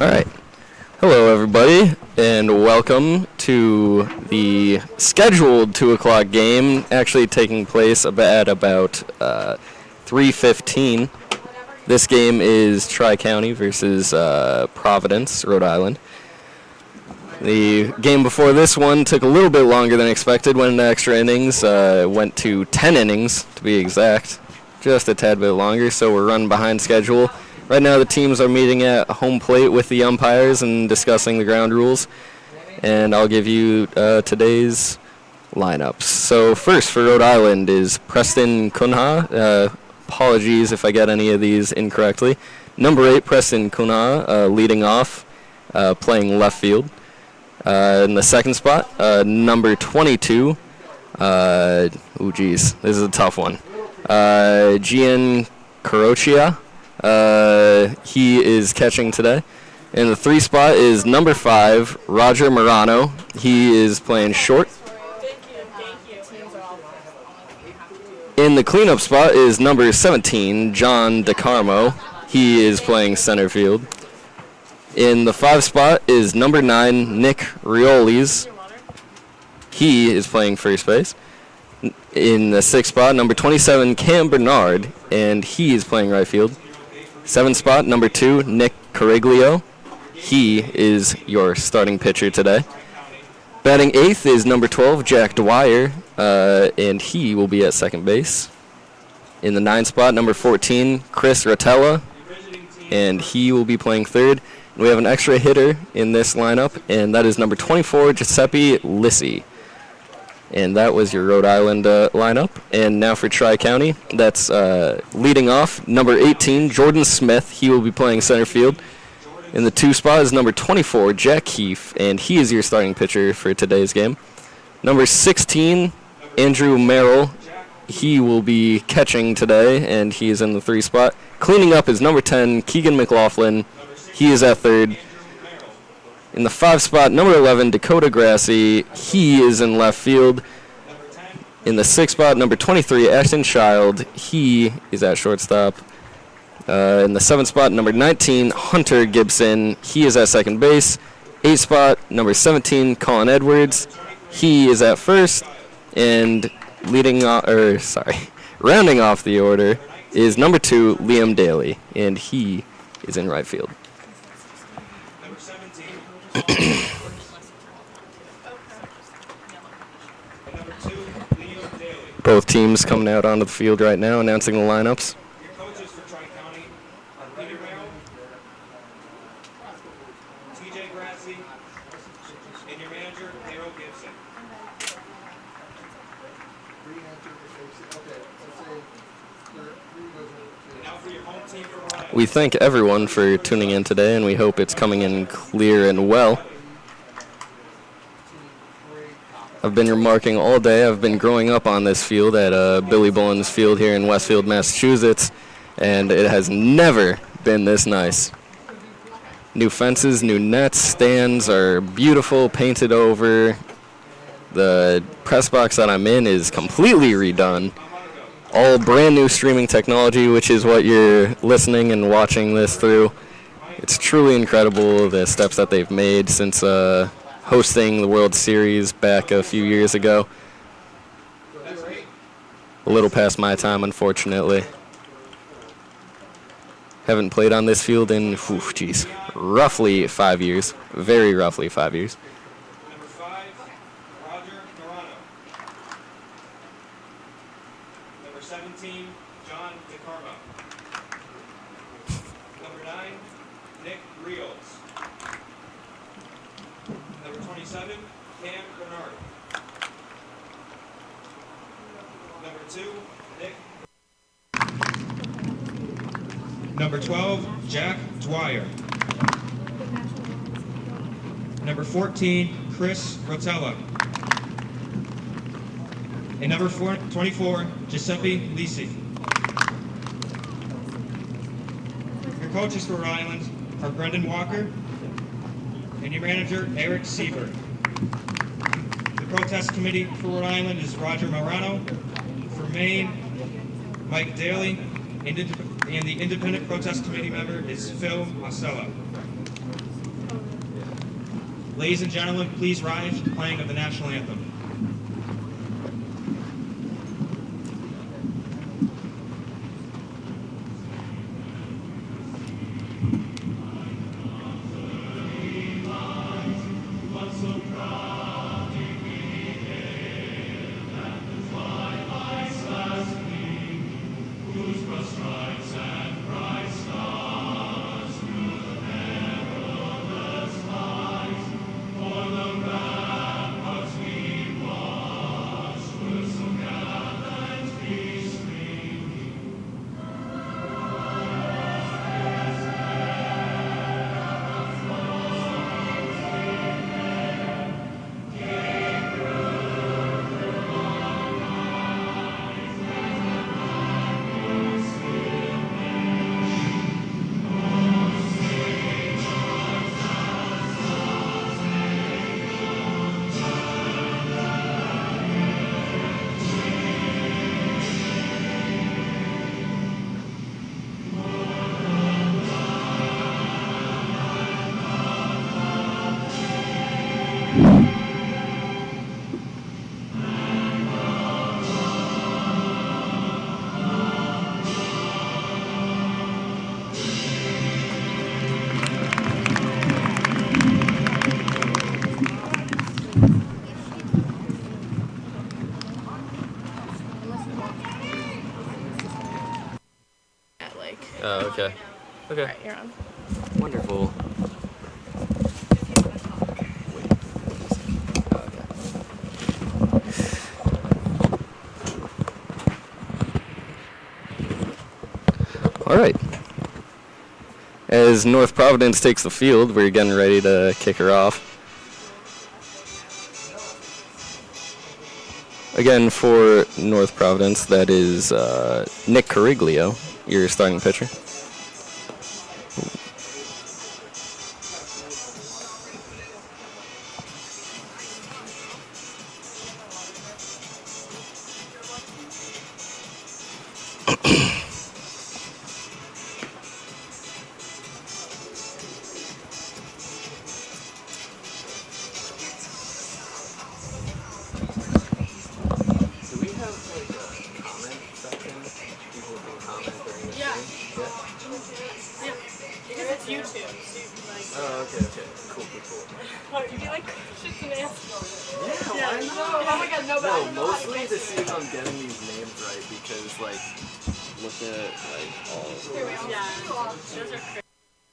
All right. Hello, everybody, and welcome to the scheduled 2 o'clock game, actually taking place at about 3:15. This game is Tri-County versus Providence, Rhode Island. The game before this one took a little bit longer than expected, went into extra innings, went to 10 innings to be exact, just a tad bit longer, so we're running behind schedule. Right now the teams are meeting at home plate with the umpires and discussing the ground rules, and I'll give you today's lineups. So first for Rhode Island is Preston Kunha. Apologies if I get any of these incorrectly. Number 8, Preston Kunha, leading off, playing left field. In the second spot, number 22. This is a tough one. Gian Carochia. He is catching today. In the 3 spot is number 5, Roger Morano. He is playing short. In the cleanup spot is number 17, John DeCarmo. He is playing center field. In the 5 spot is number 9, Nick Riolis. He is playing first base. In the 6th spot, number 27, Cam Bernard, and he is playing right field. 7th spot, number 2, Nick Cariglio. He is your starting pitcher today. Batting 8th is number 12, Jack Dwyer, and he will be at second base. In the 9th spot, number 14, Chris Rotella, and he will be playing third. We have an extra hitter in this lineup, and that is number 24, Giuseppe Lissi. And that was your Rhode Island lineup. And now for Tri-County, that's leading off, number 18, Jordan Smith. He will be playing center field. In the 2 spot is number 24, Jack Keefe, and he is your starting pitcher for today's game. Number 16, Andrew Merrill. He will be catching today, and he is in the 3 spot. Cleaning up is number 10, Keegan McLaughlin. He is at third. In the 5 spot, number 11, Dakota Grassi. He is in left field. In the 6 spot, number 23, Ashton Child. He is at shortstop. In the 7 spot, number 19, Hunter Gibson. He is at second base. 8 spot, number 17, Colin Edwards. He is at first. And rounding off the order is number 2, Liam Daly, and he is in right field. Both teams coming out onto the field right now, announcing the lineups. Your coaches for Tri-County are Peter Merrill, TJ Grassi, and your manager, Daryl Gibson. And now for your home team for Rhode Island. We thank everyone for tuning in today, and we hope it's coming in clear and well. I've been remarking all day. I've been growing up on this field at Billy Bullens Field here in Westfield, Massachusetts, and it has never been this nice. New fences, new nets, stands are beautiful, painted over. The press box that I'm in is completely redone. All brand new streaming technology, which is what you're listening and watching this through. It's truly incredible, the steps that they've made since hosting the World Series back a few years ago. A little past my time, unfortunately. Haven't played on this field in, roughly 5 years. Very roughly 5 years. Number 5, Roger Morano. Number 17, John DeCarmo. Number 9, Nick Rios. Number 27, Cam Bernard. Number 2, Nick. Number 12, Jack Dwyer. Number 14, Chris Rotella. And number 24, Giuseppe Lisi. Your coaches for Rhode Island are Brendan Walker and your manager, Eric Sieber. The protest committee for Rhode Island is Roger Morano. For Maine, Mike Daly. And the independent protest committee member is Phil Marcello. Ladies and gentlemen, please rise for the playing of the national anthem. Oh, okay. Okay. All right, you're on. Wonderful. All right. As North Providence takes the field, we're getting ready to kick her off. Again, for North Providence, that is Nick Cariglio, your starting pitcher.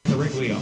Cariglio.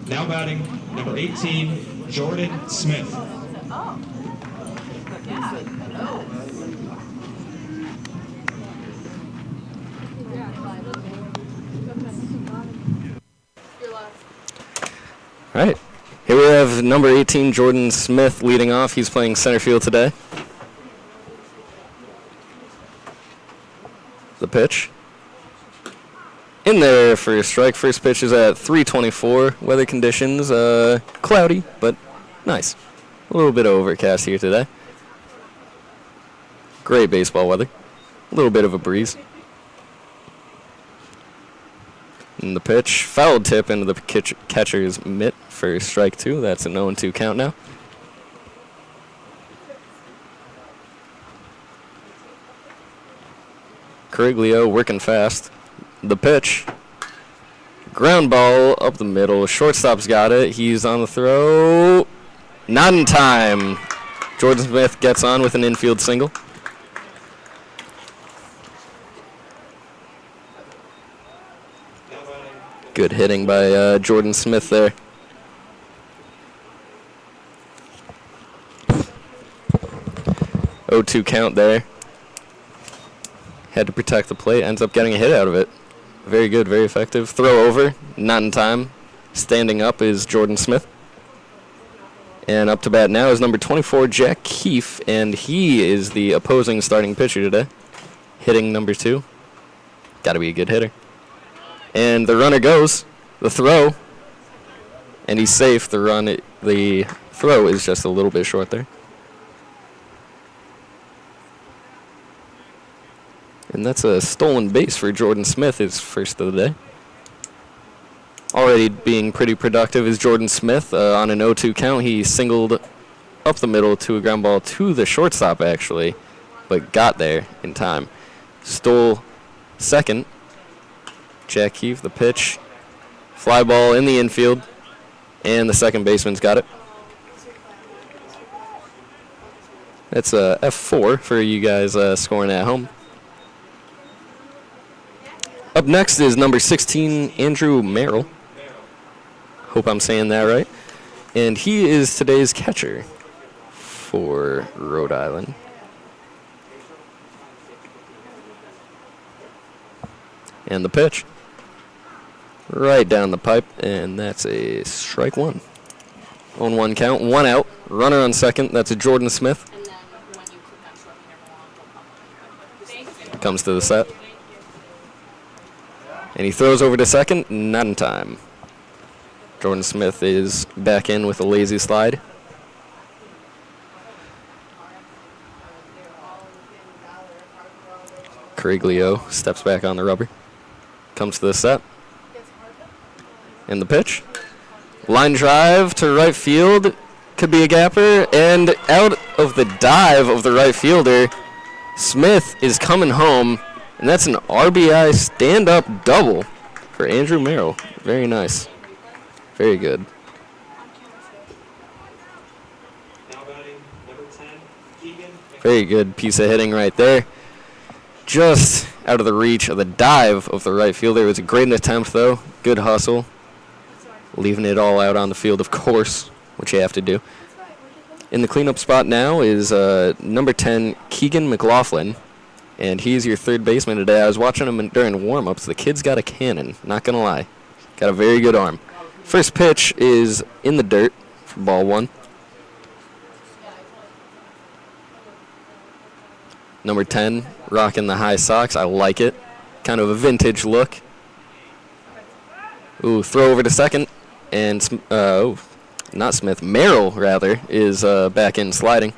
Now batting, number 18, Jordan Smith. All right. Here we have number 18, Jordan Smith, leading off. He's playing center field today. The pitch. In there for a strike. First pitch is at 3:24. Weather conditions, cloudy, but nice. A little bit overcast here today. Great baseball weather. A little bit of a breeze. And the pitch, foul tip into the catcher's mitt for strike two. That's an 0-2 count now. Cariglio working fast. The pitch. Ground ball up the middle. Shortstop's got it. He's on the throw. Not in time. Jordan Smith gets on with an infield single. Good hitting by Jordan Smith there. Oh, 2 count there. Had to protect the plate. Ends up getting a hit out of it. Very good, very effective. Throw over, not in time. Standing up is Jordan Smith. And up to bat now is number 24, Jack Keefe, and he is the opposing starting pitcher today. Hitting number 2. Got to be a good hitter. And the runner goes. The throw. And he's safe. The throw is just a little bit short there. And that's a stolen base for Jordan Smith, his first of the day. Already being pretty productive is Jordan Smith. On an 0-2 count, he singled up the middle to a ground ball to the shortstop, actually, but got there in time. Stole second. Jack Keefe, the pitch. Fly ball in the infield, and the second baseman's got it. That's a F4 for you guys scoring at home. Up next is number 16, Andrew Merrill. Hope I'm saying that right. And he is today's catcher for Rhode Island. And the pitch. Right down the pipe, and that's a strike 1. 0-1 count, 1 out. Runner on second, that's a Jordan Smith. Comes to the set. And he throws over to second, not in time. Jordan Smith is back in with a lazy slide. Cariglio steps back on the rubber. Comes to the set. And the pitch. Line drive to right field. Could be a gapper. And out of the dive of the right fielder, Smith is coming home. And that's an RBI stand-up double for Andrew Merrill. Very nice. Very good. Very good piece of hitting right there. Just out of the reach of the dive of the right fielder. It was a great attempt, though. Good hustle. Leaving it all out on the field, of course, which you have to do. In the cleanup spot now is number 10, Keegan McLaughlin. And he's your third baseman today. I was watching him during warm-ups. The kid's got a cannon, not going to lie. Got a very good arm. First pitch is in the dirt for ball 1. Number 10, rocking the high socks. I like it. Kind of a vintage look. Ooh, throw over to second. And, not Smith, Merrill, rather, is back in sliding.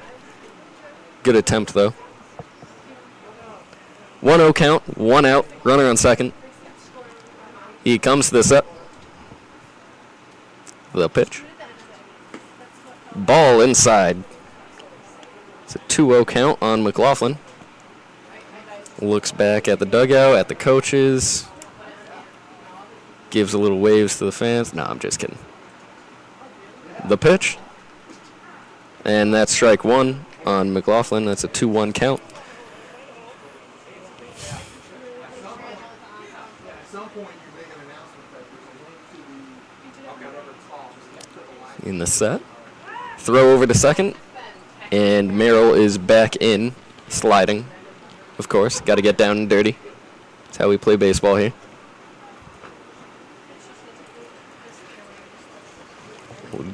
Good attempt, though. 1-0 count, 1 out, runner on second. He comes to the set. The pitch. Ball inside. It's a 2-0 count on McLaughlin. Looks back at the dugout, at the coaches. Gives a little waves to the fans. No, I'm just kidding. The pitch. And that's strike 1 on McLaughlin. That's a 2-1 count. In the set. Throw over to second. And Merrill is back in, sliding. Of course, got to get down and dirty. That's how we play baseball here.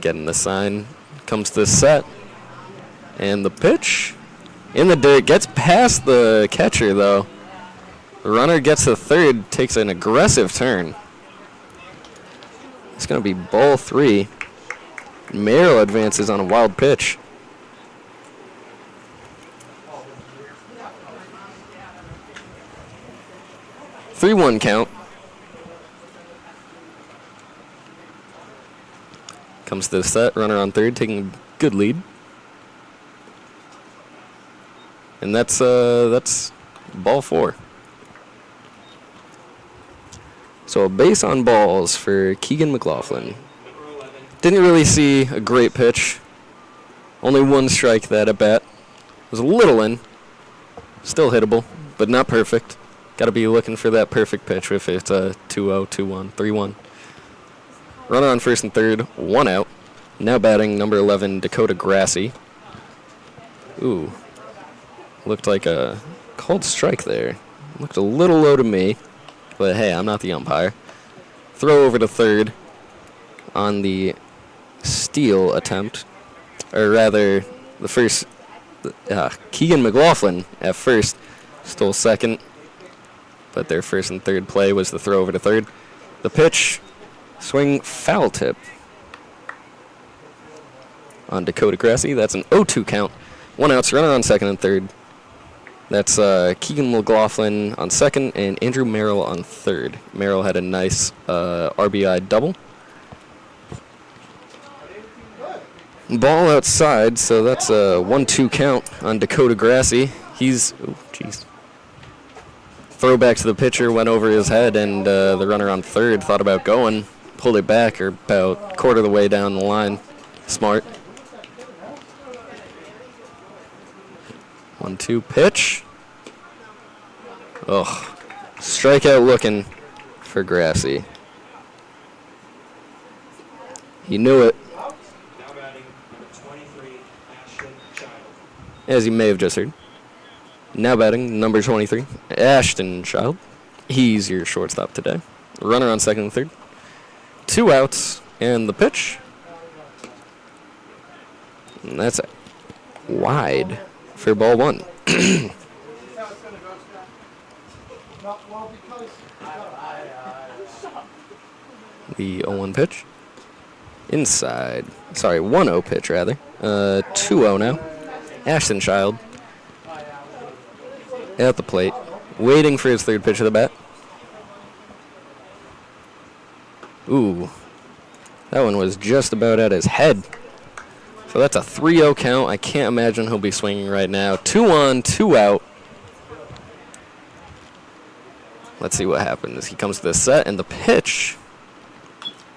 Getting the sign. Comes to the set. And the pitch. In the dirt. Gets past the catcher, though. The runner gets to third. Takes an aggressive turn. It's going to be ball 3. Merrill advances on a wild pitch. Three-1 count. Comes to the set, runner on third, taking a good lead. And that's ball 4. So a base on balls for Keegan McLaughlin. Didn't really see a great pitch. Only one strike that at bat. Was a little in. Still hittable, but not perfect. Got to be looking for that perfect pitch if it's a 2-0, 2-1, 3-1. Runner on first and third, 1 out. Now batting number 11, Dakota Grassi. Ooh. Looked like a called strike there. Looked a little low to me, but hey, I'm not the umpire. Throw over to third on the steal attempt. Or rather, the first, Keegan McLaughlin at first stole second, but their first and third play was the throw over to third. The pitch, swing foul tip on Dakota Grassi. That's an 0-2 count. 1 out, runner on second and third. That's Keegan McLaughlin on second and Andrew Merrill on third. Merrill had a nice RBI double. Ball outside, so that's a 1-2 count on Dakota Grassi. He's, oh, jeez. Throwback to the pitcher, went over his head, and the runner on third thought about going, pulled it back, or about quarter of the way down the line. Smart. 1-2 pitch. Ugh. Strikeout looking for Grassi. He knew it. As you may have just heard. Now batting, number 23, Ashton Child. He's your shortstop today. Runner on second and third. 2 outs, and the pitch. And that's wide for ball 1. The 0-1 pitch. Inside. Sorry, 1-0 pitch, rather. 2-0 now. Ashton Child at the plate, waiting for his third pitch of the bat. Ooh, that one was just about at his head. So that's a 3-0 count. I can't imagine he'll be swinging right now. 2-1, 2 out. Let's see what happens. He comes to the set, and the pitch.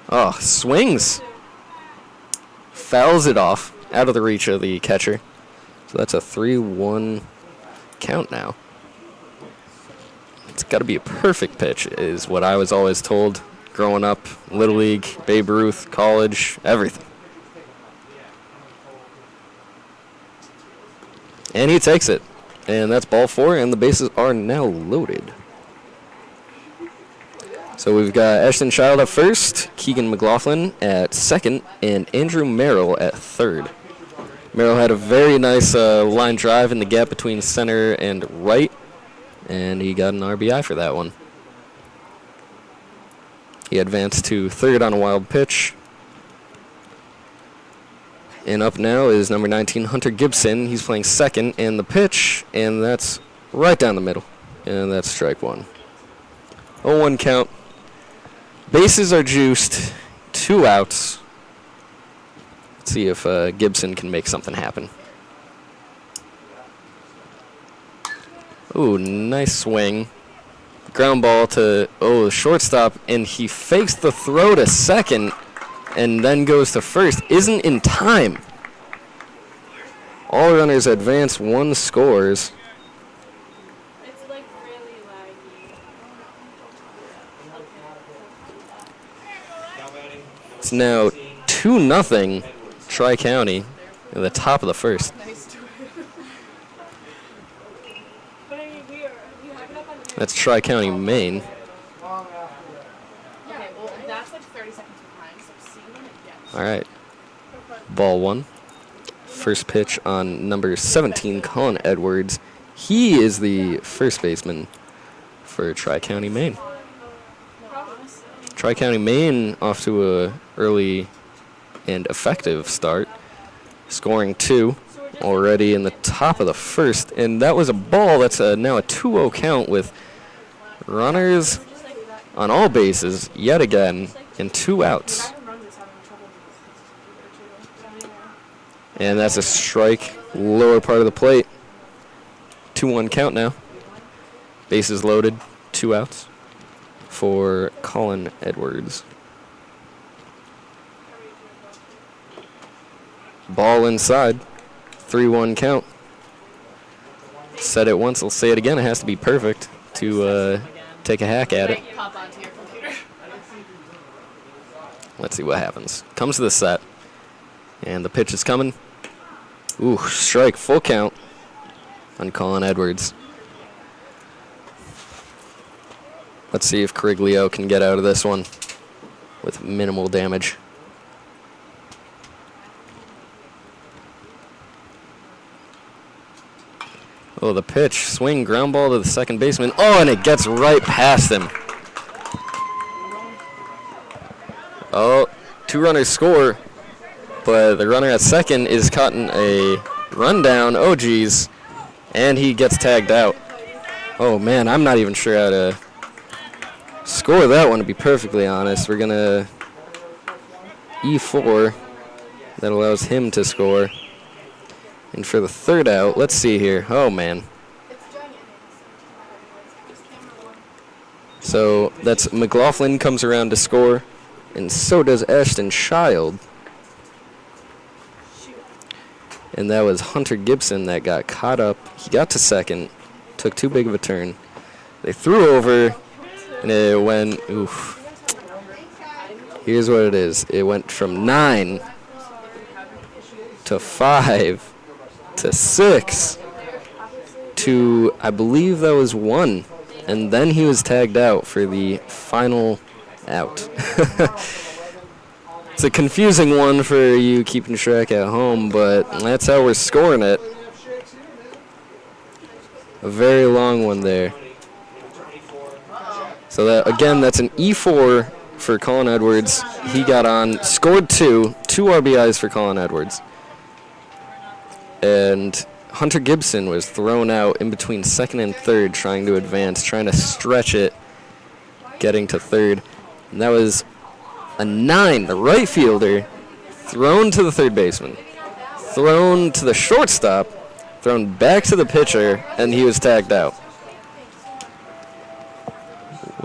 Oh, swings. Fouls it off, out of the reach of the catcher. So that's a 3-1 count now. It's got to be a perfect pitch, is what I was always told growing up. Little League, Babe Ruth, college, everything. And he takes it. And that's ball 4, and the bases are now loaded. So we've got Ashton Child at first, Keegan McLaughlin at second, and Andrew Merrill at third. Merrill had a very nice line drive in the gap between center and right, and he got an RBI for that one. He advanced to third on a wild pitch. And up now is number 19, Hunter Gibson. He's playing second, and the pitch, and that's right down the middle. And that's strike 1. 0-1 count. Bases are juiced. 2 outs. Let's see if Gibson can make something happen. Ooh, nice swing. Ground ball to, the shortstop, and he fakes the throw to second and then goes to first. Isn't in time. All runners advance, 1 scores. It's like really laggy. It's now 2-0 Tri-County at the top of the first. That's Tri-County, Maine. Okay, well, that's like 30 seconds behind, so see when it gets. All right. Ball 1. First pitch on number 17, Colin Edwards. He is the first baseman for Tri-County, Maine. Tri-County, Maine off to a early and effective start, scoring 2 already in the top of the first. And that was a ball that's now a 2-0 count with runners on all bases yet again and 2 outs. And that's a strike, lower part of the plate. 2-1 count now. Bases loaded, 2 outs. for Colin Edwards. Ball inside. 3-1 count. Said it once, I'll say it again. It has to be perfect to take a hack at it. Pop onto your computer. Let's see what happens. Comes to the set. And the pitch is coming. Ooh, strike, full count on Colin Edwards. Let's see if Cariglio can get out of this one with minimal damage. Oh, the pitch. Swing, ground ball to the second baseman. Oh, and it gets right past him. Oh, 2 runners score, but the runner at second is caught in a rundown. Oh, geez. And he gets tagged out. Oh, man, I'm not even sure how to score that one, to be perfectly honest. We're going to E4. That allows him to score. And for the third out, let's see here. Oh, man. So that's McLaughlin comes around to score, and so does Ashton Child. And that was Hunter Gibson that got caught up. He got to second, took too big of a turn. They threw over, and it went, oof. Here's what it is. It went from 9 to 5 to 6 to, I believe that was 1. And then he was tagged out for the final out. It's a confusing one for you keeping track at home, but that's how we're scoring it. A very long one there. So that, again, that's an E4 for Colin Edwards. He got on, scored 2 RBIs for Colin Edwards. And Hunter Gibson was thrown out in between second and third, trying to advance, trying to stretch it, getting to third. And that was a 9, the right fielder, thrown to the third baseman, thrown to the shortstop, thrown back to the pitcher, and he was tagged out.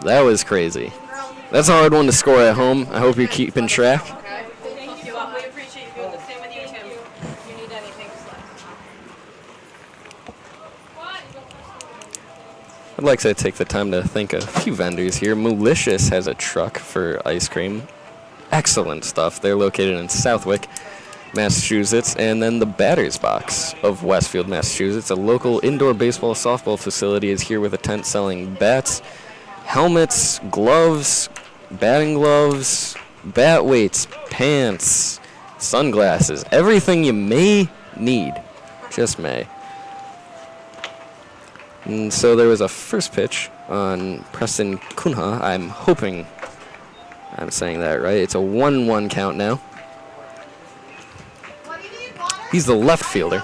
That was crazy. That's a hard one to score at home. I hope you're keeping track. Thank you. We appreciate you. The same with you, Tim. If you need anything, just let us know. I'd like to take the time to thank a few vendors here. Malicious has a truck for ice cream. Excellent stuff. They're located in Southwick, Massachusetts. And then the Batter's Box of Westfield, Massachusetts, a local indoor baseball softball facility, is here with a tent selling bats, helmets, gloves, batting gloves, bat weights, pants, sunglasses, everything you may need. Just may. And so there was a first pitch on Preston Kunha. I'm hoping I'm saying that right. It's a 1-1 count now. He's the left fielder.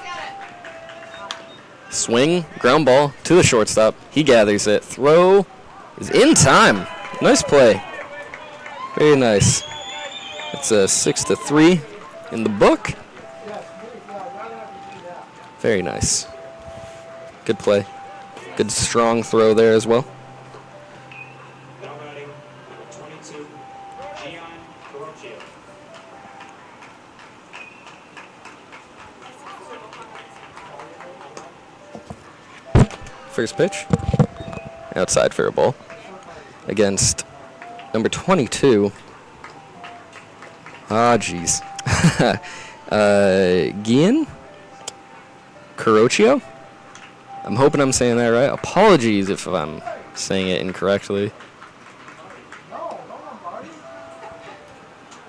Swing, ground ball to the shortstop. He gathers it. Throw is in time. Nice play. Very nice. It's a 6-3 in the book. Very nice. Good play. Good strong throw there as well. Now batting, 22, Gian Corocchio. First pitch. Outside for a ball. Against number 22. Ah, jeez. Gian Corocchio? I'm hoping I'm saying that right. Apologies if I'm saying it incorrectly.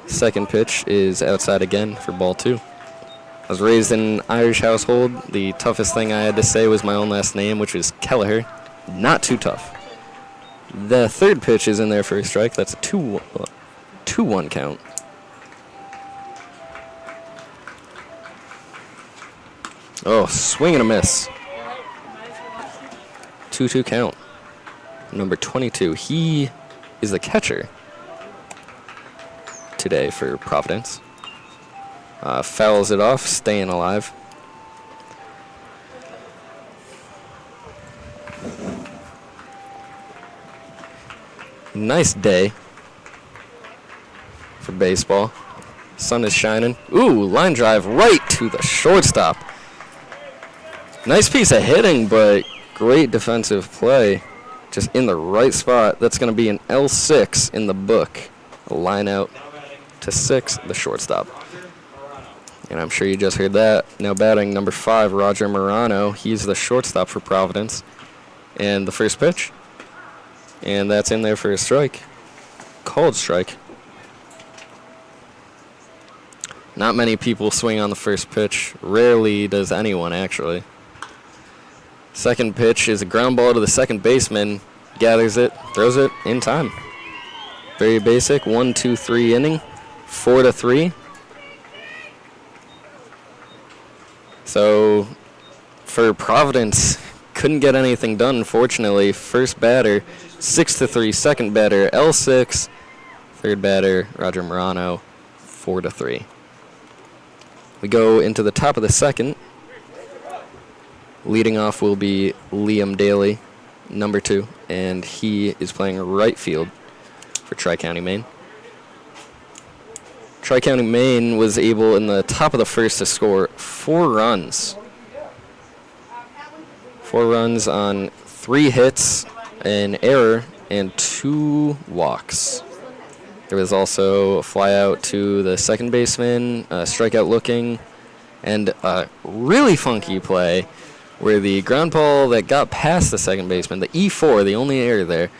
Second pitch is outside again for ball 2. I was raised in an Irish household. The toughest thing I had to say was my own last name, which is Kelleher. Not too tough. The third pitch is in there for a strike. That's a 2-1 count. Oh, swing and a miss. 2-2 count. Number 22. He is the catcher today for Providence. Fouls it off, staying alive. Nice day for baseball. Sun is shining. Ooh, line drive right to the shortstop. Nice piece of hitting, but great defensive play. Just in the right spot. That's going to be an L6 in the book. A line out to 6, the shortstop. And I'm sure you just heard that. Now batting number 5, Roger Morano. He's the shortstop for Providence. And the first pitch. And that's in there for a strike. Called strike. Not many people swing on the first pitch. Rarely does anyone, actually. Second pitch is a ground ball to the second baseman. Gathers it, throws it in time. Very basic. 1-2-3 inning. 4-3. So for Providence, couldn't get anything done, unfortunately. First batter, 6-3. Second batter, L6. Third batter, Roger Morano, 4-3. We go into the top of the second. Leading off will be Liam Daly, number 2, and he is playing right field for Tri-County, Maine. Tri-County, Maine was able in the top of the first to score 4 runs. 4 runs on 3 hits, an error, and 2 walks. There was also a fly out to the second baseman, a strikeout looking, and a really funky play where the ground ball that got past the second baseman, the E4, the only error there,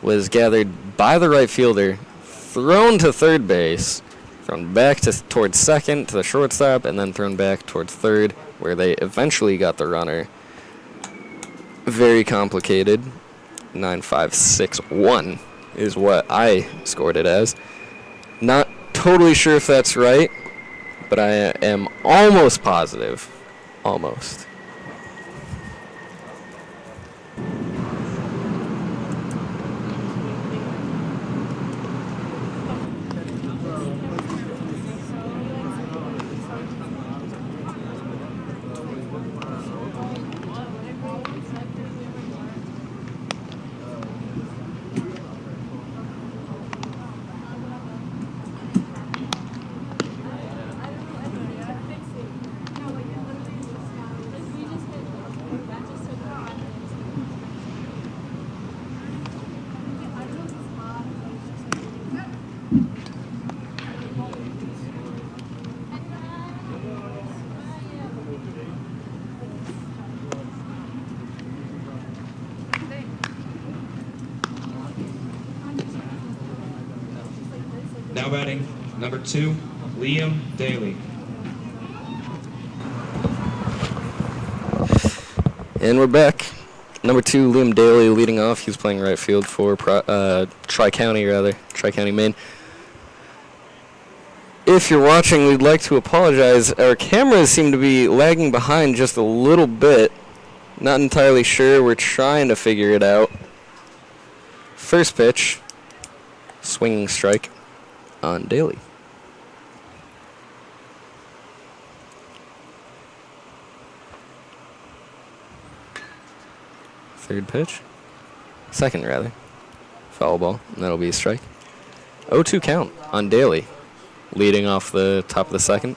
was gathered by the right fielder, thrown to third base, thrown back towards second to the shortstop, and then thrown back towards third, where they eventually got the runner. Very complicated. 9-5-6-1 is what I scored it as. Not totally sure if that's right, but I am almost positive. Almost. Now batting, number 2, Liam Daly. And we're back. Number 2, Liam Daly leading off. He's playing right field for Tri-County, Maine. If you're watching, we'd like to apologize. Our cameras seem to be lagging behind just a little bit. Not entirely sure. We're trying to figure it out. First pitch, swinging strike on Daly. Third pitch. Second, rather. Foul ball, and that'll be a strike. 0-2 count on Daly, leading off the top of the second.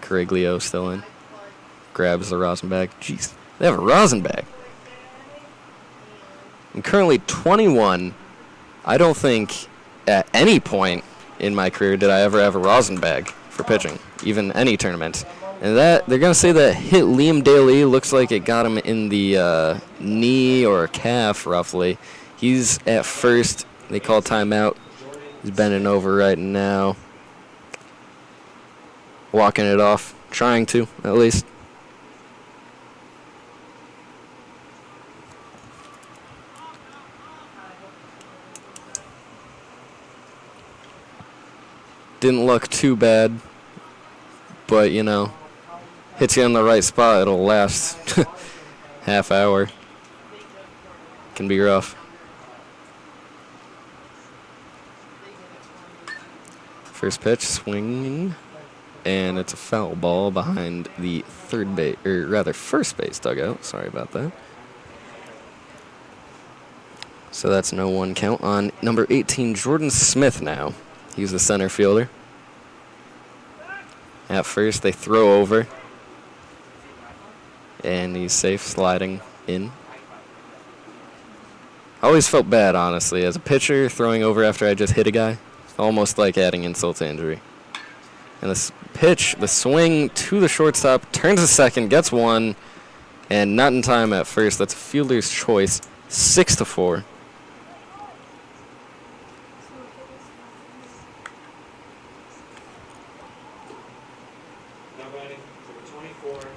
Cariglio still in. Grabs the rosin bag. Jeez, they have a rosin bag. I'm currently 21. I don't think at any point in my career did I ever have a rosin bag for pitching, even any tournament. And that they're going to say that hit Liam Daly. Looks like it got him in the knee or calf, roughly. He's at first. They call timeout. He's bending over right now. Walking it off. Trying to, at least. Didn't look too bad, but, you know, hits you in the right spot, it'll last half hour. Can be rough. First pitch, swinging, and it's a foul ball behind the first base dugout. Sorry about that. So that's no one count on number 18, Jordan Smith now. He's the center fielder. At first, they throw over. And he's safe, sliding in. I always felt bad, honestly. As a pitcher, throwing over after I just hit a guy, it's almost like adding insult to injury. And this pitch, the swing to the shortstop, turns to second, gets one, and not in time at first. That's a fielder's choice, 6-4.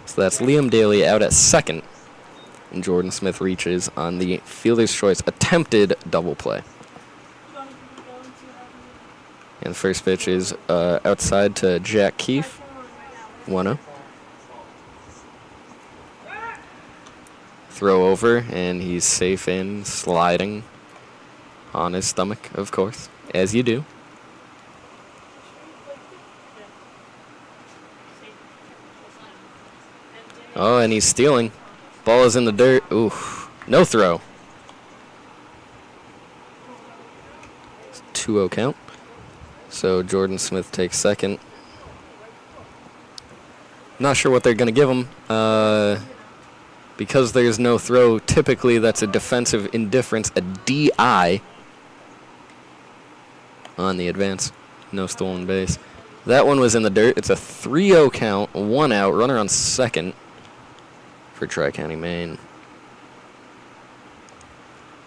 So that's Liam Daly out at second. And Jordan Smith reaches on the fielder's choice attempted double play. And the first pitch is outside to Jack Keefe, 1-0. Throw over, and he's safe in, sliding on his stomach, of course, as you do. Oh, and he's stealing. Ball is in the dirt. Ooh, no throw. 2-0 count. So Jordan Smith takes second. Not sure what they're going to give him. Because there's no throw, typically that's a defensive indifference, a DI on the advance. No stolen base. That one was in the dirt. It's a 3-0 count, 1 out, runner on second for Tri-County, Maine.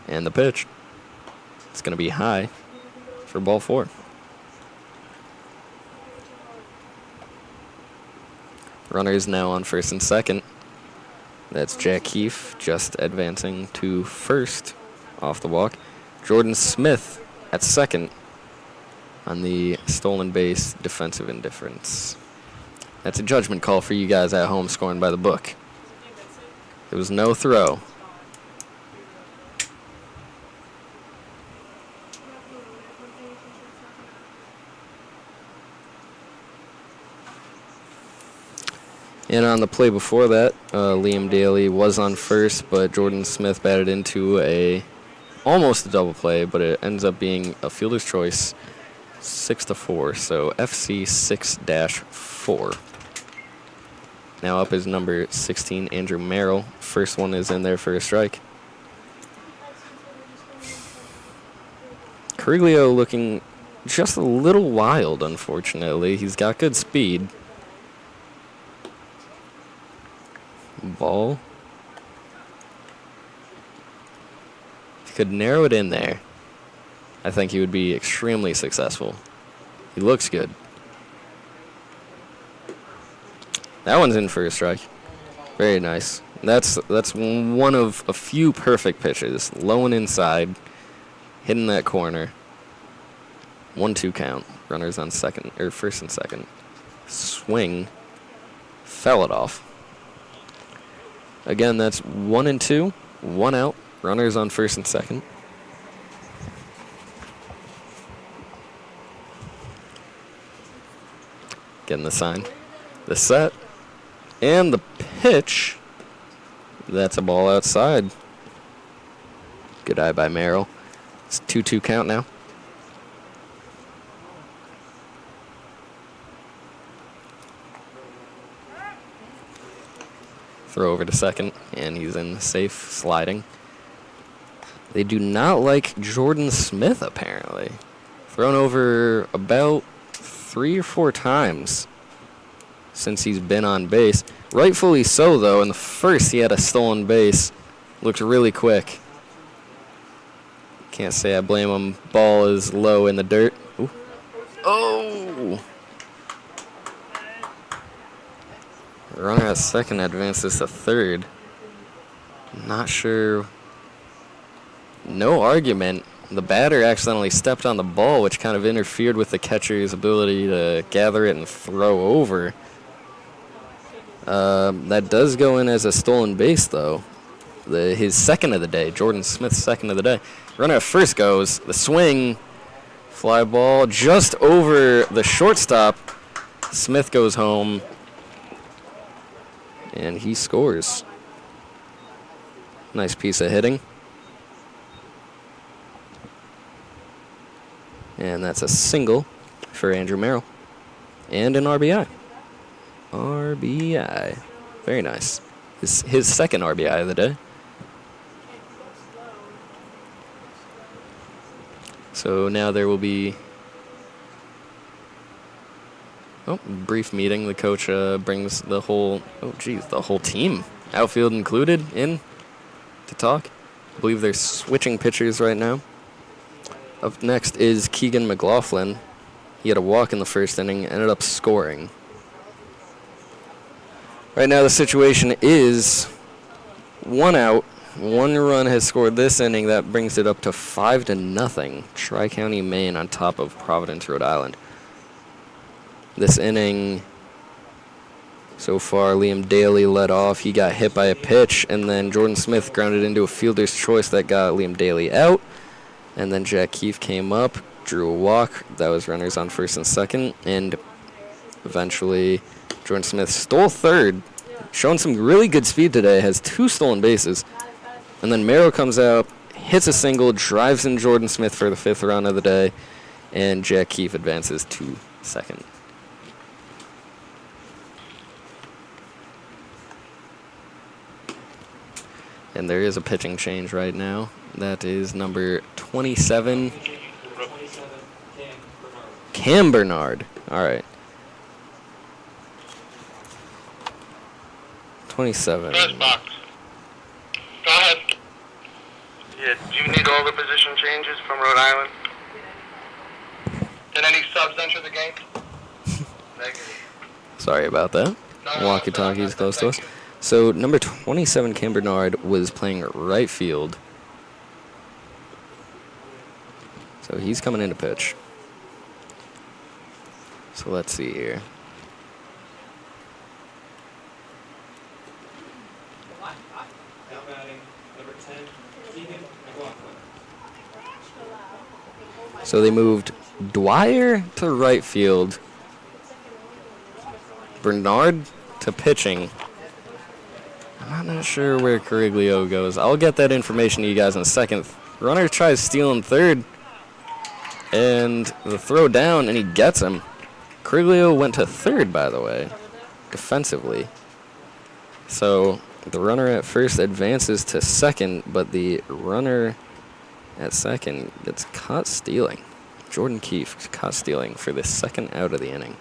And the pitch. It's going to be high for ball 4. Runners now on first and second. That's Jack Keefe just advancing to first off the walk. Jordan Smith at second on the stolen base defensive indifference. That's a judgment call for you guys at home scoring by the book. There was no throw. And on the play before that, Liam Daly was on first, but Jordan Smith batted into almost a double play, but it ends up being a fielder's choice, 6-4. So FC 6-4. Now up is number 16, Andrew Merrill. First one is in there for a strike. Cariglio looking just a little wild, unfortunately. He's got good speed. Ball. If he could narrow it in there, I think he would be extremely successful. He looks good. That one's in for a strike. Very nice. That's one of a few perfect pitches. Low and inside, hitting that corner. 1-2 count. Runners on second or first and second. Swing. Fell it off. Again, that's 1-2, 1 out. Runners on first and second. Getting the sign. The set. And the pitch. That's a ball outside. Good eye by Merrill. It's 2-2 count now. Throw over to second, and he's in safe, sliding. They do not like Jordan Smith, apparently. Thrown over about 3 or 4 times since he's been on base. Rightfully so, though. In the first, he had a stolen base. Looked really quick. Can't say I blame him. Ball is low in the dirt. Ooh. Oh! Runner at second advances to third. Not sure. No argument. The batter accidentally stepped on the ball, which kind of interfered with the catcher's ability to gather it and throw over. That does go in as a stolen base, though. His second of the day, Jordan Smith's second of the day. Runner at first goes. The swing. Fly ball just over the shortstop. Smith goes home. And he scores. Nice piece of hitting. And that's a single for Andrew Merrill. And an RBI. RBI. Very nice. His second RBI of the day. So now there will be brief meeting. The coach brings the whole team, outfield included, in to talk. I believe they're switching pitchers right now. Up next is Keegan McLaughlin. He had a walk in the first inning, ended up scoring. Right now the situation is 1 out. 1 run has scored this inning. That brings it up to 5-0. Tri-County, Maine on top of Providence, Rhode Island. This inning, so far, Liam Daly led off. He got hit by a pitch, and then Jordan Smith grounded into a fielder's choice that got Liam Daly out. And then Jack Keefe came up, drew a walk. That was runners on first and second. And eventually, Jordan Smith stole third. Showing some really good speed today. Has 2 stolen bases. And then Merrill comes out, hits a single, drives in Jordan Smith for the 5th run of the day. And Jack Keefe advances to second. And there is a pitching change right now. That is number 27, Cam Bernard. All right. 27. First box. Go ahead. Yeah, do you need all the position changes from Rhode Island? Did any subs enter the game? Negative. Sorry about that. Walkie-talkie's close to us. So number 27, Cam Bernard, was playing right field. So he's coming in to pitch. So let's see here. Now batting, number 10, Keegan McLaughlin. So they moved Dwyer to right field, Bernard to pitching. I'm not sure where Cariglio goes. I'll get that information to you guys in a second. Runner tries stealing third, and the throw down, and he gets him. Cariglio went to third, by the way, defensively. So the runner at first advances to second, but the runner at second gets caught stealing. Jordan Keefe caught stealing for the second out of the inning.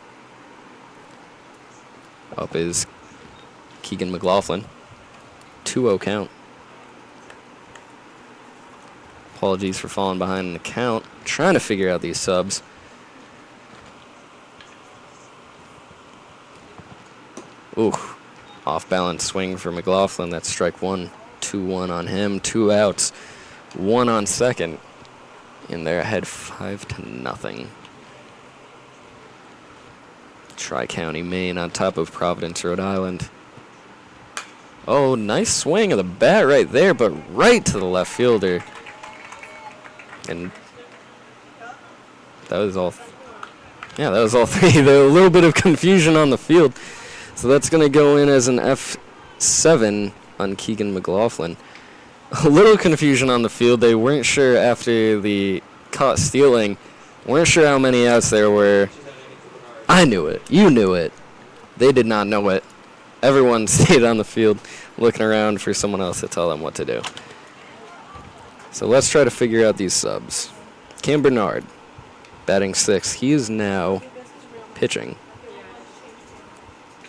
Up is Keegan McLaughlin. 2-0 count. Apologies for falling behind in the count. Trying to figure out these subs. Ooh, off balance swing for McLaughlin. That's strike one. 2-1 on him. 2 outs. 1 on second. And they're ahead 5-0. Tri-County, Maine on top of Providence, Rhode Island. Oh, nice swing of the bat right there, but right to the left fielder. And that was all. Yeah, that was all 3. There was a little bit of confusion on the field. So that's going to go in as an F7 on Keegan McLaughlin. A little confusion on the field. They weren't sure after the caught stealing. Weren't sure how many outs there were. I knew it. You knew it. They did not know it. Everyone stayed on the field looking around for someone else to tell them what to do. So let's try to figure out these subs. Cam Bernard, batting 6th. He is now pitching.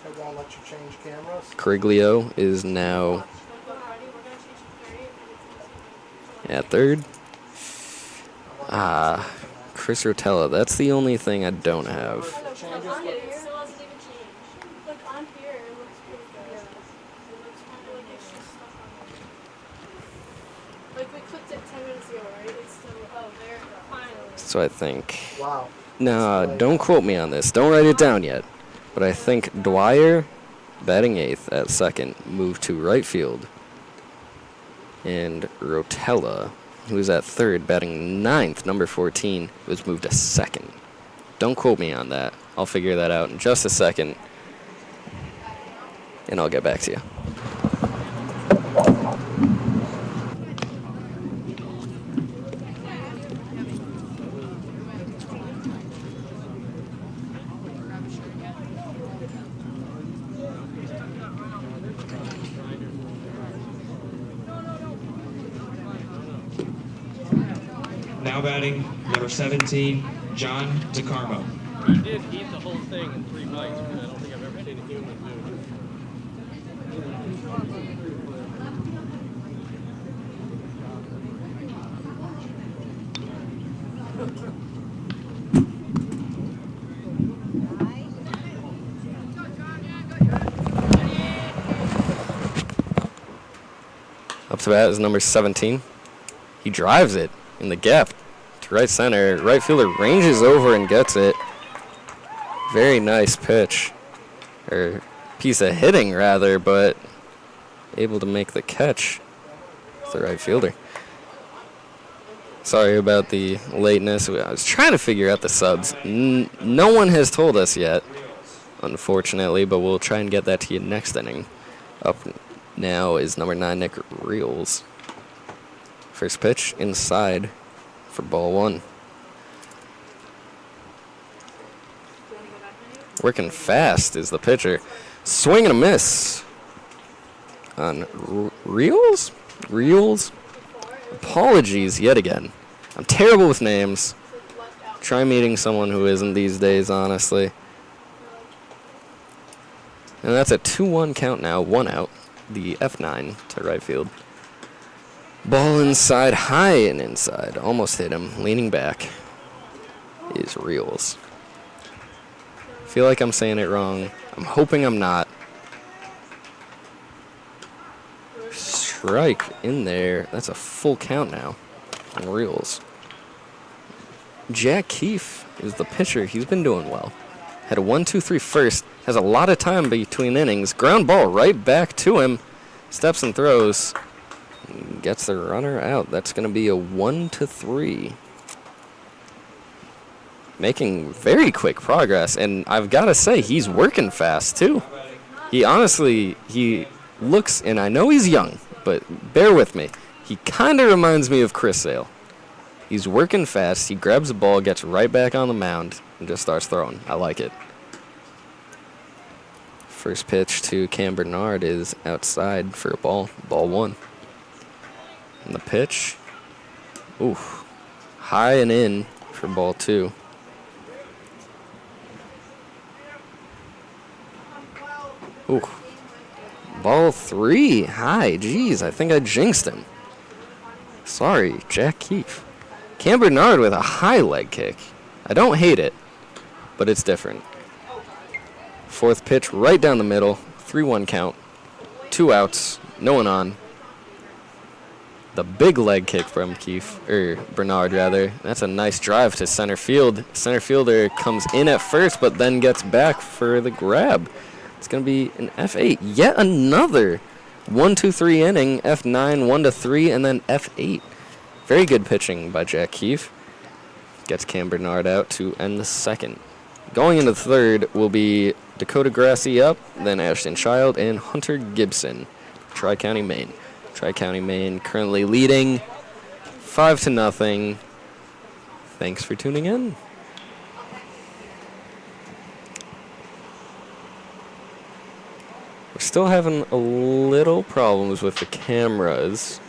They won't let you change cameras. Cariglio is now at third. Chris Rotella. That's the only thing I don't have. So I think. Wow. Nah, don't quote me on this. Don't write it down yet. But I think Dwyer, batting 8th at second, moved to right field. And Rotella, who's at third, batting 9th, number 14, was moved to second. Don't quote me on that. I'll figure that out in just a second. And I'll get back to you. Now batting, number 17, John DeCarmo. He did eat the whole thing in 3 bites, but I don't think I've ever seen a human do it. Up to bat is number 17. He drives it in the gap to right center. Right fielder ranges over and gets it. Very nice pitch, or piece of hitting rather, but able to make the catch with the right fielder. Sorry about the lateness. I was trying to figure out the subs. No one has told us yet, unfortunately, but we'll try and get that to you next inning. Up now is number 9, Nick Reels. First pitch inside for ball 1. Working fast is the pitcher. Swing and a miss on Reels? Apologies yet again. I'm terrible with names. Try meeting someone who isn't these days, honestly. And that's a 2-1 count now, 1 out. The F9 to right field. Ball inside, high and inside. Almost hit him. Leaning back is Reels. Feel like I'm saying it wrong. I'm hoping I'm not. Strike in there. That's a full count now on Reels. Jack Keefe is the pitcher. He's been doing well. Had a 1-2-3 first. Has a lot of time between innings. Ground ball right back to him. Steps and throws. Gets the runner out. That's going to be a 1-3. Making very quick progress. And I've got to say, he's working fast, too. He looks, and I know he's young, but bear with me. He kind of reminds me of Chris Sale. He's working fast. He grabs the ball, gets right back on the mound, and just starts throwing. I like it. First pitch to Cam Bernard is outside for a ball. Ball 1. And the pitch. Ooh. High and in for ball 2. Ooh. Ball 3. High. Jeez, I think I jinxed him. Sorry, Jack Keefe. Cam Bernard with a high leg kick. I don't hate it, but it's different. Fourth pitch right down the middle. 3-1 count. 2 outs. No one on. The big leg kick from Bernard rather. That's a nice drive to center field. Center fielder comes in at first, but then gets back for the grab. It's going to be an F8. Yet another 1-2-3 inning. F9, 1-3, and then F8. Very good pitching by Jack Keefe. Gets Cam Bernard out to end the second. Going into the third will be Dakota Grassi up, then Ashton Child and Hunter Gibson. Tri-County, Maine. Tri-County, Maine currently leading 5-0. Thanks for tuning in. We're still having a little problems with the cameras,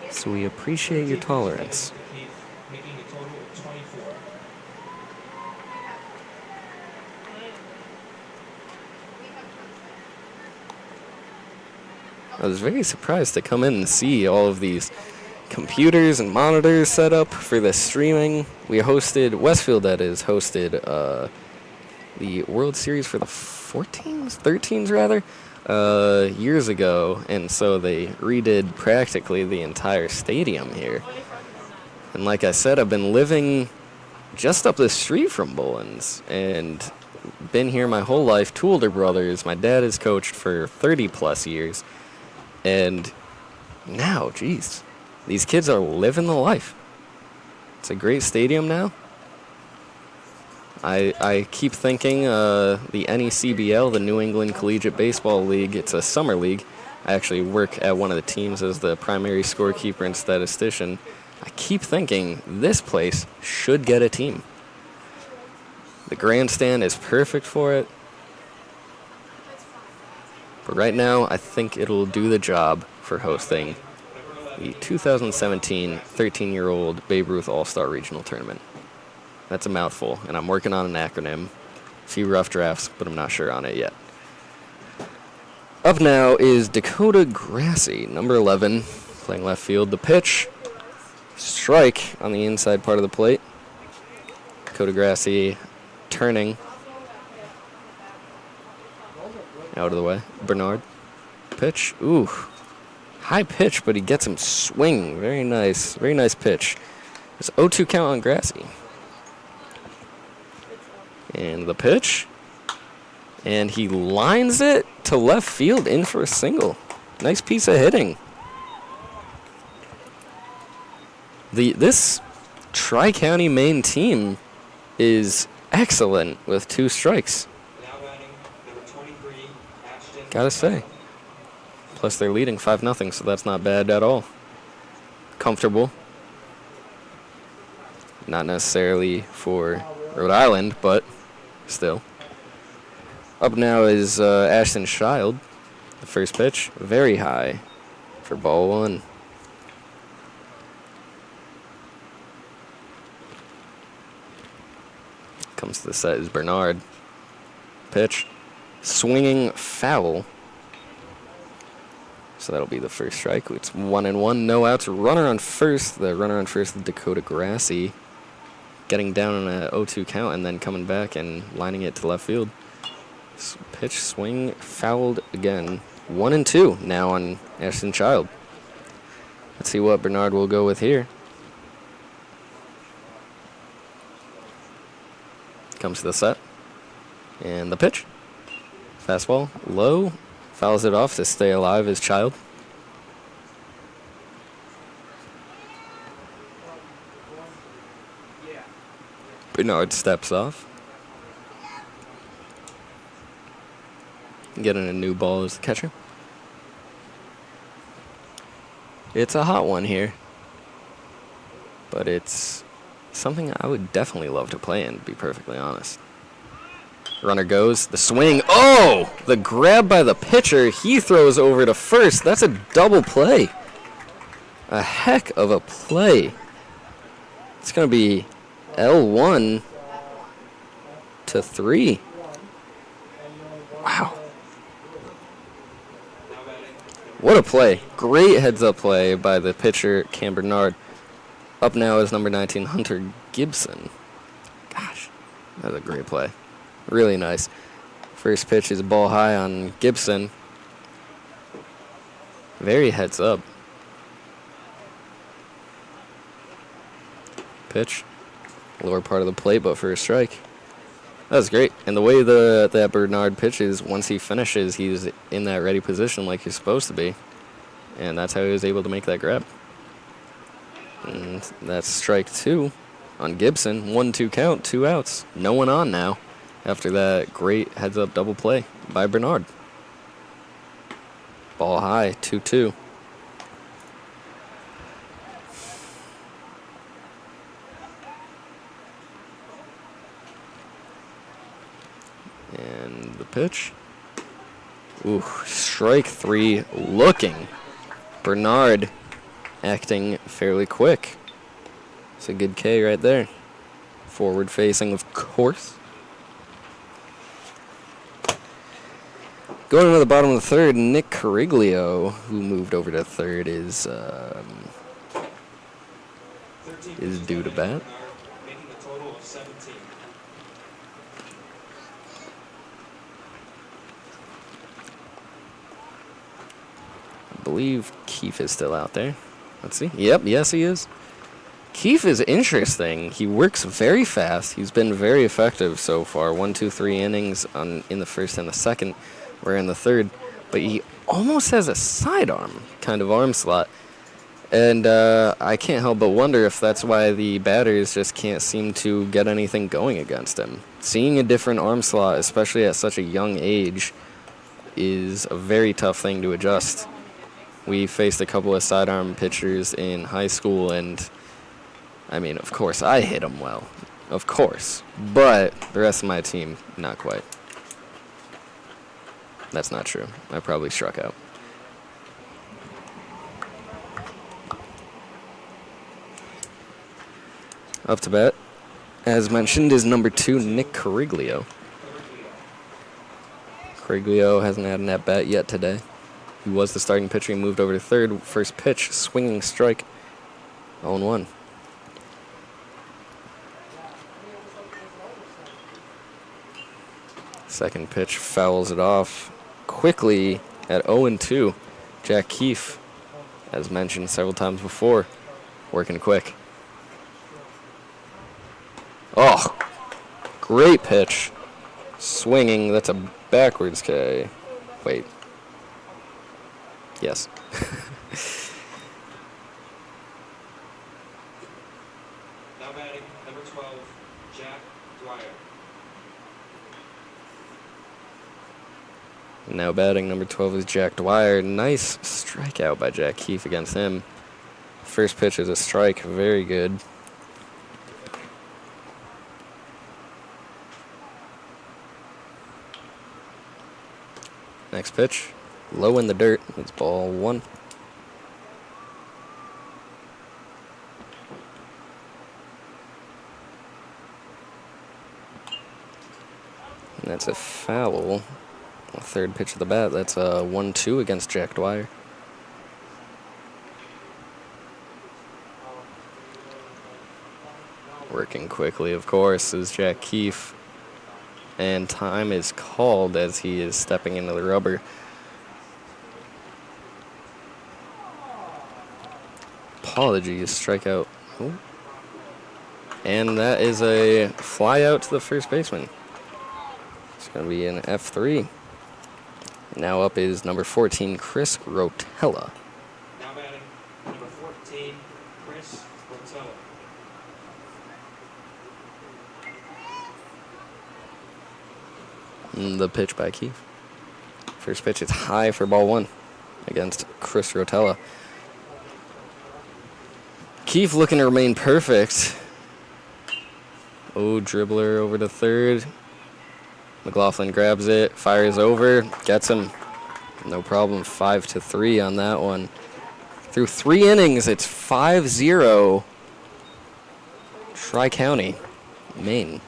so we appreciate your tolerance. Making a total of 24. I was very surprised to come in and see all of these computers and monitors set up for the streaming. Westfield hosted the World Series for the 13s rather, years ago, and so they redid practically the entire stadium here. And like I said, I've been living just up the street from Bullens, and been here my whole life. 2 older brothers. My dad has coached for 30-plus years. And now, geez, these kids are living the life. It's a great stadium now. I keep thinking the NECBL, the New England Collegiate Baseball League, it's a summer league. I actually work at one of the teams as the primary scorekeeper and statistician. I keep thinking this place should get a team. The grandstand is perfect for it. But right now, I think it'll do the job for hosting the 2017 13-year-old Babe Ruth All-Star Regional Tournament. That's a mouthful, and I'm working on an acronym. A few rough drafts, but I'm not sure on it yet. Up now is Dakota Grassy, number 11, playing left field. The pitch, strike on the inside part of the plate. Dakota Grassy turning. Out of the way. Bernard. Pitch. Ooh. High pitch, but he gets him swinging. Very nice. Very nice pitch. It's 0-2 count on Grassy. And the pitch. And he lines it to left field in for a single. Nice piece of hitting. This Tri-County Maine team is excellent with 2 strikes. Gotta say. Plus they're leading 5-0, so that's not bad at all. Comfortable. Not necessarily for Rhode Island, but still. Up now is Ashton Child. The first pitch, very high for ball 1. Comes to the set is Bernard. Pitch. Swinging foul. So that'll be the first strike. It's 1-1, no outs. Runner on first. The runner on first, Dakota Grassy, getting down on a 0-2 count and then coming back and lining it to left field. Pitch, swing, fouled again. 1-2 now on Ashton Child. Let's see what Bernard will go with here. Comes to the set. And the pitch. Fastball, low, fouls it off to stay alive as Child. Bernard steps off. Getting a new ball as the catcher. It's a hot one here, but it's something I would definitely love to play in, to be perfectly honest. Runner goes, the swing, oh! The grab by the pitcher, he throws over to first. That's a double play. A heck of a play. It's going to be L1 to 3. Wow. What a play. Great heads-up play by the pitcher, Cam Bernard. Up now is number 19, Hunter Gibson. Gosh, that was a great play. Really nice. First pitch is a ball high on Gibson. Very heads up. Pitch. Lower part of the plate, but for a strike. That was great. And the way that Bernard pitches, once he finishes, he's in that ready position like he's supposed to be. And that's how he was able to make that grab. And that's strike 2 on Gibson. 1-2 count, 2 outs. No one on now after that great heads-up double play by Bernard. Ball high, 2-2. And the pitch. Ooh, strike 3 looking. Bernard acting fairly quick. It's a good K right there. Forward facing, of course. Going to the bottom of the third, Nick Cariglio, who moved over to third, is due to bat. Making a total of 17. I believe Keefe is still out there. Let's see. Yep, yes he is. Keefe is interesting. He works very fast. He's been very effective so far. 1, 2, 3 innings in the first and the second. We're in the third. But he almost has a sidearm kind of arm slot. And I can't help but wonder if that's why the batters just can't seem to get anything going against him. Seeing a different arm slot, especially at such a young age, is a very tough thing to adjust. We faced a couple of sidearm pitchers in high school, and I mean, of course, I hit them well. Of course. But the rest of my team, not quite. That's not true. I probably struck out. Up to bat, as mentioned, is number 2, Nick Cariglio. Cariglio hasn't had an at-bat yet today. He was the starting pitcher. He moved over to third. First pitch, swinging strike, 0-1. Second pitch fouls it off quickly at 0-2. Jack Keefe, as mentioned several times before, working quick. Oh, great pitch. Swinging, that's a backwards K. Wait. Yes. Now batting, number 12, Jack Dwyer. Now batting, number 12 is Jack Dwyer. Nice strikeout by Jack Keefe against him. First pitch is a strike, very good. Next pitch, low in the dirt. It's ball 1. And that's a foul. Third pitch of the bat. That's a 1-2 against Jack Dwyer. Working quickly, of course, is Jack Keefe. And time is called as he is stepping into the rubber. Apologies, strikeout. Ooh. And that is a fly out to the first baseman. It's going to be an F3. Now up is number 14, Chris Rotella. Now batting, number 14, Chris Rotella. The pitch by Keefe. First pitch is high for ball 1 against Chris Rotella. Keefe looking to remain perfect. Oh, dribbler over to third. McLaughlin grabs it, fires over, gets him. No problem, 5-3 on that one. Through 3 innings, it's 5-0. Tri-County, Maine.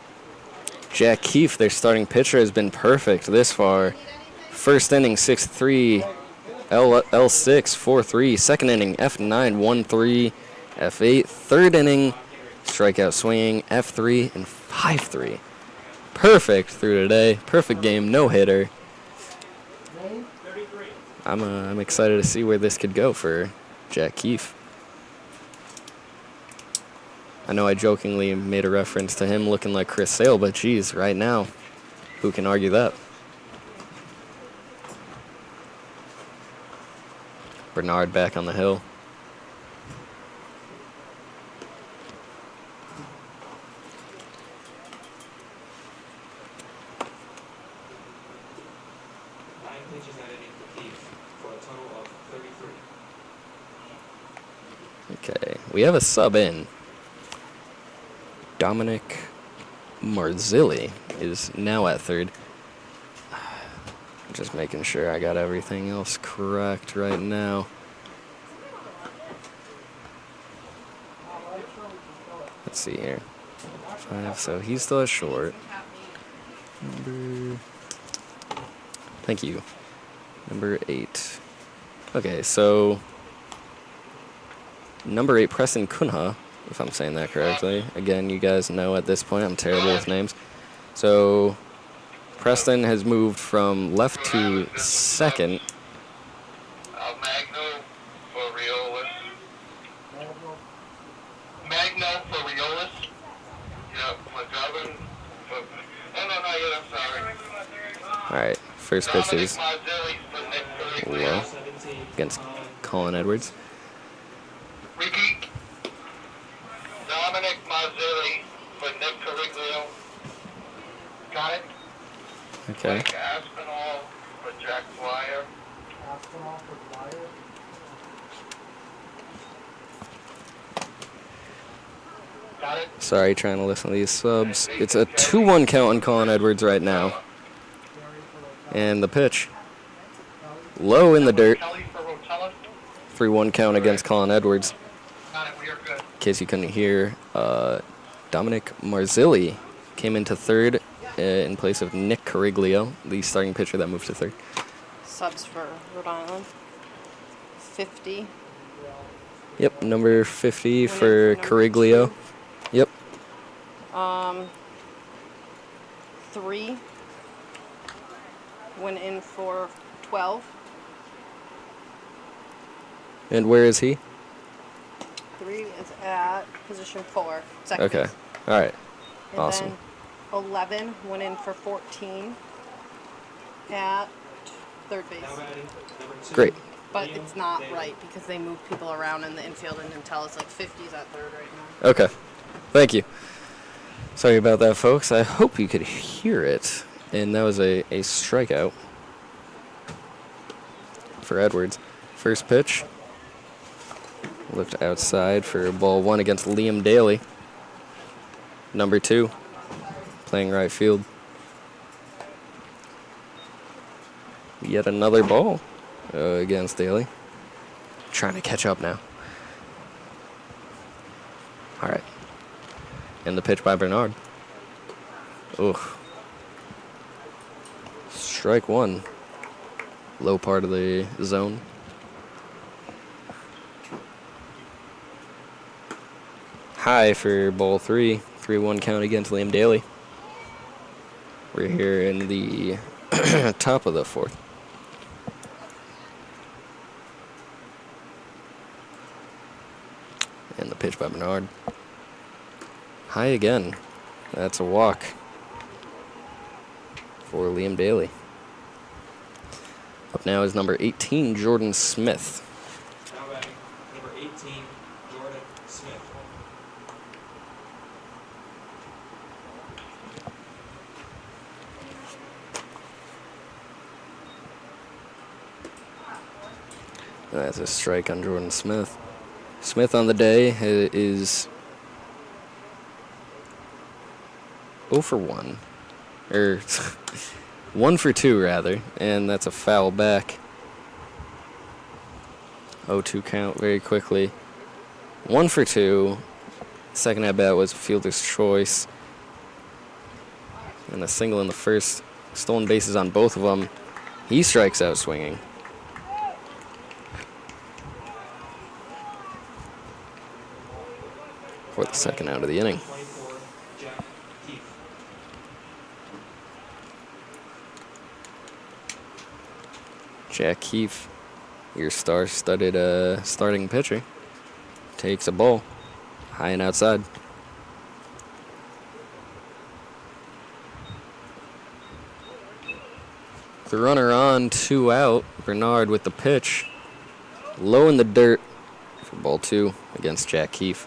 Jack Keefe, their starting pitcher, has been perfect this far. First inning, 6-3. L6, 4-3. Second inning, F9, 1-3. F8. Third inning, strikeout swinging, F3 and 5-3. Perfect through today. Perfect game, no hitter. I'm excited to see where this could go for Jack Keefe. I know I jokingly made a reference to him looking like Chris Sale, but geez, right now, who can argue that? Bernard back on the hill. Okay, we have a sub in. Dominic Marzilli is now at third. Just making sure I got everything else correct right now. Let's see here. 5, so he's still at short. Thank you. Number 8. Okay, so number 8, Preston Kunha, if I'm saying that correctly. Again, you guys know at this point I'm terrible with names. So Preston has moved from left to second. Magno for Riolis. Magno for Riolis. Yep, McGovern for... Oh, no, not yet, I'm sorry. All right, first pitch is Marzilli for Nick low Cariglio. against Colin Edwards. Repeat. Dominic Marzilli for Nick Cariglio. Got it? Okay. Mike Aspinall for Jack Dwyer. Got it? Sorry, trying to listen to these subs. It's a 2-1 count on Colin Edwards right now. And the pitch. Low in the dirt. Kelly for Rotella. 3-1 count against Colin Edwards. Got it, we are good. In case you couldn't hear, Dominic Marzilli came into third in place of Nick Cariglio, the starting pitcher that moved to third. Subs for Rhode Island. 50. Yep, number 50 Went in for number Cariglio. 2. Yep. 3 went in for 12. And where is he? 3 is at position 4. Second Okay. base. All right. And Awesome. then 11 went in for 14 at third base. Now batting, number 2. Great. But Liam it's not Daly. right because they moved people around in the infield and didn't tell us like 50's at third right now. Okay. Thank you. Sorry about that, folks. I hope you could hear it. And that was a strikeout for Edwards. First pitch. Looked outside for ball 1 against Liam Daly. Number 2. Playing right field. Yet another ball against Daly. Trying to catch up now. All right. And the pitch by Bernard. Oof. Strike 1. Low part of the zone. High for ball 3. 3-1 count against Liam Daly. We're here in the top of the 4th. And the pitch by Bernard. High again. That's a walk for Liam Daly. Up now is number 18, Jordan Smith. Now batting, number 18, Jordan Smith. That's a strike on Jordan Smith. Smith on the day is 0 for 1. Or 1 for 2, rather. And that's a foul back. 0-2 count very quickly. 1 for 2. Second at bat was a fielder's choice. And a single in the first. Stolen bases on both of them. He strikes out swinging. For the second out of the inning. 24, Jack Keefe. Jack Keefe, your star-studded starting pitcher, takes a ball high and outside. The runner on, 2 out. Bernard with the pitch. Low in the dirt for ball 2 against Jack Keefe.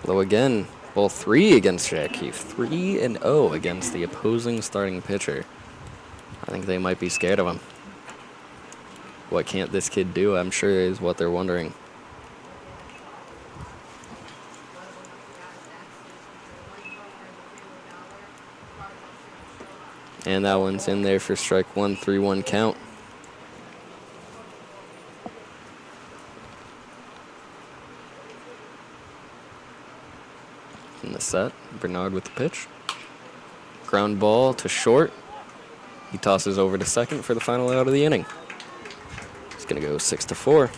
Low again. Ball 3 against Jack Keefe. 3-0 against the opposing starting pitcher. I think they might be scared of him. What can't this kid do, I'm sure, is what they're wondering. And that one's in there for strike 1, 3-1 count. In the set, Bernard with the pitch. Ground ball to short. He tosses over to second for the final out of the inning. It's going to go 6-4.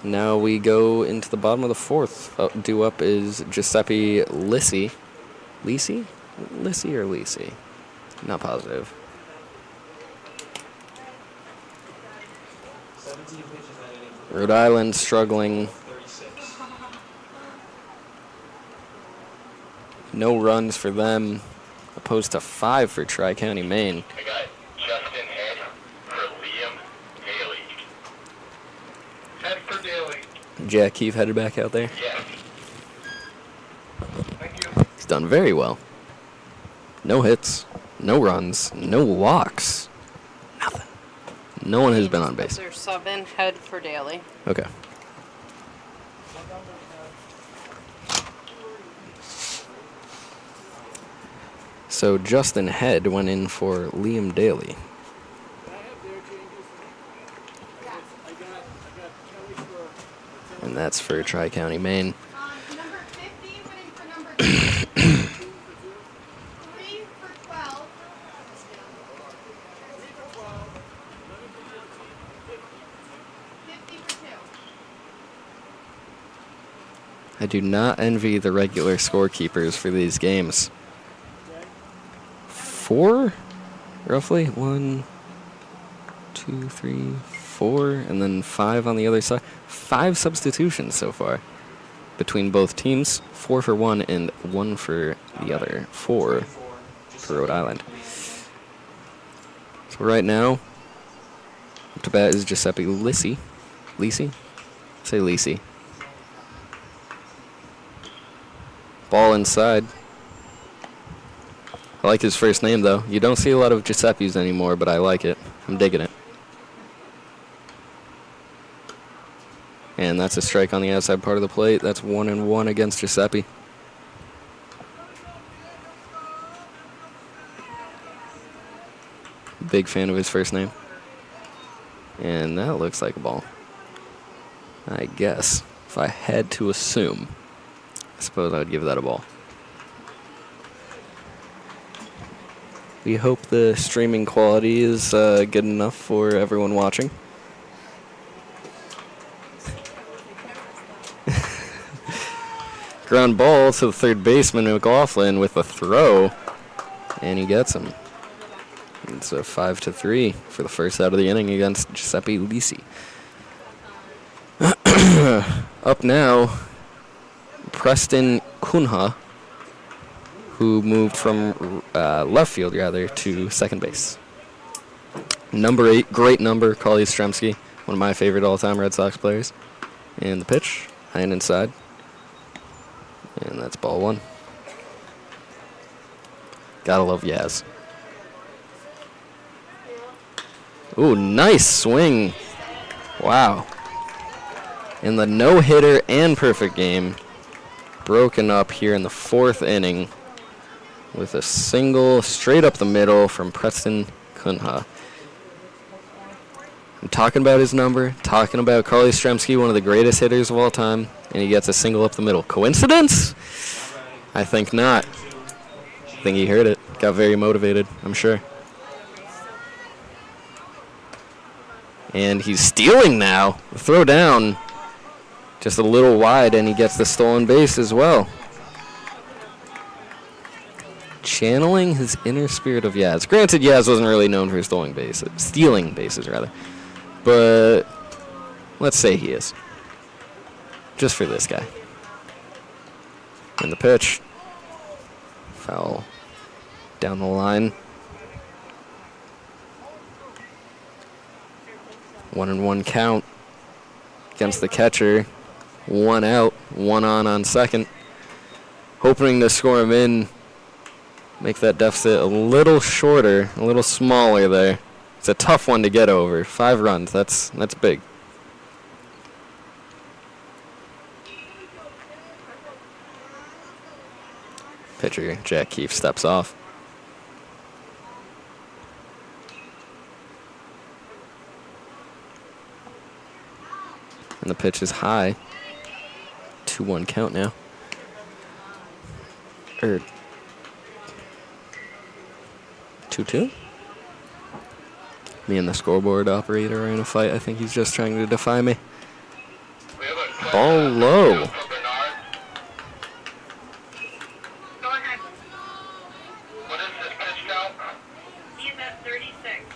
Now we go into the bottom of the 4th. Due up is Giuseppe Lissi. Lissi? Lissi or Lissi? Not positive. 17 pitches that inning. Rhode Island struggling. 36. No runs for them, opposed to 5 for Tri-County, Maine. I got Justin Head for Liam Daly. Head for Daly. Jack Keefe headed back out there. Yes. Thank you. He's done very well. No hits, no runs, no walks, nothing. No one has been on base. They're sub-in head for Daly. Okay. So Justin Head went in for Liam Daly. And that's for Tri-County, Maine. Number 50 winning for number 3 for 12. 50 for 2. I do not envy the regular scorekeepers for these games. 4, roughly. 1, 2, 3, 4, and then 5 on the other side. 5 substitutions so far between both teams. 4 for one and 1 for the other. 4 for Rhode Island. So right now, up to bat is Giuseppe Lisi. Lisi? Say Lisi. Ball inside. I like his first name, though. You don't see a lot of Giuseppes anymore, but I like it. I'm digging it. And that's a strike on the outside part of the plate. That's 1-1 against Giuseppe. Big fan of his first name. And that looks like a ball. I guess, if I had to assume, I suppose I would give that a ball. We hope the streaming quality is good enough for everyone watching. Ground ball to the third baseman, McLaughlin, with a throw, and he gets him. It's a 5-3 for the first out of the inning against Giuseppe Lisi. Up now, Preston Kunha, who moved from left field, rather, to second base. Number 8, great number, Carl Yastrzemski, one of my favorite all-time Red Sox players. And the pitch, high and inside. And that's ball 1. Gotta love Yaz. Ooh, nice swing. Wow. In the no-hitter and perfect game, broken up here in the 4th inning with a single straight up the middle from Preston Kunha. I'm talking about his number, talking about Carl Yastrzemski, one of the greatest hitters of all time, and he gets a single up the middle. Coincidence? I think not. I think he heard it. Got very motivated, I'm sure. And he's stealing now. Throw down. Just a little wide, and he gets the stolen base as well. Channeling his inner spirit of Yaz. Granted, Yaz wasn't really known for stealing bases, rather. But let's say he is. Just for this guy. And the pitch. Foul down the line. 1-1 count against the catcher. 1 out, 1 on second. Hoping to score him in. Make that deficit a little shorter, a little smaller there. It's a tough one to get over. 5 runs, that's big. Pitcher Jack Keefe steps off. And the pitch is high. 2-1 count now. Or 2-2? Me and the scoreboard operator are in a fight. I think he's just trying to defy me. Ball low. Go ahead. What is this pitch count? He's at 36.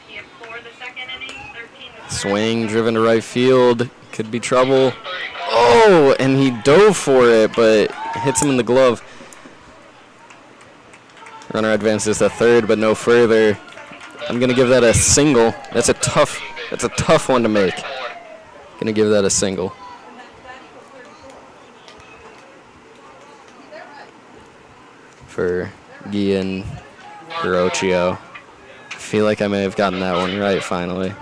He had 4 the second inning, 13 the third. Swing driven to right field. Could be trouble. Oh, and he dove for it, but hits him in the glove. Runner advances to third, but no further. I'm gonna give that a single. That's a tough one to make. Gonna give that a single. For Gian Garocchio. I feel like I may have gotten that one right finally.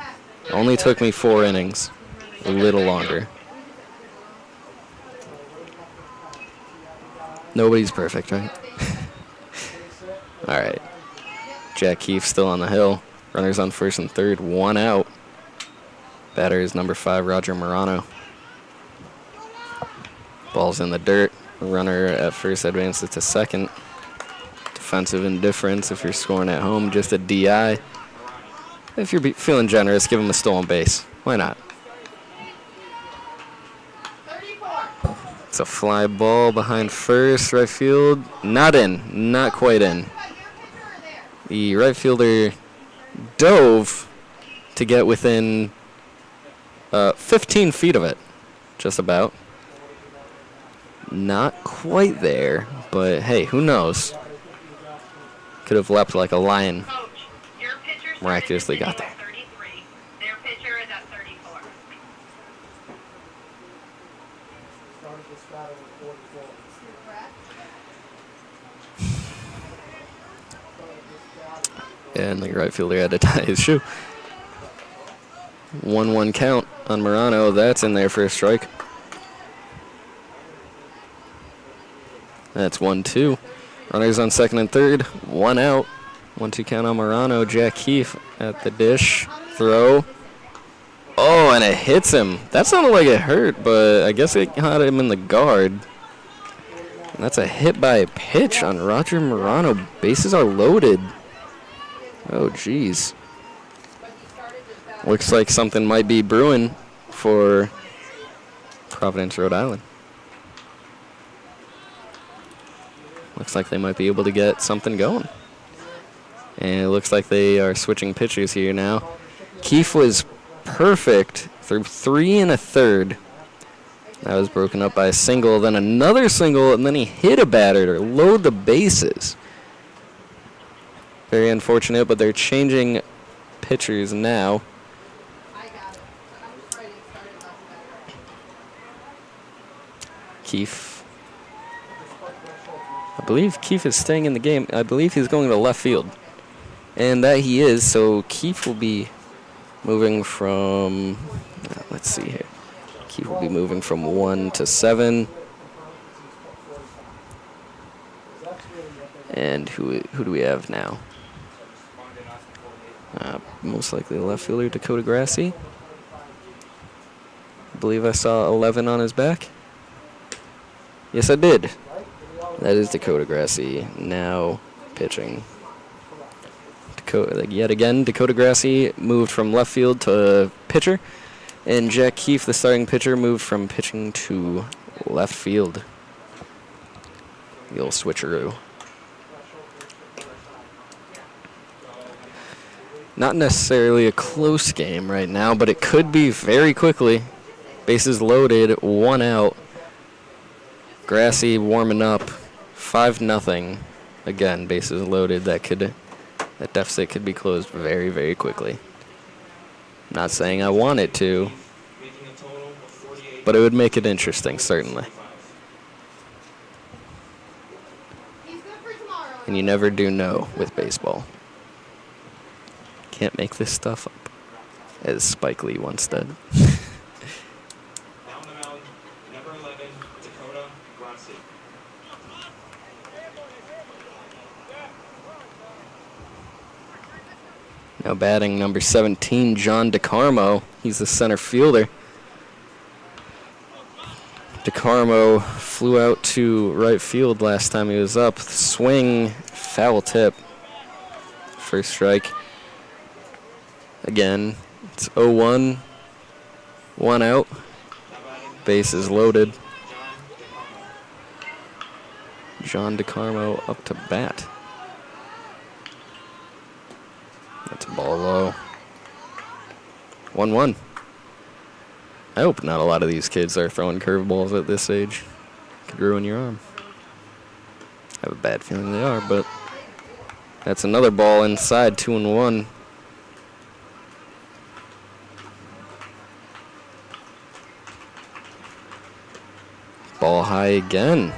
Only took me 4 innings. A little longer. Nobody's perfect, right? All right. Jack Keefe still on the hill. Runners on first and third, 1 out. Batter is number 5, Roger Morano. Ball's in the dirt. Runner at first advances to second. Defensive indifference if you're scoring at home, just a DI. If you're feeling generous, give him a stolen base. Why not? It's a fly ball behind first, right field. Not in, not quite in. The right fielder dove to get within 15 feet of it, just about. Not quite there, but hey, who knows? Could have leapt like a lion. Coach, your pitcher started Miraculously this got inning there. at 33. Their pitcher is at 34. And the right fielder had to tie his shoe. 1-1 count on Morano. That's in there for a strike. That's 1-2. Runners on second and third. 1 out. 1-2 count on Morano. Jack Keefe at the dish. Throw. Oh, and it hits him. That sounded like it hurt, but I guess it caught him in the guard. And that's a hit by a pitch on Roger Morano. Bases are loaded. Oh, jeez. Looks like something might be brewing for Providence, Rhode Island. Looks like they might be able to get something going. And it looks like they are switching pitchers here now. Keefe was perfect through 3 1/3. That was broken up by a single, then another single, and then he hit a batter to load the bases. Very unfortunate, but they're changing pitchers now. Keefe. I believe Keefe is staying in the game. I believe he's going to left field. And that he is, so Keefe will be moving from, let's see here. Keefe will be moving from 1 to 7. And who do we have now? Most likely left fielder Dakota Grassi. I believe I saw 11 on his back. Yes, I did. That is Dakota Grassi now pitching. Yet again, Dakota Grassi moved from left field to pitcher. And Jack Keefe, the starting pitcher, moved from pitching to left field. The old switcheroo. Not necessarily a close game right now, but it could be very quickly. Bases loaded, 1 out. Grassi warming up, 5-0. Again, bases loaded. That deficit could be closed very, very quickly. Not saying I want it to, but it would make it interesting, certainly. And you never do know with baseball. Can't make this stuff up, as Spike Lee once said. Now on the mound, number 11, Dakota Grassi. Now batting number 17, John DeCarmo. He's the center fielder. DeCarmo flew out to right field last time he was up. Swing, foul tip. First strike. Again, it's 0-1. 1 out. Bases loaded. John DeCarmo up to bat. That's a ball low. 1-1. I hope not a lot of these kids are throwing curveballs at this age. Could ruin your arm. I have a bad feeling they are, but that's another ball inside, 2-1. Ball high again.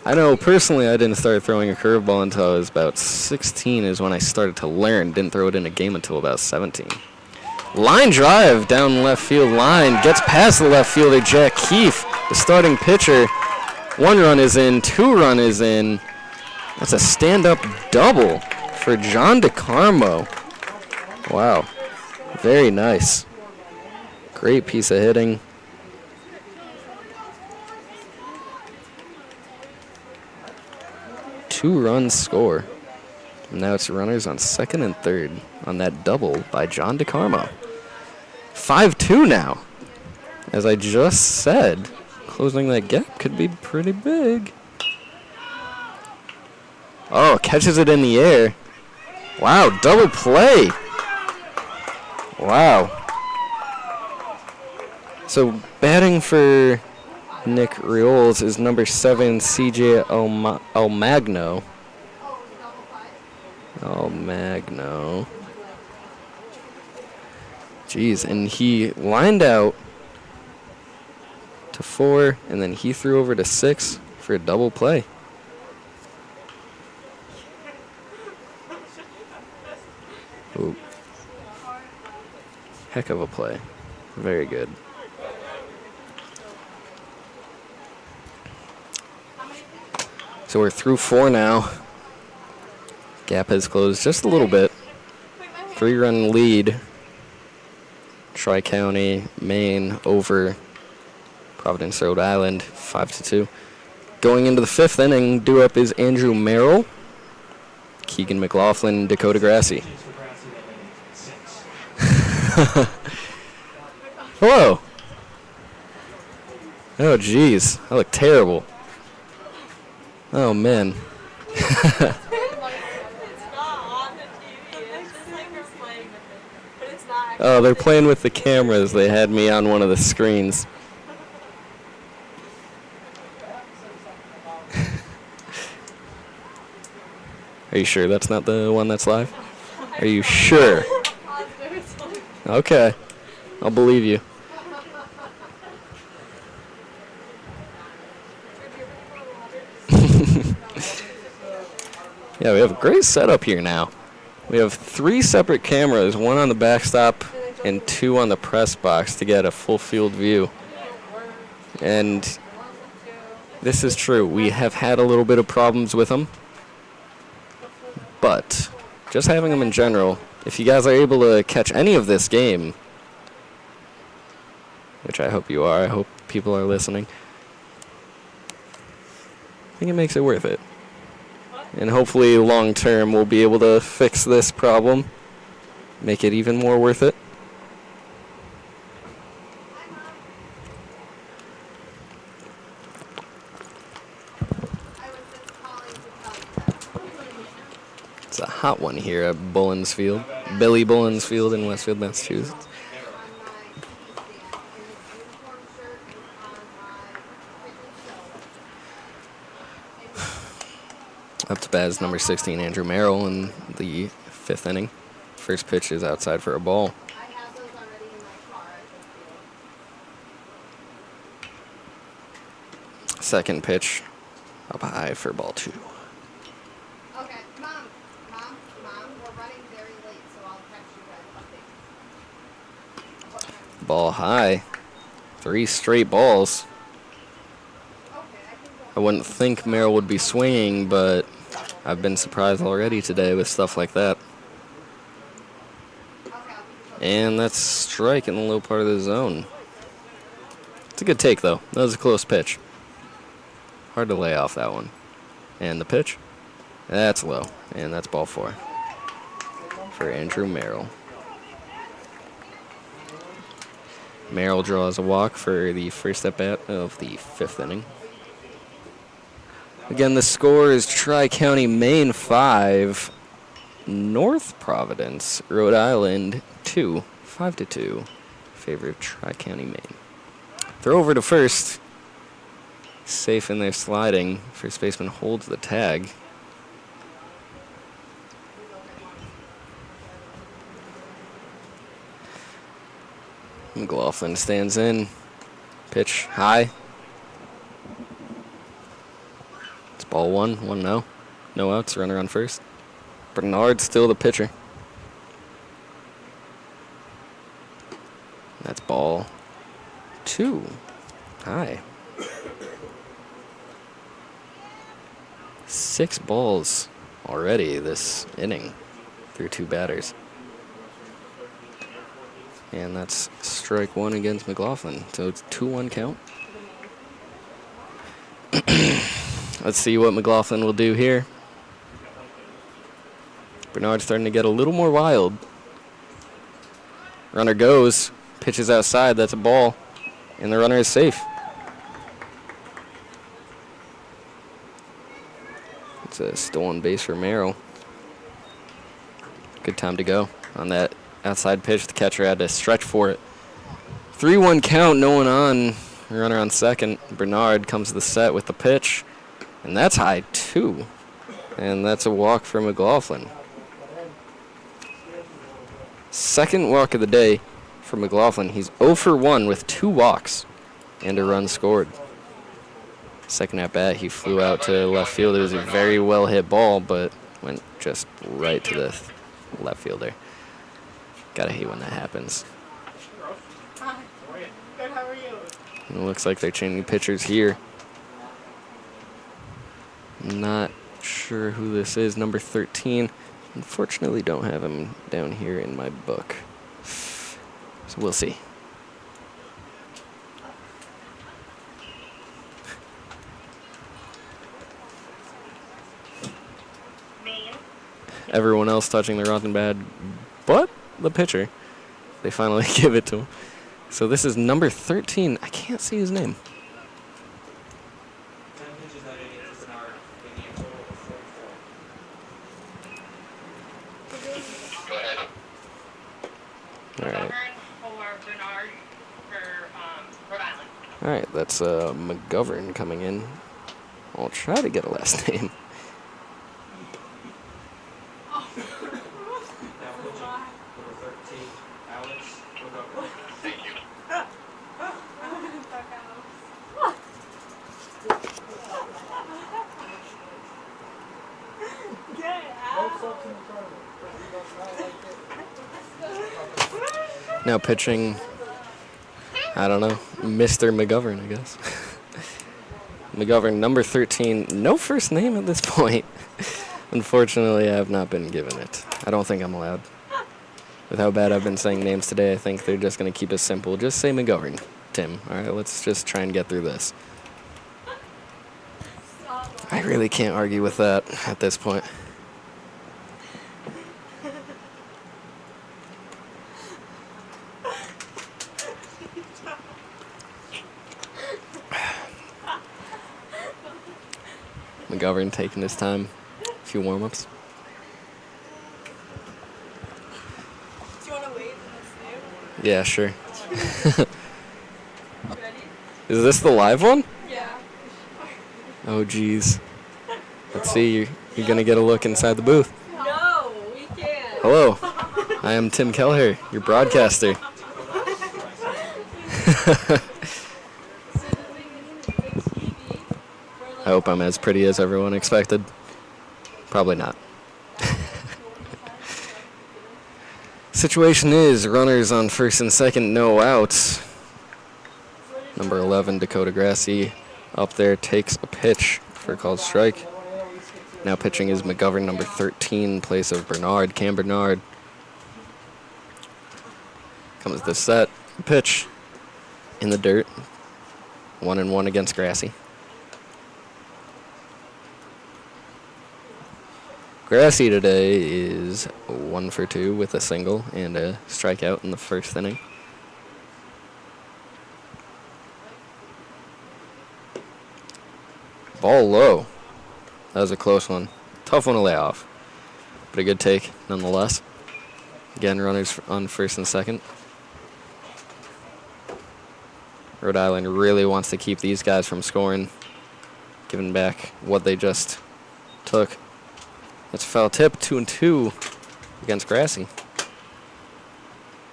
I know, personally, I didn't start throwing a curveball until I was about 16 is when I started to learn. Didn't throw it in a game until about 17. Line drive down left field line. Gets past the left fielder, Jack Keefe, the starting pitcher. 1 run is in, 2 run is in. That's a stand-up double for John DeCarmo. Wow. Very nice. Great piece of hitting. Two-run score. Now it's runners on second and third on that double by John DeCarmo. 5-2 now. As I just said, closing that gap could be pretty big. Oh, catches it in the air. Wow, double play. Wow. So batting for Nick Rioles is number 7, CJ Almagno. Jeez, and he lined out to 4, and then he threw over to 6 for a double play. Ooh. Heck of a play. Very good. So we're through 4 now. Gap has closed just a little bit. 3-run lead. Tri-County, Maine over Providence, Rhode Island, 5-2. Going into the 5th inning, due up is Andrew Merrill, Keegan McLaughlin, Dakota Grassi. Hello. Oh, geez. I look terrible. Oh, man. Oh, they're playing with the cameras. They had me on one of the screens. Are you sure that's not the one that's live? Are you sure? Okay. I'll believe you. Yeah, we have a great setup here now. We have 3 separate cameras, 1 on the backstop and 2 on the press box to get a full field view. And this is true. We have had a little bit of problems with them. But just having them in general, if you guys are able to catch any of this game, which I hope you are, I hope people are listening, I think it makes it worth it. And hopefully long term we'll be able to fix this problem, make it even more worth it. It's a hot one here at Bullens Field, Billy Bullens Field in Westfield, Massachusetts. Up to bat is number 16, Andrew Merrill, in the 5th inning. First pitch is outside for a ball. Second pitch up high for ball 2. Okay, Mom, we're running very late, so I'll text you guys Ball high. 3 straight balls. I wouldn't think Merrill would be swinging, but I've been surprised already today with stuff like that. And that's strike in the low part of the zone. It's a good take, though. That was a close pitch. Hard to lay off that one. And the pitch? That's low. And that's ball 4 for Andrew Merrill. Merrill draws a walk for the first at-bat of the 5th inning. Again, the score is Tri-County, Maine 5, North Providence, Rhode Island 2, 5-2. Favor of Tri-County, Maine. Throw over to first. Safe in there sliding. First baseman holds the tag. McLaughlin stands in. Pitch high. It's ball 1, 1-0. No outs, runner on first. Bernard still the pitcher. That's ball 2. High. 6 balls already this inning through 2 batters. And that's strike 1 against McLaughlin. So it's 2-1 count. Let's see what McLaughlin will do here. Bernard starting to get a little more wild. Runner goes, pitches outside, that's a ball, and the runner is safe. It's a stolen base for Merrill. Good time to go on that outside pitch. The catcher had to stretch for it. 3-1 count, no one on. Runner on second. Bernard comes to the set with the pitch, and that's high too. And that's a walk for McLaughlin. Second walk of the day for McLaughlin. He's 0 for 1 with 2 walks and a run scored. Second at bat, he flew out to left field. It was a very well hit ball, but went just right to the left fielder. Gotta hate when that happens. Hi. Good, how are you? And it looks like they're changing pitchers here. Not sure who this is. Number 13. Unfortunately, don't have him down here in my book. So we'll see. Maine. Everyone else touching the rotten bad, but the pitcher. They finally give it to him. So this is number 13. I can't see his name. Go ahead. All right. McGovern for Bernard for Rhode Island. All right, that's McGovern coming in. I'll try to get a last name. Thank you. Now pitching, I don't know, Mr. McGovern, I guess. McGovern, number 13. No first name at this point. Unfortunately, I have not been given it. I don't think I'm allowed. With how bad I've been saying names today, I think they're just going to keep it simple. Just say McGovern, Tim. All right, let's just try and get through this. I really can't argue with that at this point. McGovern taking his time. A few warm-ups. Do you want to wait and let's Yeah, sure. do? Ready? Is this the live one? Yeah. Oh, geez. Let's see. You're going to get a look inside the booth. No, we can't. Hello. I am Tim Kelleher, your broadcaster. I hope I'm as pretty as everyone expected. Probably not. Situation is runners on first and second, no outs. Number 11, Dakota Grassi, up there, takes a pitch for a called strike. Now pitching is McGovern, number 13, in place of Bernard. Cam Bernard comes to set. Pitch in the dirt. 1-1 against Grassi. Grassi today is 1 for 2 with a single and a strikeout in the first inning. Ball low. That was a close one. Tough one to lay off, but a good take nonetheless. Again, runners on first and second. Rhode Island really wants to keep these guys from scoring, giving back what they just took. That's a foul tip, 2-2 against Grassi.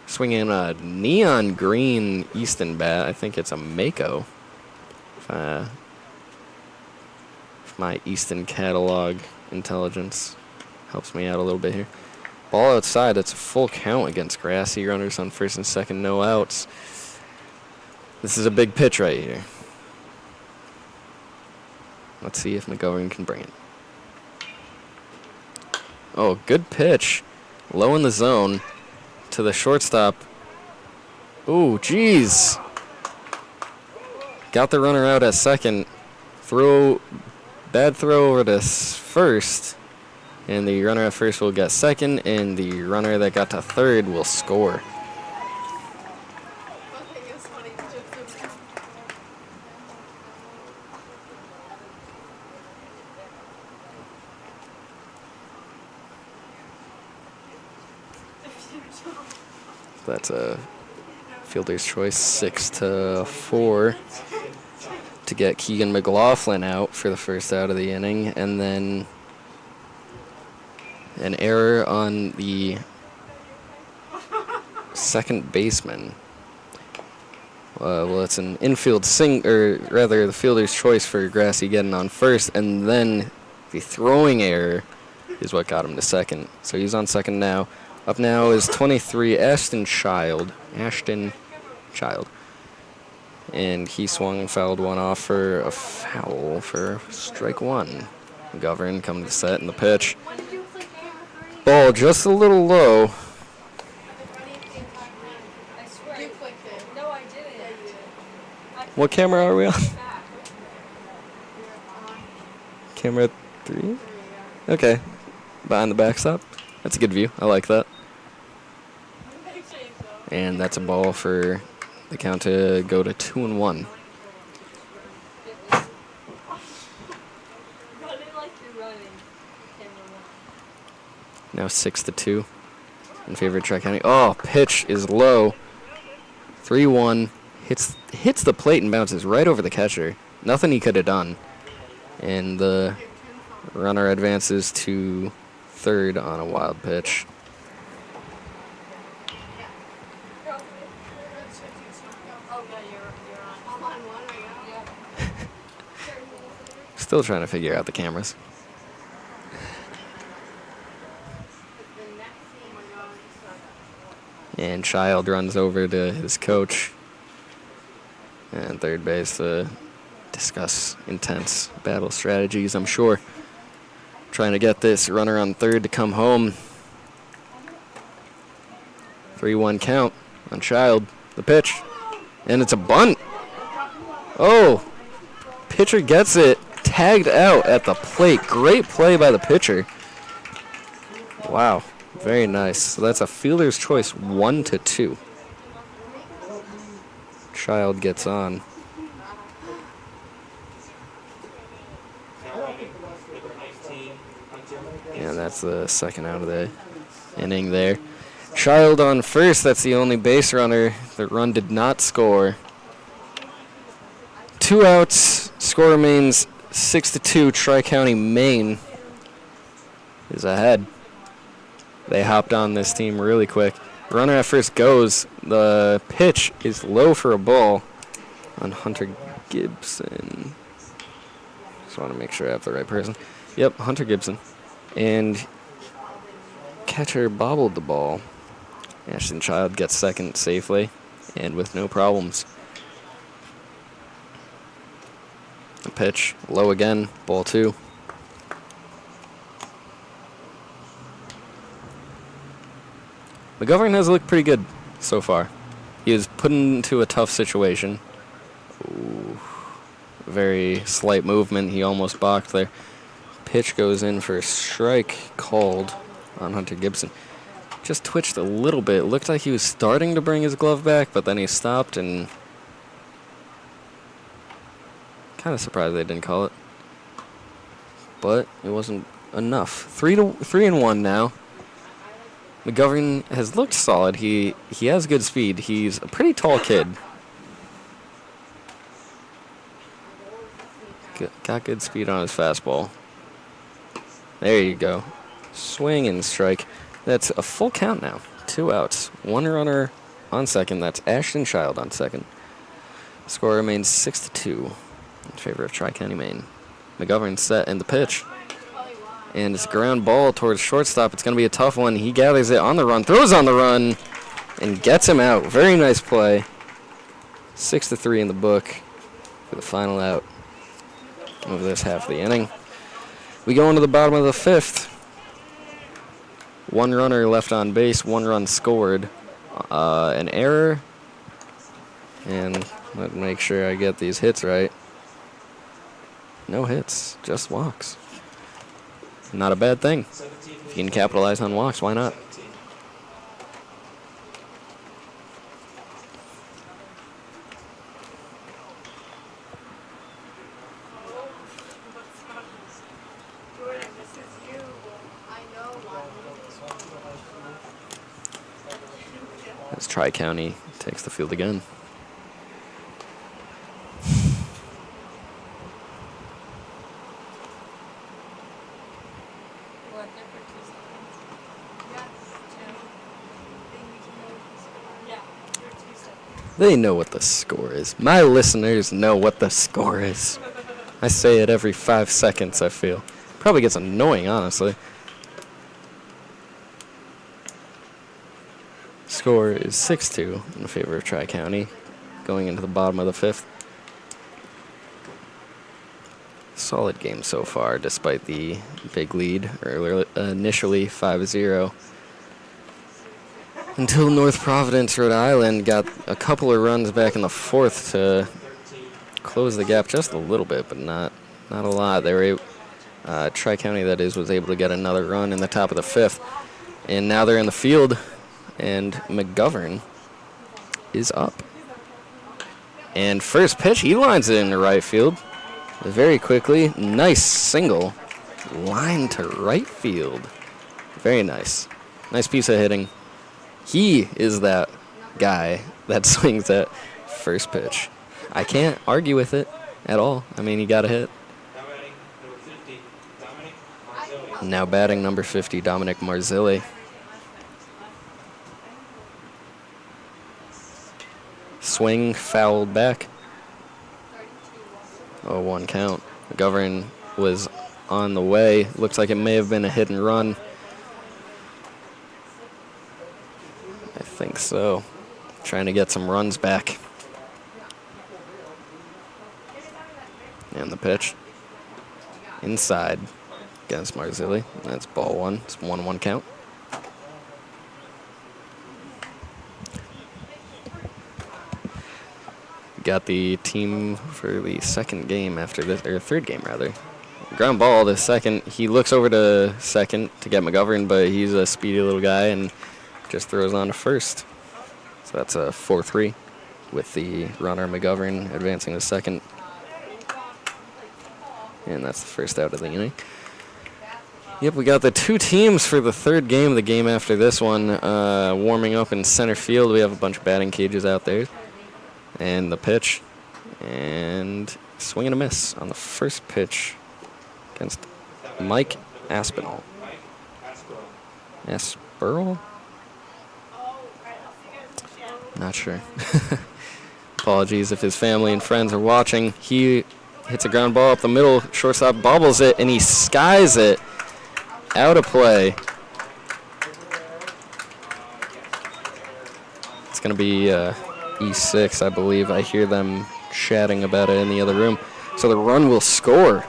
Swinging a neon green Easton bat. I think it's a Mako. If my Easton catalog intelligence helps me out a little bit here. Ball outside, that's a full count against Grassi. Runners on first and second, no outs. This is a big pitch right here. Let's see if McGovern can bring it. Oh, good pitch. Low in the zone to the shortstop. Ooh, jeez. Got the runner out at second. Bad throw over to first. And the runner at first will get second, and the runner that got to third will score. That's a fielder's choice, 6-4 to get Keegan McLaughlin out for the first out of the inning, and then an error on the second baseman. Well, it's an infield the fielder's choice for Grassy getting on first, and then the throwing error is what got him to second. So he's on second now. Up now is 23, Ashton Child. And he swung and fouled one off for a foul for strike one. McGovern coming to set in the pitch. Ball just a little low. What camera are we on? Camera 3? Okay. Behind the backstop. That's a good view. I like that. And that's a ball for the count to go to 2-1. Now 6-2 in favor of Tri-County. Oh, pitch is low. 3-1. Hits the plate and bounces right over the catcher. Nothing he could have done. And the runner advances to third on a wild pitch. Still trying to figure out the cameras. And Child runs over to his coach and third base to discuss intense battle strategies, I'm sure. Trying to get this runner on third to come home. 3-1 count on Child. The pitch. And it's a bunt. Oh. Pitcher gets it. Tagged out at the plate. Great play by the pitcher. Wow. Very nice. So that's a fielder's choice, 1-2. Child gets on. And that's the second out of the inning there. Child on first. That's the only base runner. The run did not score. 2 outs. Score remains 6-2. Tri-County Maine is ahead. They hopped on this team really quick. Runner at first goes. The pitch is low for a ball on Hunter Gibson. Just want to make sure I have the right person. Yep, Hunter Gibson. And catcher bobbled the ball. Ashton Child gets second safely and with no problems. The pitch low again, ball 2. McGovern has looked pretty good so far. He is put into a tough situation. Ooh, very slight movement. He almost balked there. Pitch goes in for a strike called on Hunter Gibson. Just twitched a little bit. Looked like he was starting to bring his glove back, but then he stopped, and kind of surprised they didn't call it. But it wasn't enough. 3-1 now. McGovern has looked solid. He has good speed. He's a pretty tall kid. Got good speed on his fastball. There you go. Swing and strike. That's a full count now. 2 outs. 1 runner on second. That's Ashton Child on second. Score remains 6-2 in favor of Tri-County Maine. McGovern set in the pitch. And it's a ground ball towards shortstop. It's going to be a tough one. He gathers it on the run, throws on the run, and gets him out. Very nice play. 6-3 in the book for the final out of this half of the inning. We go into the bottom of the 5th. 1 runner left on base, 1 run scored. An error. And let me make sure I get these hits right. No hits, just walks. Not a bad thing. If you can capitalize on walks, why not? As Tri-County takes the field again. They know what the score is. My listeners know what the score is. I say it every 5 seconds, I feel. Probably gets annoying, honestly. Score is 6-2 in favor of Tri-County, going into the bottom of the 5th. Solid game so far, despite the big lead earlier, initially 5-0. Until North Providence, Rhode Island got a couple of runs back in the 4th to close the gap just a little bit, but not a lot. They were Tri-County, that is, was able to get another run in the top of the 5th, and now they're in the field, and McGovern is up. And first pitch, he lines it into right field very quickly. Nice single, line to right field. Very nice. Nice piece of hitting. He is that guy that swings at first pitch. I can't argue with it at all. I mean, he got a hit. Now batting number 50, Dominic Marzilli. Swing fouled back. 0-1 count. McGovern was on the way. Looks like it may have been a hit and run. I think so. Trying to get some runs back. And the pitch. Inside against Marzilli. That's ball 1. It's 1-1 count. Got the team for the second game after this, or third game rather. Ground ball to second. He looks over to second to get McGovern, but he's a speedy little guy and just throws on to first. So that's a 4-3 with the runner McGovern advancing to second. And that's the first out of the inning. Yep, we got the 2 teams for the third game. The game after this one, warming up in center field. We have a bunch of batting cages out there. And the pitch, and swing and a miss on the first pitch against Mike Aspinall. Asperl? Not sure. Apologies if his family and friends are watching. He hits a ground ball up the middle, shortstop bobbles it, and he skies it out of play. It's going to be E6, I believe. I hear them chatting about it in the other room. So the run will score.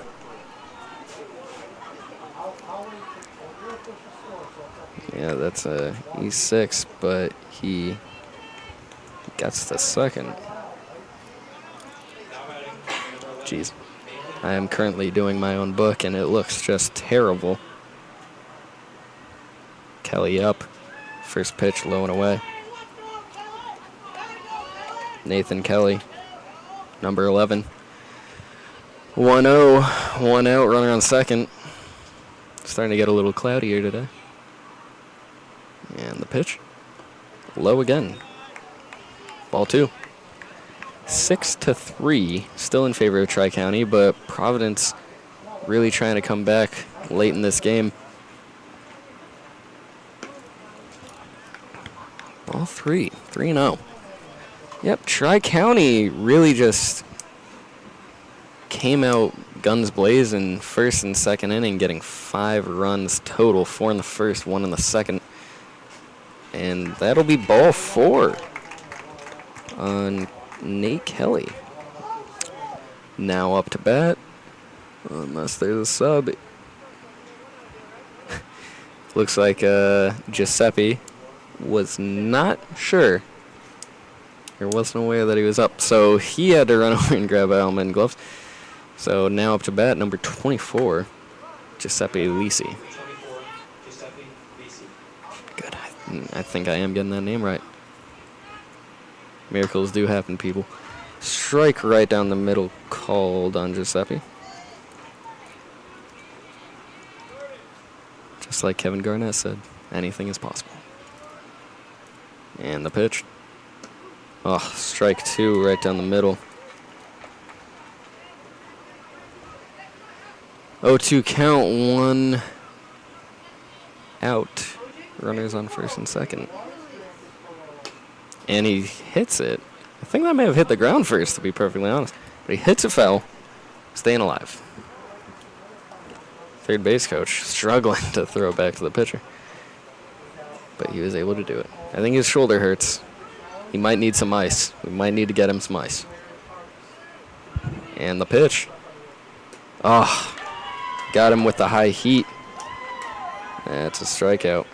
Yeah, that's a E6, but he gets the second. Jeez. I am currently doing my own book, and it looks just terrible. Kelly up. First pitch, low and away. Nathan Kelly, number 11. 1-0, 1 out, runner on second. Starting to get a little cloudier today. And the pitch, low again. Ball 2. 6-3, still in favor of Tri-County, but Providence really trying to come back late in this game. Ball 3, 3-0. Yep, Tri-County really just came out guns blazing first and second inning, getting 5 runs total, 4 in the first, 1 in the second. And that'll be ball 4 on Nate Kelly. Now up to bat, unless there's a sub. Looks like Giuseppe was not sure. Or wasn't aware that he was up. So he had to run over and grab a helmet and gloves. So now up to bat, number 24, Giuseppe Lisi. 24, Giuseppe Lisi. Good. I think I am getting that name right. Miracles do happen, people. Strike right down the middle called on Giuseppe. Just like Kevin Garnett said, anything is possible. And the pitch. Oh, strike 2 right down the middle. 0-2 count, 1 out. Runners on first and second. And he hits it. I think that may have hit the ground first, to be perfectly honest. But he hits it foul, staying alive. Third base coach struggling to throw it back to the pitcher. But he was able to do it. I think his shoulder hurts. He might need some ice. We might need to get him some ice. And the pitch. Oh, got him with the high heat. That's a strikeout.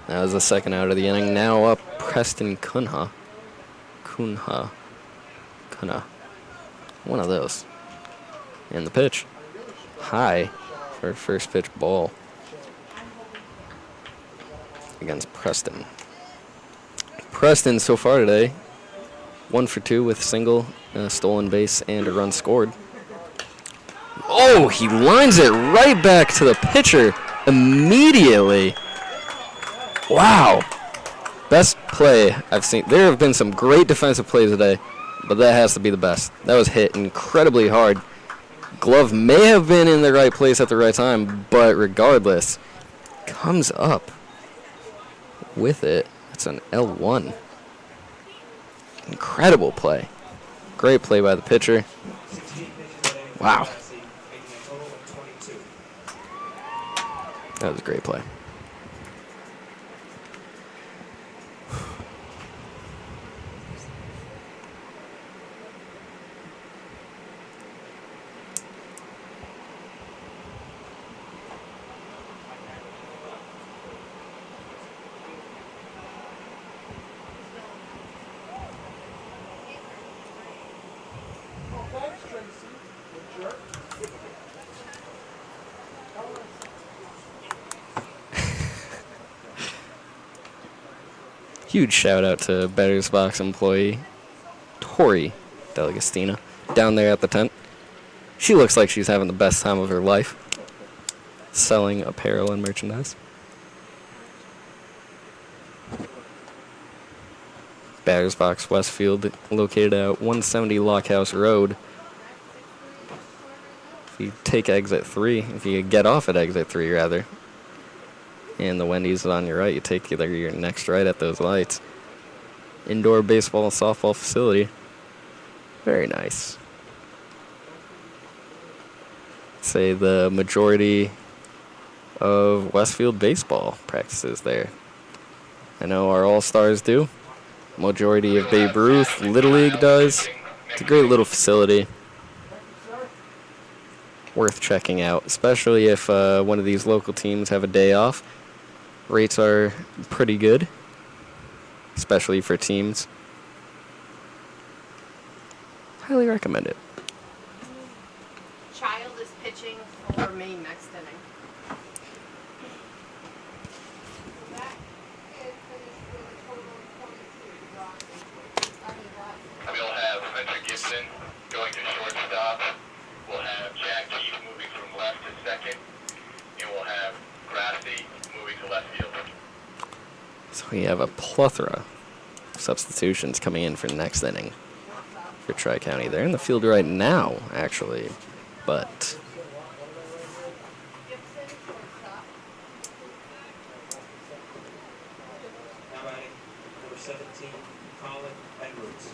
That was the second out of the inning. Now up, Preston Cunha. Cunha. One of those. And the pitch. High for first pitch ball. Against Preston. Preston so far today, 1 for 2 with single, stolen base, and a run scored. Oh, he lines it right back to the pitcher immediately. Wow. Best play I've seen. There have been some great defensive plays today, but that has to be the best. That was hit incredibly hard. Glove may have been in the right place at the right time, but regardless, comes up with it. It's an L1. Incredible play. Great play by the pitcher. Wow. That was a great play. Huge shout out to Better's Box employee Tori Delagastina down there at the tent. She looks like she's having the best time of her life selling apparel and merchandise. Batter's Box Westfield, located at 170 Lockhouse Road. If you take exit 3, if you get off at exit 3 rather, and the Wendy's is on your right, you take either your next right at those lights. Indoor baseball and softball facility. Very nice. I'd say the majority of Westfield baseball practices there. I know our All-Stars do. Majority of Babe Ruth, Little League does. It's a great little facility. Worth checking out, especially if one of these local teams have a day off. Rates are pretty good, especially for teams. Highly recommend it. Child is pitching for me next inning. We'll have Spencer Gibson going to shortstop. We'll have Jack Keith moving from left to second. And we'll have Grassi moving to left field. So we have a plethora of substitutions coming in for next inning for Tri-County. They're in the field right now, actually, but Now batting, number 17, Colin Edwards.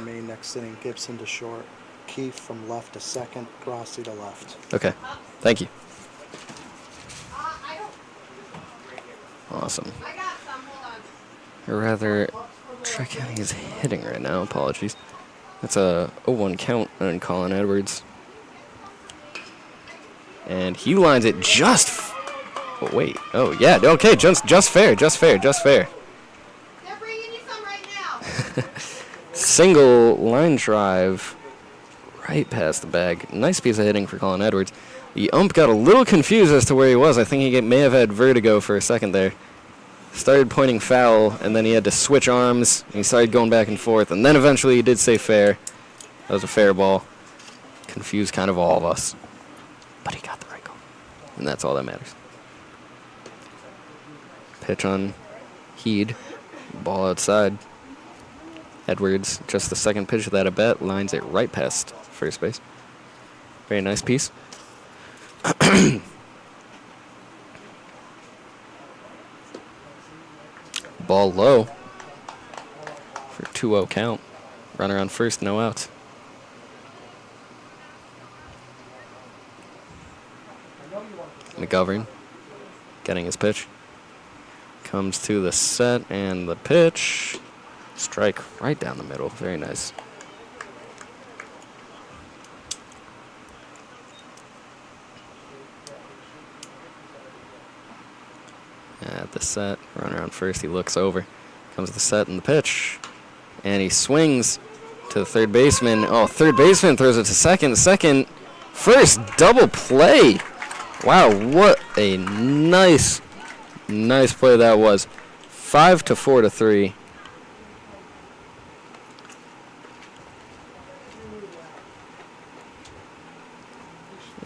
Main next inning, Gibson to short, Keefe from left to second, Grassi to left. okay. Thank you. Awesome. Or rather, Tri-County is hitting right now. Apologies. That's a 0-1 count on Colin Edwards. And he lines it just... oh, wait. Oh, yeah. Okay, just fair. Just fair. Just fair. They're bringing you some right now. Single line drive right past the bag. Nice piece of hitting for Colin Edwards. The ump got a little confused as to where he was. I think he may have had vertigo for a second there. Started pointing foul, and then he had to switch arms, and he started going back and forth, and then eventually he did say fair. That was a fair ball. Confused kind of all of us. But he got the right call, and that's all that matters. Pitch on Heed. Ball outside. Edwards, just the second pitch of that at bat, lines it right past first base. Very nice piece. Ball low for 2-0 count. Runner on first, no outs. McGovern getting his pitch. Comes to the set and the pitch. Strike right down the middle. Very nice. At the set, runner on first, he looks over. Comes the set and the pitch. And he swings to the third baseman. Oh, third baseman throws it to second. Second, first, double play. Wow, what a nice play that was. 5-4-3.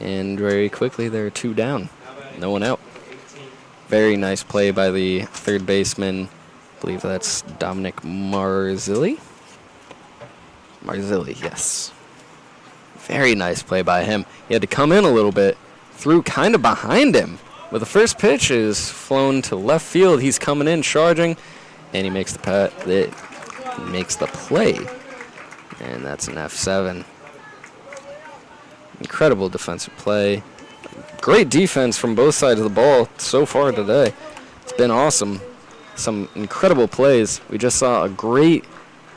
And very quickly, they're 2 down. No one out. Very nice play by the third baseman. I believe that's Dominic Marzilli. Marzilli, yes. Very nice play by him. He had to come in a little bit. Threw kind of behind him. But the first pitch is flown to left field. He's coming in, charging, and he makes the play. And that's an F7. Incredible defensive play. Great defense from both sides of the ball so far today. It's been awesome. Some incredible plays. We just saw a great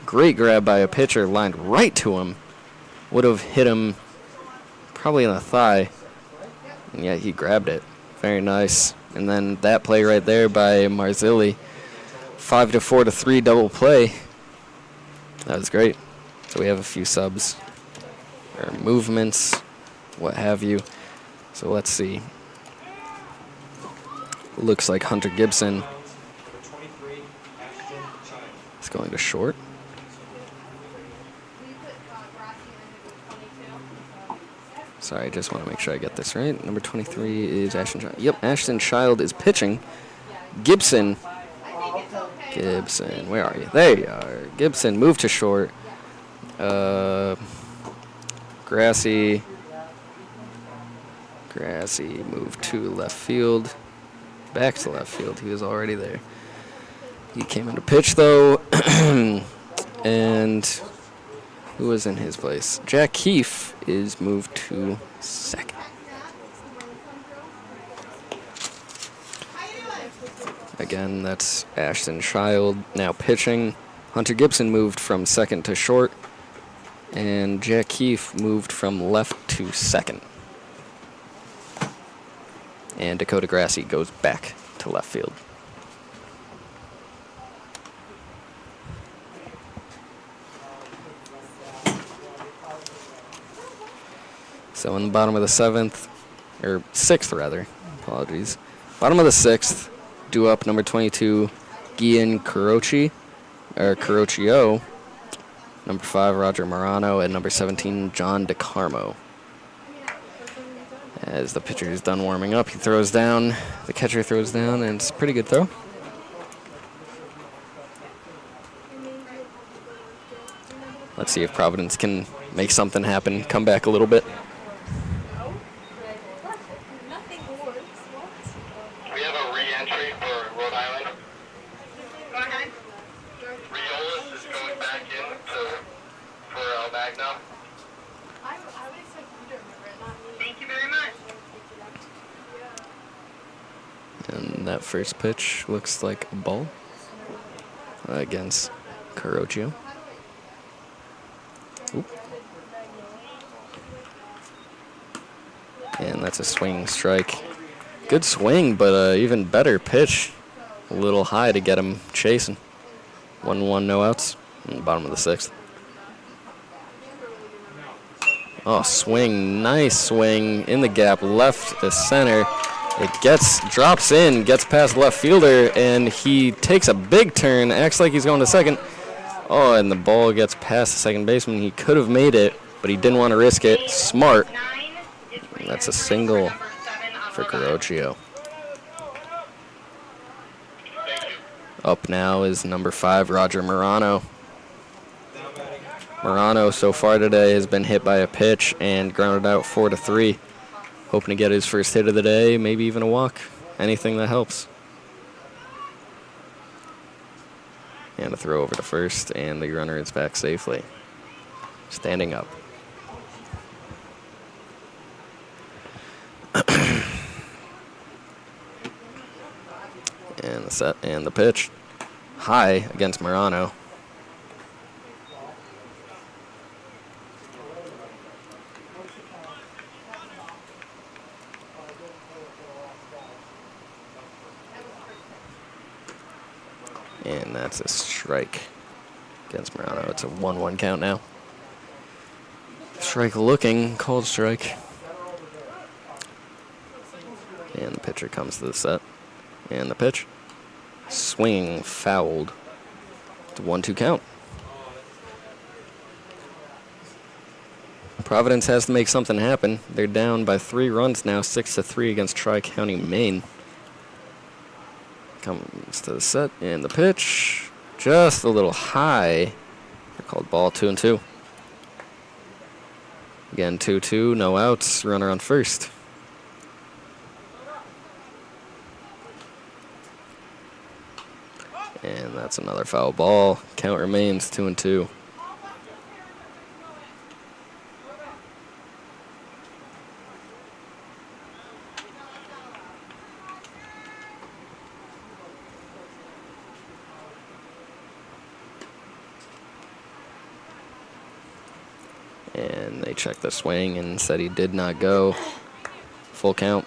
grab by a pitcher lined right to him. Would have hit him probably in the thigh. And yet he grabbed it. Very nice. And then that play right there by Marzilli. 5-4-3 double play. That was great. So we have a few subs. Or movements. What have you. So let's see. Looks like Hunter Gibson is going to short. Sorry, I just want to make sure I get this right. Number 23 is Ashton Child. Yep, Ashton Child is pitching. Gibson. Gibson, where are you? There you are. Gibson moved to short. Grassy moved to left field. Back to left field. He was already there. He came into pitch, though. And who was in his place? Jack Keefe is moved to second. Again, that's Ashton Child now pitching. Hunter Gibson moved from second to short. And Jack Keefe moved from left to second. And Dakota Grassy goes back to left field. So in the bottom of the seventh, or sixth rather, apologies. Bottom of the sixth, due up number 22, Gian Carocci, or Caroccio. Number 5, Roger Morano, and number 17, John DeCarmo. As the pitcher is done warming up, he throws down, the catcher throws down, and it's a pretty good throw. Let's see if Providence can make something happen, come back a little bit. We have a re-entry for Rhode Island. Go ahead. Riolas is going back in for El Magno. Thank you very much. And that first pitch looks like a ball against Carocchio. Oop. And that's a swing strike. Good swing, but even better pitch. A little high to get him chasing. 1-1, no outs. In the bottom of the 6th. Oh, swing. Nice swing in the gap. Left to center. It drops in, gets past left fielder, and he takes a big turn, acts like he's going to second. Oh, and the ball gets past the second baseman. He could have made it, but he didn't want to risk it. Smart. And that's a single for Carocchio. Up now is number 5, Roger Morano. Morano so far today has been hit by a pitch and grounded out 4-3. Hoping to get his first hit of the day, maybe even a walk. Anything that helps. And a throw over to first, and the runner is back safely. Standing up. And the set and the pitch. High against Morano. And that's a strike against Morano. It's a 1-1 count now. Strike looking, called strike. And the pitcher comes to the set. And the pitch. Swing fouled. It's a 1-2 count. Providence has to make something happen. They're down by 3 runs now, 6-3 against Tri-County, Maine. Comes to the set, and the pitch, just a little high. They're called ball, 2-2. Again, 2-2, no outs, runner on first. And that's another foul ball. Count remains 2-2. And they checked the swing and said he did not go. Full count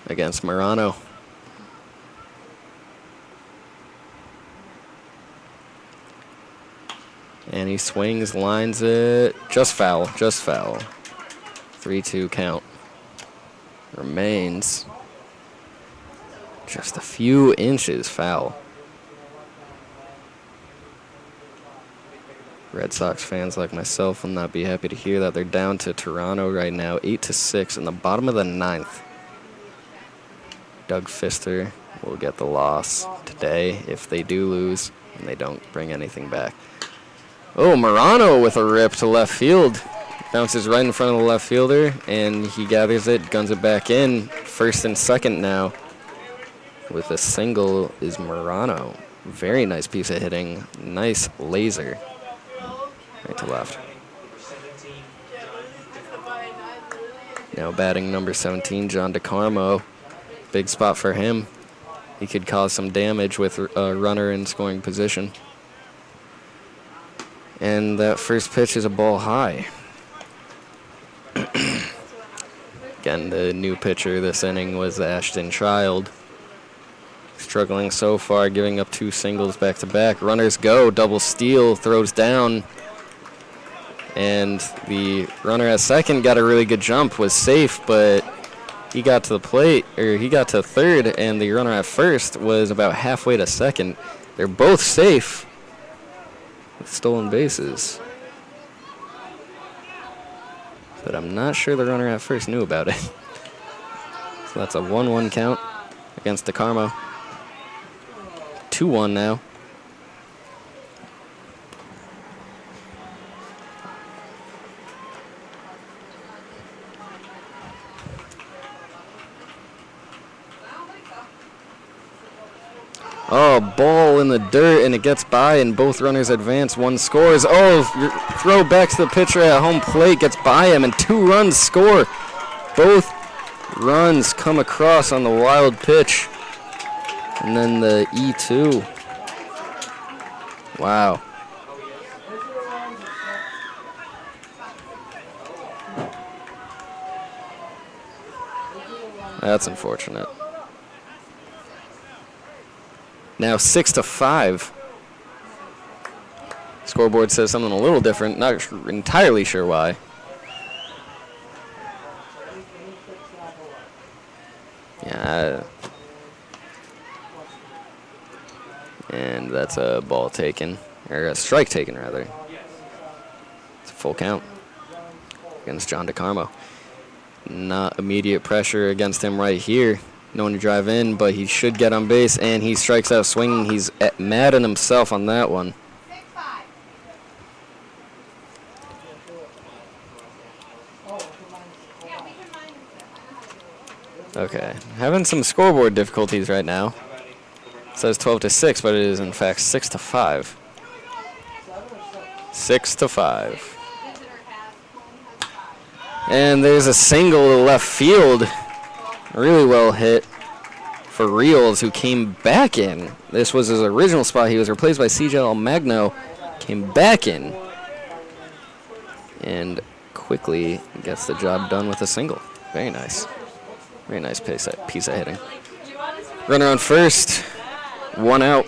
against Morano. And he swings, lines it. Just foul, just foul. 3-2 count. Remains just a few inches foul. Red Sox fans like myself will not be happy to hear that. They're down to Toronto right now, 8-6 in the bottom of the 9th. Doug Fister will get the loss today if they do lose and they don't bring anything back. Oh, Morano with a rip to left field. Bounces right in front of the left fielder, and he gathers it, guns it back in. First and second now. With a single is Morano. Very nice piece of hitting. Nice laser. Right to left. Now batting number 17, John DeCarmo. Big spot for him. He could cause some damage with a runner in scoring position. And that first pitch is a ball high. Again, the new pitcher this inning was Ashton Child. Struggling so far, giving up 2 singles back-to-back. Runners go, double steal, throws down. And the runner at second got a really good jump, was safe, but he got to the plate, or he got to third, and the runner at first was about halfway to second. They're both safe with stolen bases. But I'm not sure the runner at first knew about it. So that's a 1-1 count against DeCarmo. 2-1 now. Oh, ball in the dirt, and it gets by, and both runners advance. One scores. Oh, throw back to the pitcher at home plate, gets by him, and 2 runs score. Both runs come across on the wild pitch. And then the E2. Wow. That's unfortunate. Now 6-5. Scoreboard says something a little different. Not entirely sure why. Yeah. And that's a ball taken, or a strike taken rather. It's a full count against John DeCarmo. Not immediate pressure against him right here. No one to drive in, but he should get on base, and he strikes out swinging. He's mad at himself on that one. 6-5. Okay, having some scoreboard difficulties right now. It says 12-6, but it is in fact 6-5. 6-5. And there's a single to left field. Really well hit for Reels, who came back in. This was his original spot. He was replaced by CJ Almagno. Came back in. And quickly gets the job done with a single. Very nice. Very nice piece of hitting. Runner on first. 1 out.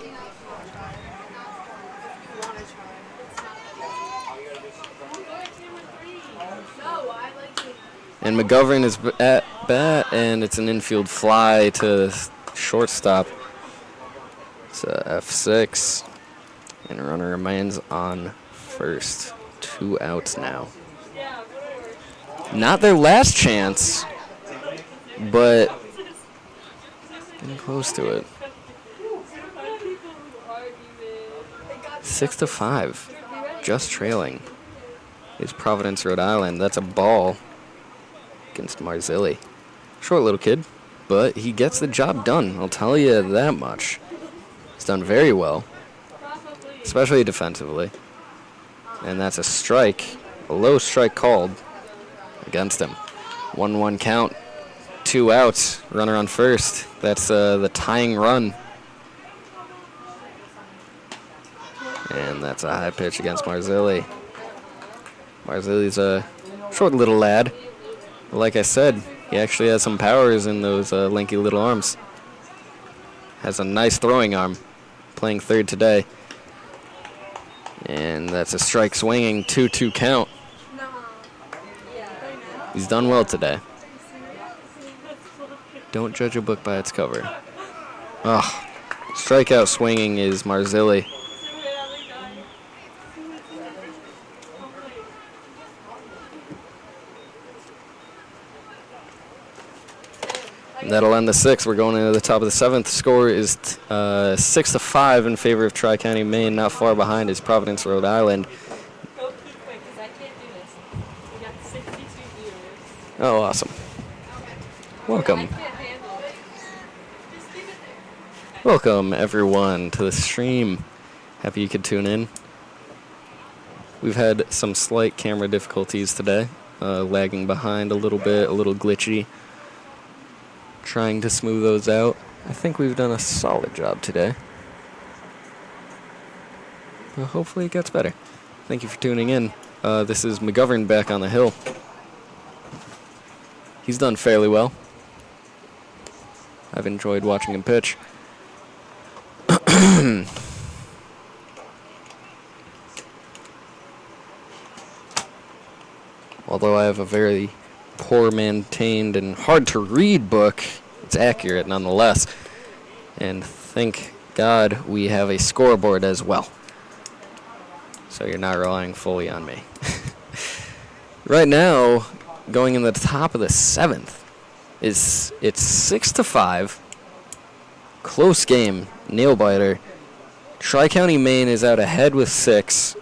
And McGovern is at bat, and it's an infield fly to shortstop. It's a F6, and a runner remains on first. 2 outs now. Not their last chance, but getting close to it. 6-5, just trailing is Providence, Rhode Island. That's a ball against Marzilli. Short little kid, but he gets the job done. I'll tell you that much. He's done very well, especially defensively. And that's a strike, a low strike called against him. 1-1 count, 2 outs, runner on first. That's the tying run. And that's a high pitch against Marzilli. Marzilli's a short little lad. But like I said, he actually has some powers in those lanky little arms. Has a nice throwing arm. Playing third today. And that's a strike swinging, 2-2 count. He's done well today. Don't judge a book by its cover. Ugh. Strikeout swinging is Marzilli. That'll end the 6th. We're going into the top of the 7th. Score is 6-5 in favor of Tri-County, Maine. Not far behind is Providence, Rhode Island. Go too quick, because I can't do this. We got 62 viewers. Oh, awesome. Welcome. I can't handle it. Just keep it there. Welcome, everyone, to the stream. Happy you could tune in. We've had some slight camera difficulties today. Lagging behind a little bit, a little glitchy. Trying to smooth those out. I think we've done a solid job today. But hopefully it gets better. Thank you for tuning in. This is McGovern back on the hill. He's done fairly well. I've enjoyed watching him pitch. Although I have a very poor maintained and hard to read book, it's accurate nonetheless. And thank God we have a scoreboard as well. So you're not relying fully on me. Right now, going in the top of the 7th, it's 6-5. Close game, nail biter. Tri-County, Maine is out ahead with 6,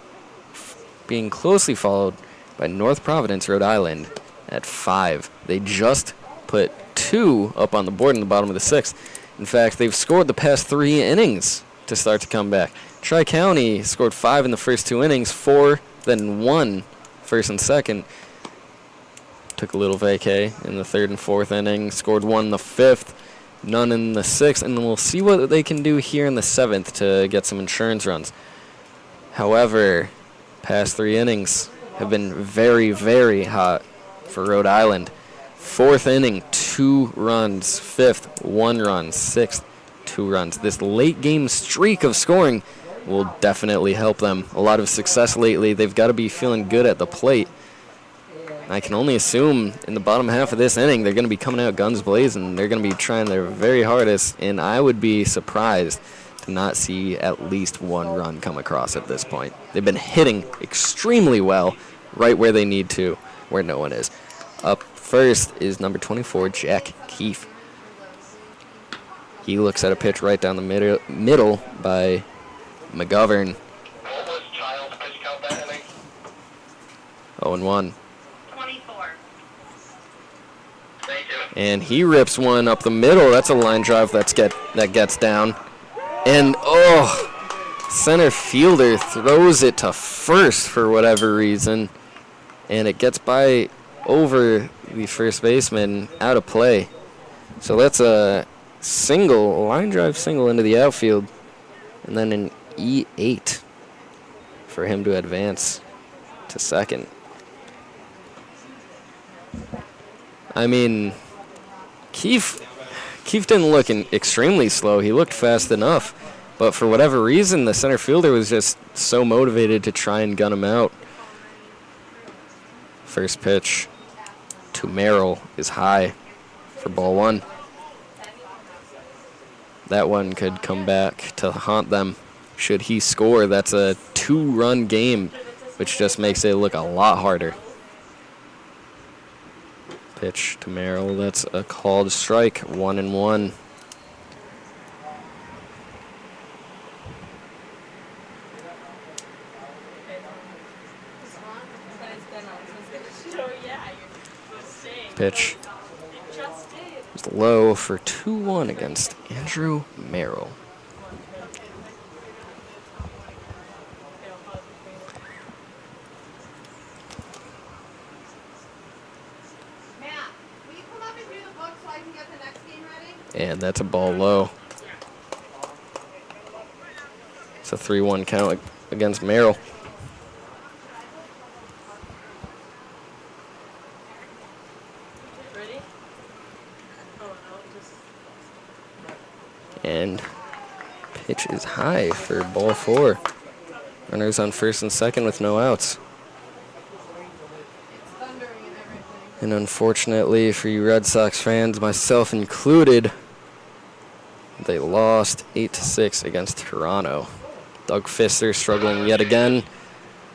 being closely followed by North Providence, Rhode Island at 5. They just put 2 up on the board in the bottom of the 6th. In fact, they've scored the past 3 innings to start to come back. Tri-County scored 5 in the first 2 innings, 4, then 1 first and second. took a little vacay in the 3rd and 4th inning, scored 1 in the 5th, none in the 6th, and then we'll see what they can do here in the 7th to get some insurance runs. However, past 3 innings have been very, very hot for Rhode Island. 4th inning, 2 runs. 5th, 1 run. 6th, 2 runs. This late game streak of scoring will definitely help them. A lot of success lately. They've got to be feeling good at the plate. I can only assume in the bottom half of this inning they're going to be coming out guns blazing. They're going to be trying their very hardest, and I would be surprised to not see at least 1 run come across at this point. They've been hitting extremely well right where they need to, where no one is. Up first is number 24, Jack Keefe. He looks at a pitch right down the middle by McGovern. What was Child's pitch count that inning? 0-1. 24. Thank you. And he rips one up the middle. That's a line drive that gets down. And, center fielder throws it to first for whatever reason. And it gets by over the first baseman, out of play. So that's a line drive single into the outfield. And then an E8 for him to advance to second. I mean, Keefe didn't look extremely slow. He looked fast enough. But for whatever reason, the center fielder was just so motivated to try and gun him out. First pitch to Merrill is high for ball 1. That one could come back to haunt them. Should he score, that's a 2-run game, which just makes it look a lot harder. Pitch to Merrill, that's a called strike, 1-1. Pitch is low for 2-1 against Andrew Merrill. Matt, will you come up and do the book so I can get the next game ready? And that's a ball low. It's a 3-1 count against Merrill. And pitch is high for ball 4. Runners on first and second with no outs. And unfortunately for you Red Sox fans, myself included, they lost 8-6 against Toronto. Doug Fister struggling yet again.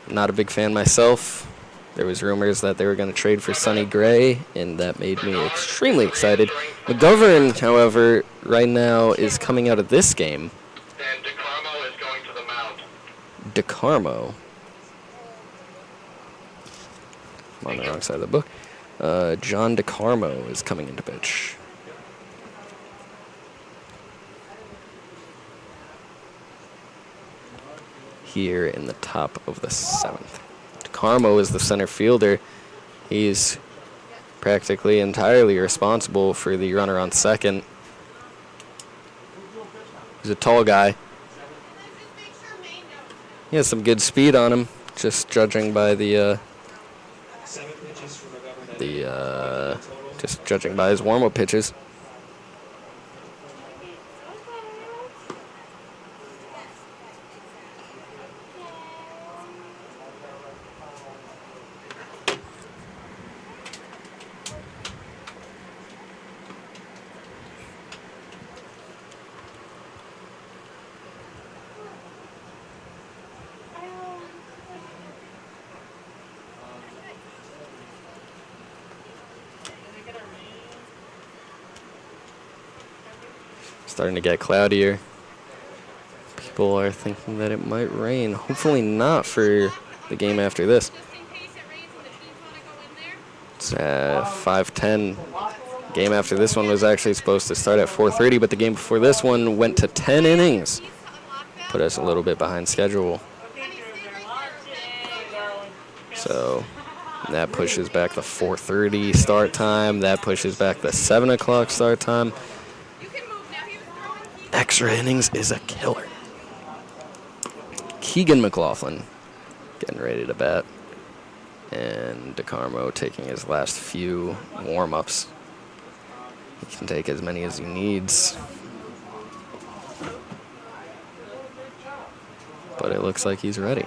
Not a big fan myself. There was rumors that they were going to trade for Sonny Gray, and that made me extremely excited. McGovern, however, right now is coming out of this game. And DeCarmo is going to the mound. DeCarmo. I'm on the wrong side of the book. John DeCarmo is coming into pitch. Here in the top of the 7th. DeCarmo is the center fielder. He's practically entirely responsible for the runner on second. He's a tall guy. He has some good speed on him, just judging by just judging by his warm-up pitches. Starting to get cloudier. People are thinking that it might rain. Hopefully not for the game after this. It's 5:10. Game after this one was actually supposed to start at 4:30, but the game before this one went to 10 innings. Put us a little bit behind schedule. So That pushes back the 4:30 start time. That pushes back the 7 o'clock start time. Extra innings is a killer. Keegan McLaughlin getting ready to bat. And DeCarmo taking his last few warm-ups. He can take as many as he needs. But it looks like he's ready.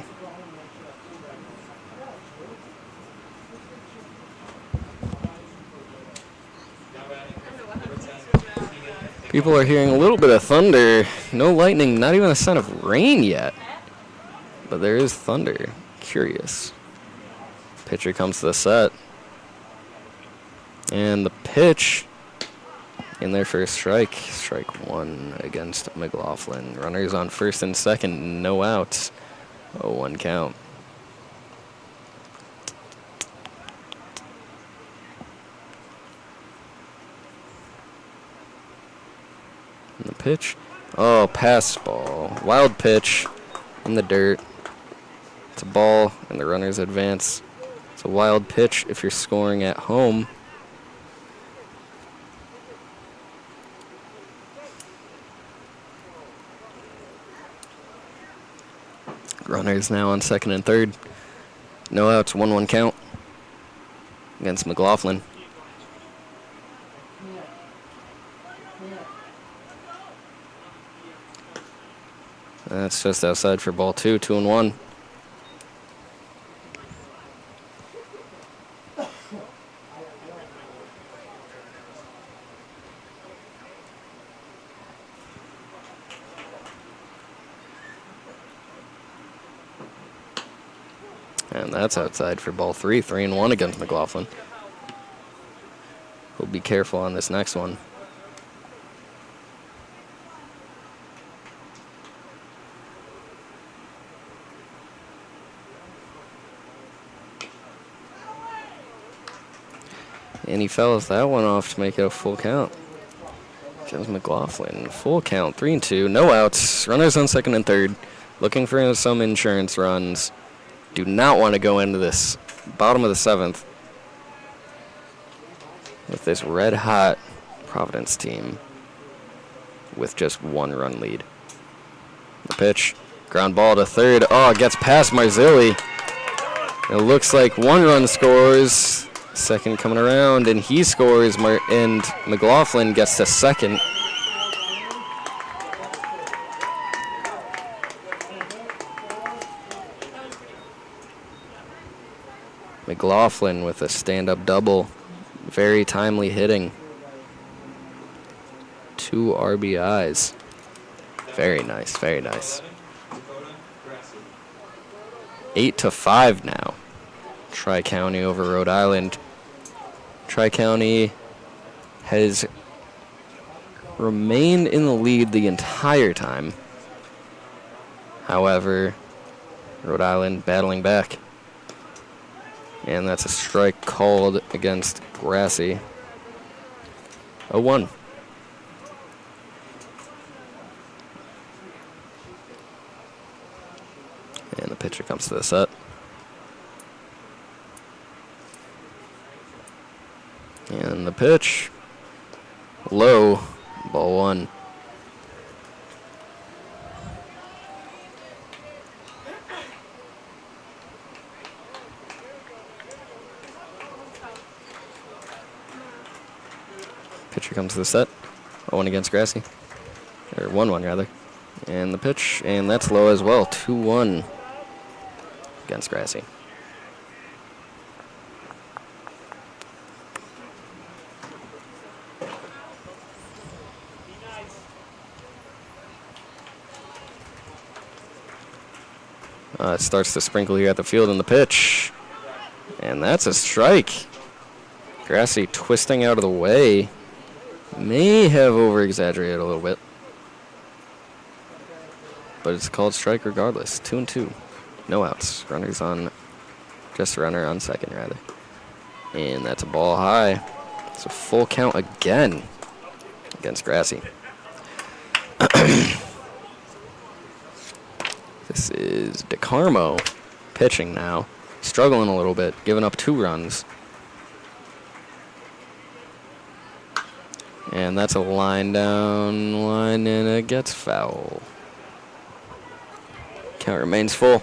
People are hearing a little bit of thunder. No lightning, not even a sign of rain yet. But there is thunder. Curious. Pitcher comes to the set. And the pitch in their first strike. Strike one against McLaughlin. Runners on first and second, no outs. 0-1 count. And the pitch. Oh, pass ball. Wild pitch in the dirt. It's a ball, and the runners advance. It's a wild pitch if you're scoring at home. Runners now on second and third. No outs, 1-1 count against McLaughlin. That's just outside for ball two, 2-1. And that's outside for ball three, 3-1 against McLaughlin. We'll be careful on this next one. And he fouls that one off to make it a full count. Against McLaughlin. Full count, 3-2, no outs. Runners on second and third. Looking for some insurance runs. Do not want to go into this bottom of the seventh with this red-hot Providence team with just 1-run lead. The pitch, ground ball to third. Oh, it gets past Marzilli. It looks like 1 run scores. Second coming around, and he scores, and McLaughlin gets to second. McLaughlin with a stand-up double. Very timely hitting. 2 RBIs. Very nice, very nice. 8-5 now. Tri-County over Rhode Island. Tri-County has remained in the lead the entire time. However, Rhode Island battling back. And that's a strike called against Grassy. 0-1. And the pitcher comes to the set. And the pitch, low, ball 1. Pitcher comes to the set. 0-1 against Grassy. Or 1-1 rather. And the pitch, and that's low as well. 2-1 against Grassy. It starts to sprinkle here at the field in the pitch. And that's a strike. Grassy twisting out of the way. May have over-exaggerated a little bit. But it's called strike regardless. 2-2. No outs. Runners on, just a runner on second rather. And that's a ball high. It's a full count again against Grassy. This is DeCarmo pitching now. struggling a little bit, giving up 2 runs. And that's a line down line, and it gets foul. Count remains full.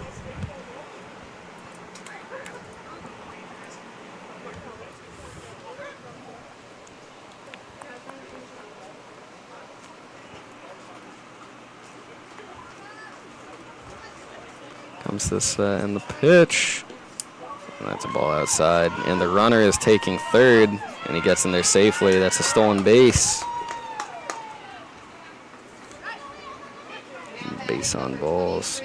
Comes this and the pitch. And that's a ball outside. And the runner is taking third, and he gets in there safely. That's a stolen base. Base on balls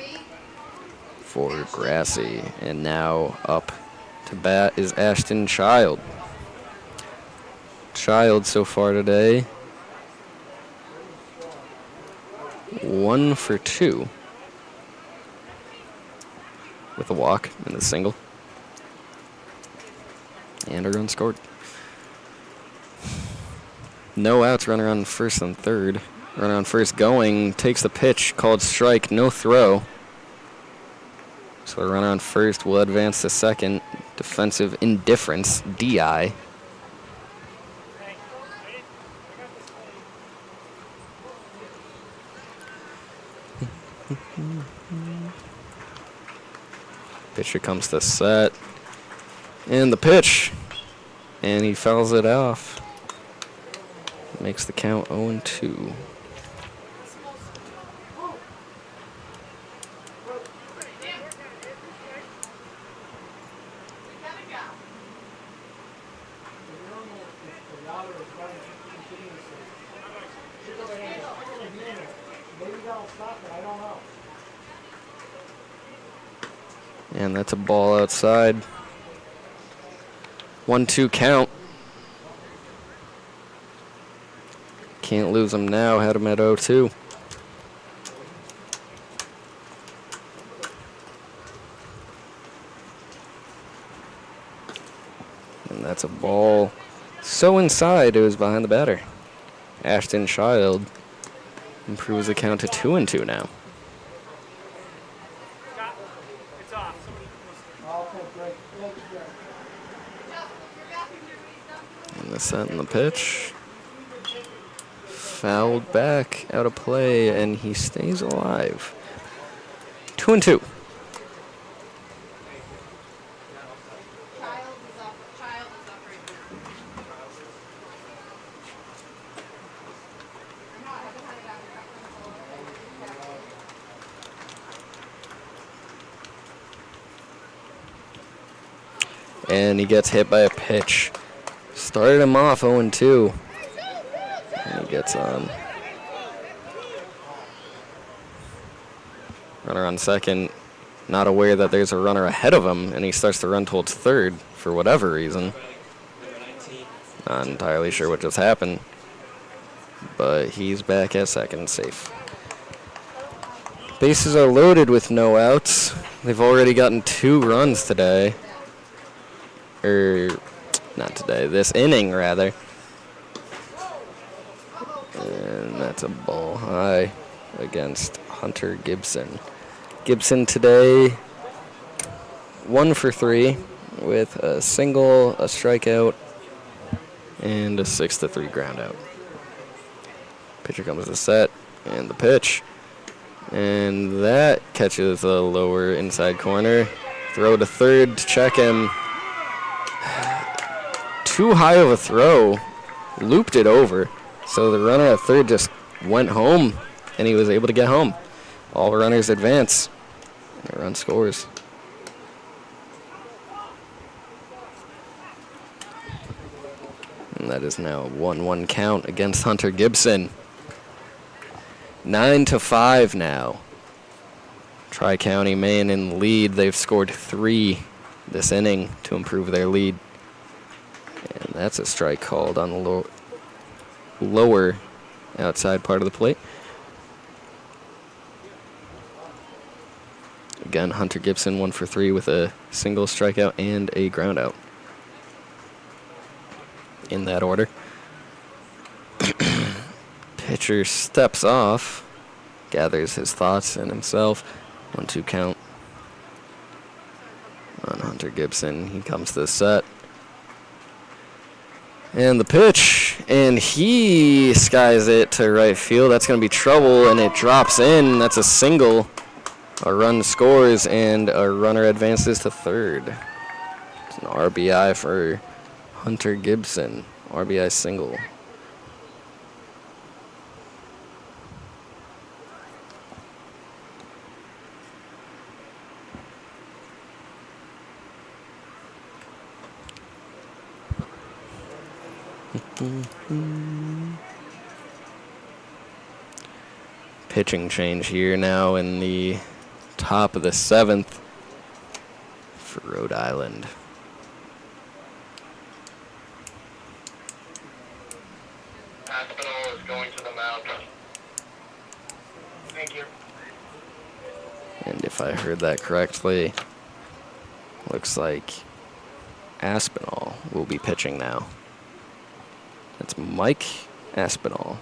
for Grassy. And now up to bat is Ashton Child. Child so far today, 1 for 2 with a walk and a single. And a run scored. No outs, runner on first and third. Runner on first going, takes the pitch, called strike, no throw. So the runner on first will advance to second. Defensive indifference, DI. Pitcher comes to set. And the pitch. And he fouls it off. Makes the count 0-2. And that's a ball outside. 1-2 count. Can't lose him now. Had him at 0-2. And that's a ball so inside it was behind the batter. Ashton Child improves the count to 2-2 now. And the set and the pitch. Fouled back, out of play, and he stays alive. 2-2. And he gets hit by a pitch. Started him off 0-2. And he gets on. Runner on second, not aware that there's a runner ahead of him, and he starts to run towards third for whatever reason. Not entirely sure what just happened, but he's back at second, safe. Bases are loaded with no outs. They've already gotten 2 runs today. Not today, this inning rather. And that's a ball high against Hunter Gibson. Gibson today 1 for 3 with a single, a strikeout, and a 6-3 ground out. Pitcher comes to set, and the pitch. And that catches the lower inside corner. Throw to third to check him. Too high of a throw, looped it over, so the runner at third just went home, and he was able to get home. All runners advance, and the run scores. And that is now a 1-1 count against Hunter Gibson. 9-5 now. Tri-County Maine in the lead. They've scored 3 this inning to improve their lead. And that's a strike called on the lower outside part of the plate. Again, Hunter Gibson 1 for 3 with a single, strikeout, and a ground out. In that order. Pitcher steps off, gathers his thoughts and himself. 1-2 count on Hunter. Hunter Gibson. He comes to the set. And the pitch, and he skies it to right field. That's going to be trouble, and it drops in. That's a single. A run scores, and a runner advances to third. It's an RBI for Hunter Gibson. RBI single. Pitching change here now in the top of the 7th for Rhode Island. Aspinall is going to the mound. Thank you. And if I heard that correctly, looks like Aspinall will be pitching now. That's Mike Aspinall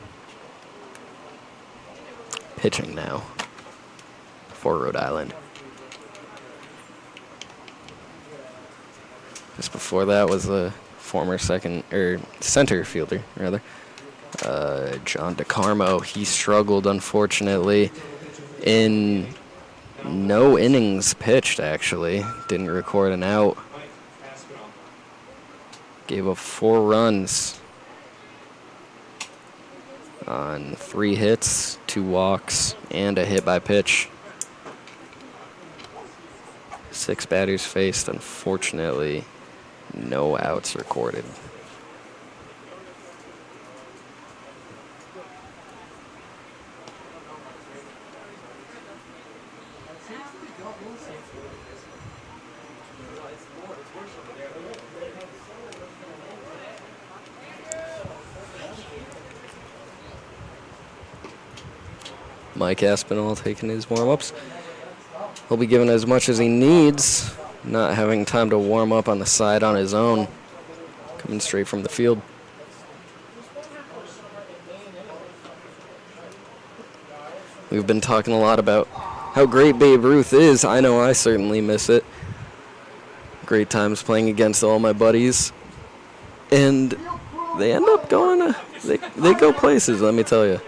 pitching now for Rhode Island. Just before that was a former center fielder, rather. John DeCarmo. He struggled, unfortunately, in no innings pitched, actually. Didn't record an out. Gave up 4 runs on 3 hits, 2 walks, and a hit by pitch. 6 batters faced, unfortunately, no outs recorded. Mike Aspinall taking his warm-ups. He'll be given as much as he needs, not having time to warm up on the side on his own, coming straight from the field. We've been talking a lot about how great Babe Ruth is. I know I certainly miss it. Great times playing against all my buddies. And they end up going, they go places, let me tell you.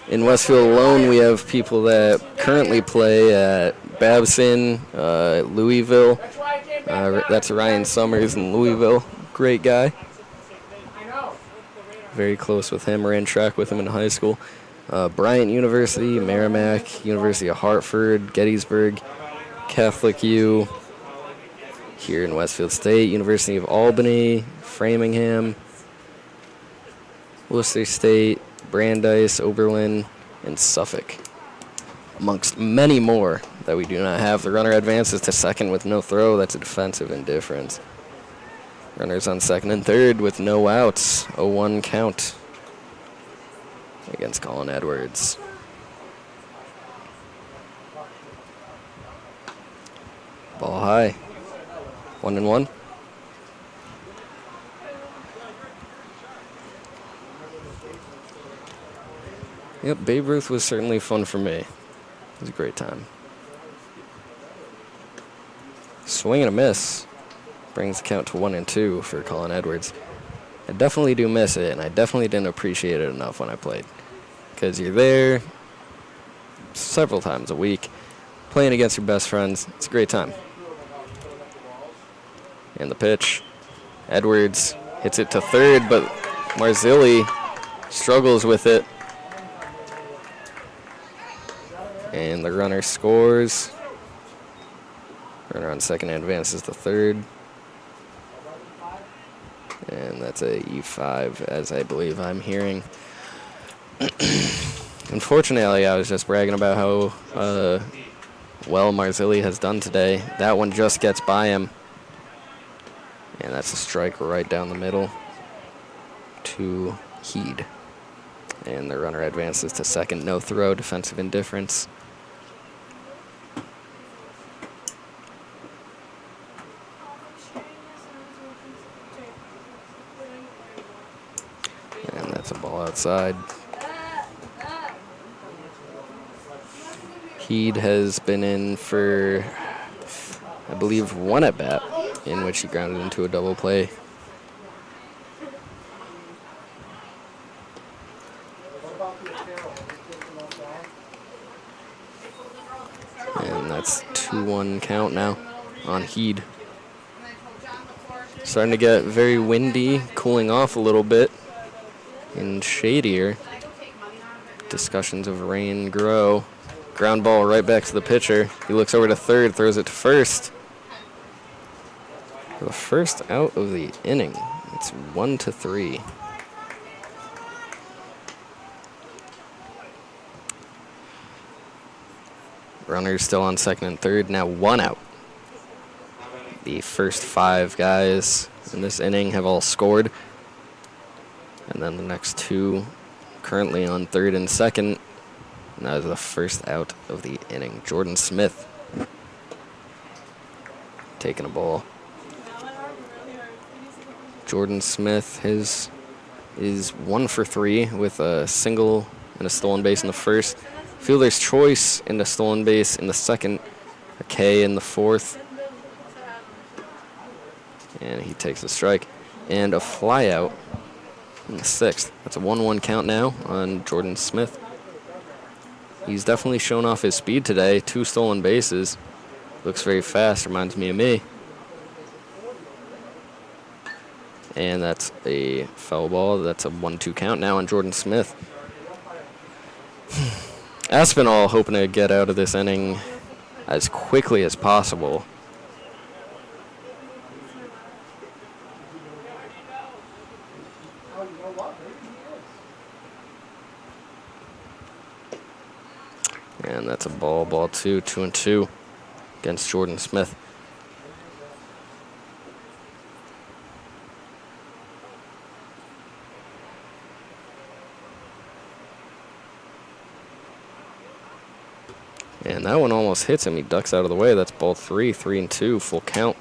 In Westfield alone, we have people that currently play at Babson, Louisville. That's Ryan Summers in Louisville. Great guy. Very close with him. Ran track with him in high school. Bryant University, Merrimack, University of Hartford, Gettysburg, Catholic U. Here in Westfield State, University of Albany, Framingham, Worcester State, Brandeis, Oberlin, and Suffolk, amongst many more that we do not have. The runner advances to second with no throw. That's a defensive indifference. Runners on second and third with no outs. 0-1 count against Colin Edwards. Ball high. 1-1. Yep, Babe Ruth was certainly fun for me. It was a great time. Swing and a miss brings the count to 1-2 for Colin Edwards. I definitely do miss it, and I definitely didn't appreciate it enough when I played. Because you're there several times a week, playing against your best friends. It's a great time. And the pitch. Edwards hits it to third, but Marzilli struggles with it. And the runner scores. Runner on second advances to third. And that's a E5, as I believe I'm hearing. Unfortunately, I was just bragging about how well Marzilli has done today. That one just gets by him. And that's a strike right down the middle to Heed. And the runner advances to second. No throw, defensive indifference. And that's a ball outside. Heed has been in for I believe, one at bat in which he grounded into a double play. And that's 2-1 count now on Heed. Starting to get very windy, cooling off a little bit and shadier. Discussions of rain grow. Ground ball right back to the pitcher. He looks over to third, throws it to first. For the first out of the inning. It's 1-3. Runners still on second and third. Now 1 out. The first 5 guys in this inning have all scored. And then the next 2 currently on third and second. And that is the first out of the inning. Jordan Smith taking a ball. Jordan Smith is 1 for 3 with a single and a stolen base in the first. Fielder's choice in the stolen base in the second. A K in the fourth. And he takes a strike. And a fly out in the sixth. That's a 1-1 count now on Jordan Smith. He's definitely shown off his speed today. 2 stolen bases. Looks very fast. Reminds me of me. And that's a foul ball. That's a 1-2 count now on Jordan Smith. Aspinall hoping to get out of this inning as quickly as possible. And that's a ball 2, 2-2 against Jordan Smith. And that one almost hits him. He ducks out of the way. That's ball 3, 3-2, full count.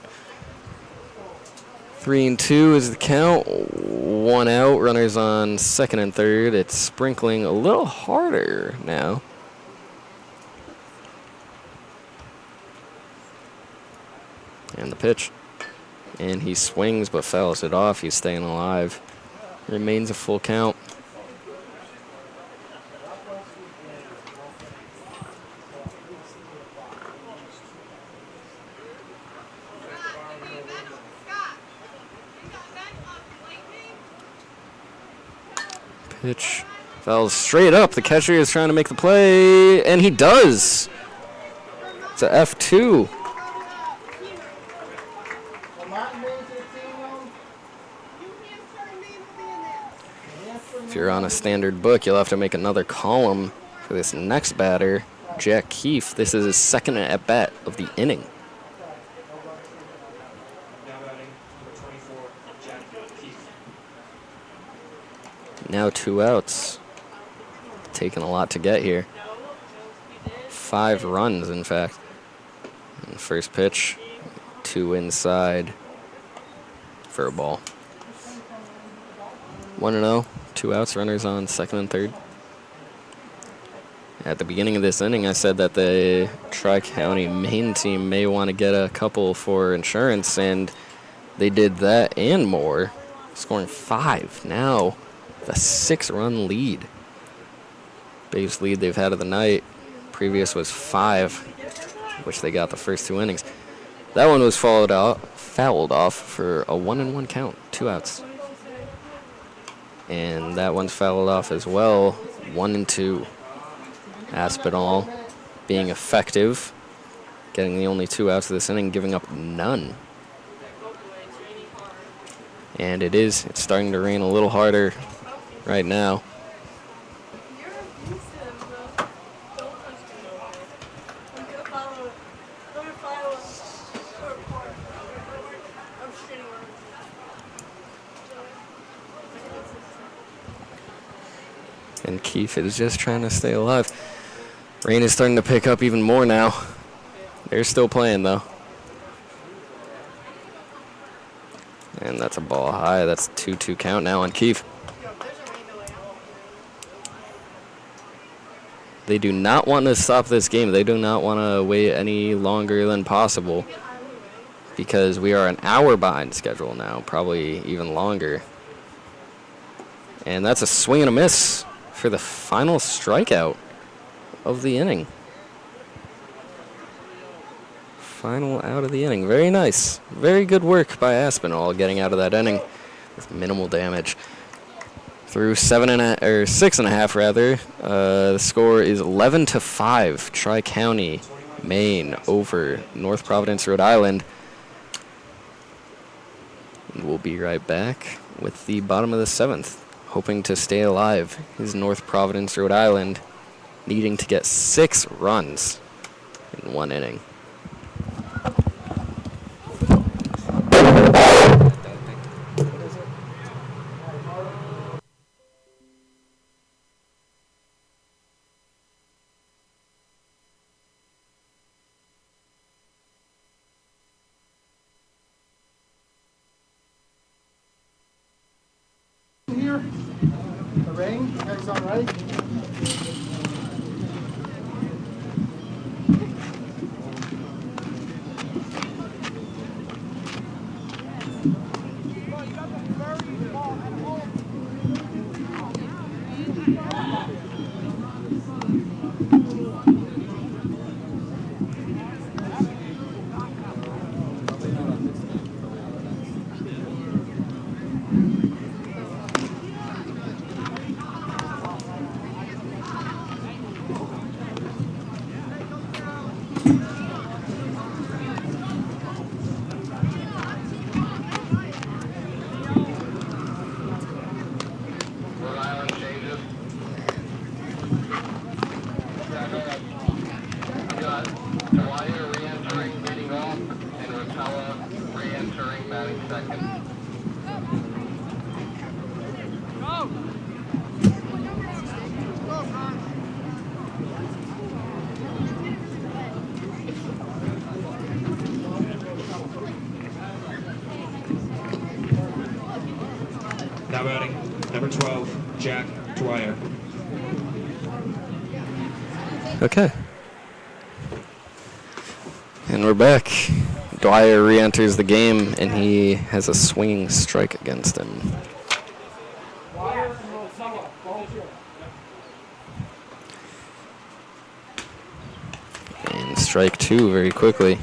3-2 is the count. 1 out. Runners on second and third. It's sprinkling a little harder now. And the pitch. And he swings but fouls it off. He's staying alive. Remains a full count. Pitch fouls straight up. The catcher is trying to make the play, and he does. It's a F2. If you're on a standard book, you'll have to make another column for this next batter, Jack Keefe. This is his second at-bat of the inning. Now batting number 24, Jack Keefe. Now 2 outs. Taking a lot to get here. 5 runs, in fact. And first pitch, 2 inside for a ball. 1-0, 2 outs, runners on second and third. At the beginning of this inning, I said that the Tri-County Maine team may want to get a couple for insurance, and they did that and more, scoring 5. Now, the 6-run lead. Biggest lead they've had of the night. Previous was 5, which they got the first 2 innings. That one was fouled off for a 1-1 count, 2 outs. And that one's fouled off as well, 1-2. Aspinall being effective, getting the only 2 outs of this inning, giving up none. And it's starting to rain a little harder right now. And Keefe is just trying to stay alive. Rain is starting to pick up even more now. They're still playing, though. And that's a ball high. That's a 2-2 count now on Keefe. They do not want to stop this game. They do not want to wait any longer than possible. because we are an hour behind schedule now, probably even longer. And that's a swing and a miss for the final strikeout of the inning. Final out of the inning. Very nice. Very good work by Aspinall getting out of that inning with minimal damage. Through 6.5 rather. The score is 11-5. Tri-County, Maine over North Providence, Rhode Island. And we'll be right back with the bottom of the 7th. Hoping to stay alive is North Providence, Rhode Island, needing to get 6 runs in 1 inning. Here, the rain, you guys all right? Rhode Island changes. I've got Dwyer re-entering, leading off, and Rotella re-entering, batting second. Now batting, number 12, Jack Dwyer. Okay. And we're back. Dwyer re-enters the game, and he has a swinging strike against him. And strike 2 very quickly.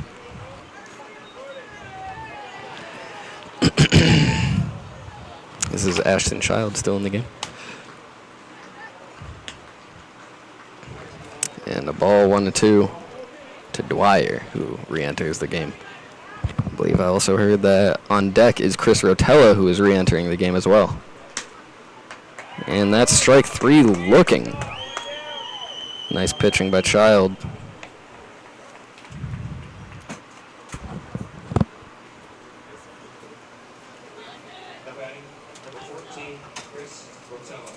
This is Ashton Child still in the game. And a ball 1-2 to Dwyer, who re-enters the game. I believe I also heard that on deck is Chris Rotella, who is re-entering the game as well. And that's strike 3 looking. Nice pitching by Child. Now batting, number 14, Chris Rotella.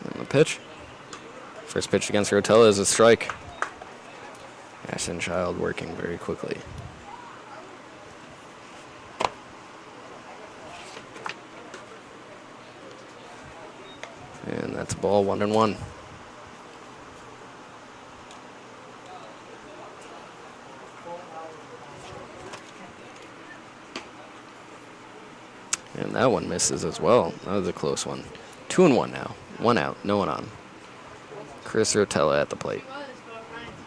And the pitch. First pitch against Rotella is a strike. Ashton Child working very quickly. And that's ball 1-1. And that one misses as well. That was a close one. 2-1 now. 1 out, no one on. Chris Rotella at the plate.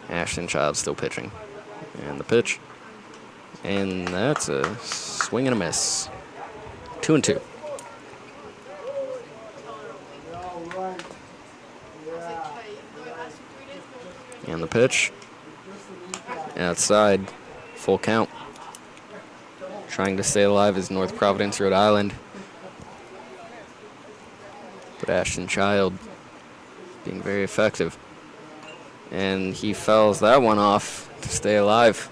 Ashton Child still pitching. And the pitch. And that's a swing and a miss. 2-2. And the pitch. Outside. Full count. Trying to stay alive is North Providence, Rhode Island. But Ashton Child being very effective. And he fouls that one off to stay alive.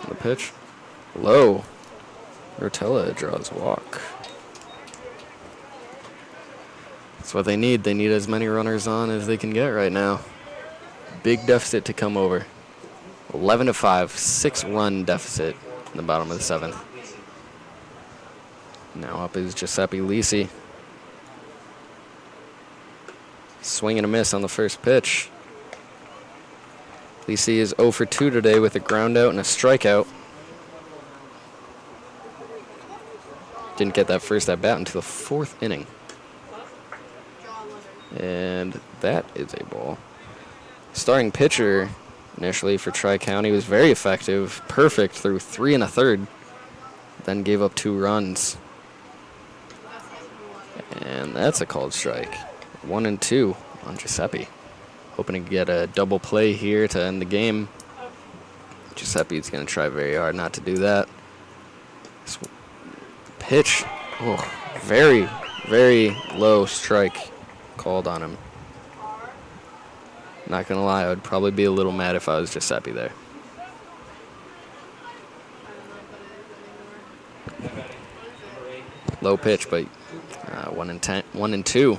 The pitch. Low. Rotella draws walk. That's what they need. They need as many runners on as they can get right now. Big deficit to come over. 11-5, 6-run deficit in the bottom of the 7th. Now up is Giuseppe Lisi. Swing and a miss on the first pitch. Lisi is 0 for 2 today with a ground out and a strikeout. Didn't get that first at bat until the 4th inning. And that is a ball. Starting pitcher initially for Tri-County was very effective, perfect through 3 1/3, then gave up 2 runs. And that's a called strike. 1-2 on Giuseppe. Hoping to get a double play here to end the game. Giuseppe's going to try very hard not to do that. Pitch, oh, very, very low strike called on him. Not going to lie, I would probably be a little mad if I was Giuseppe there. Low pitch, but 1-2.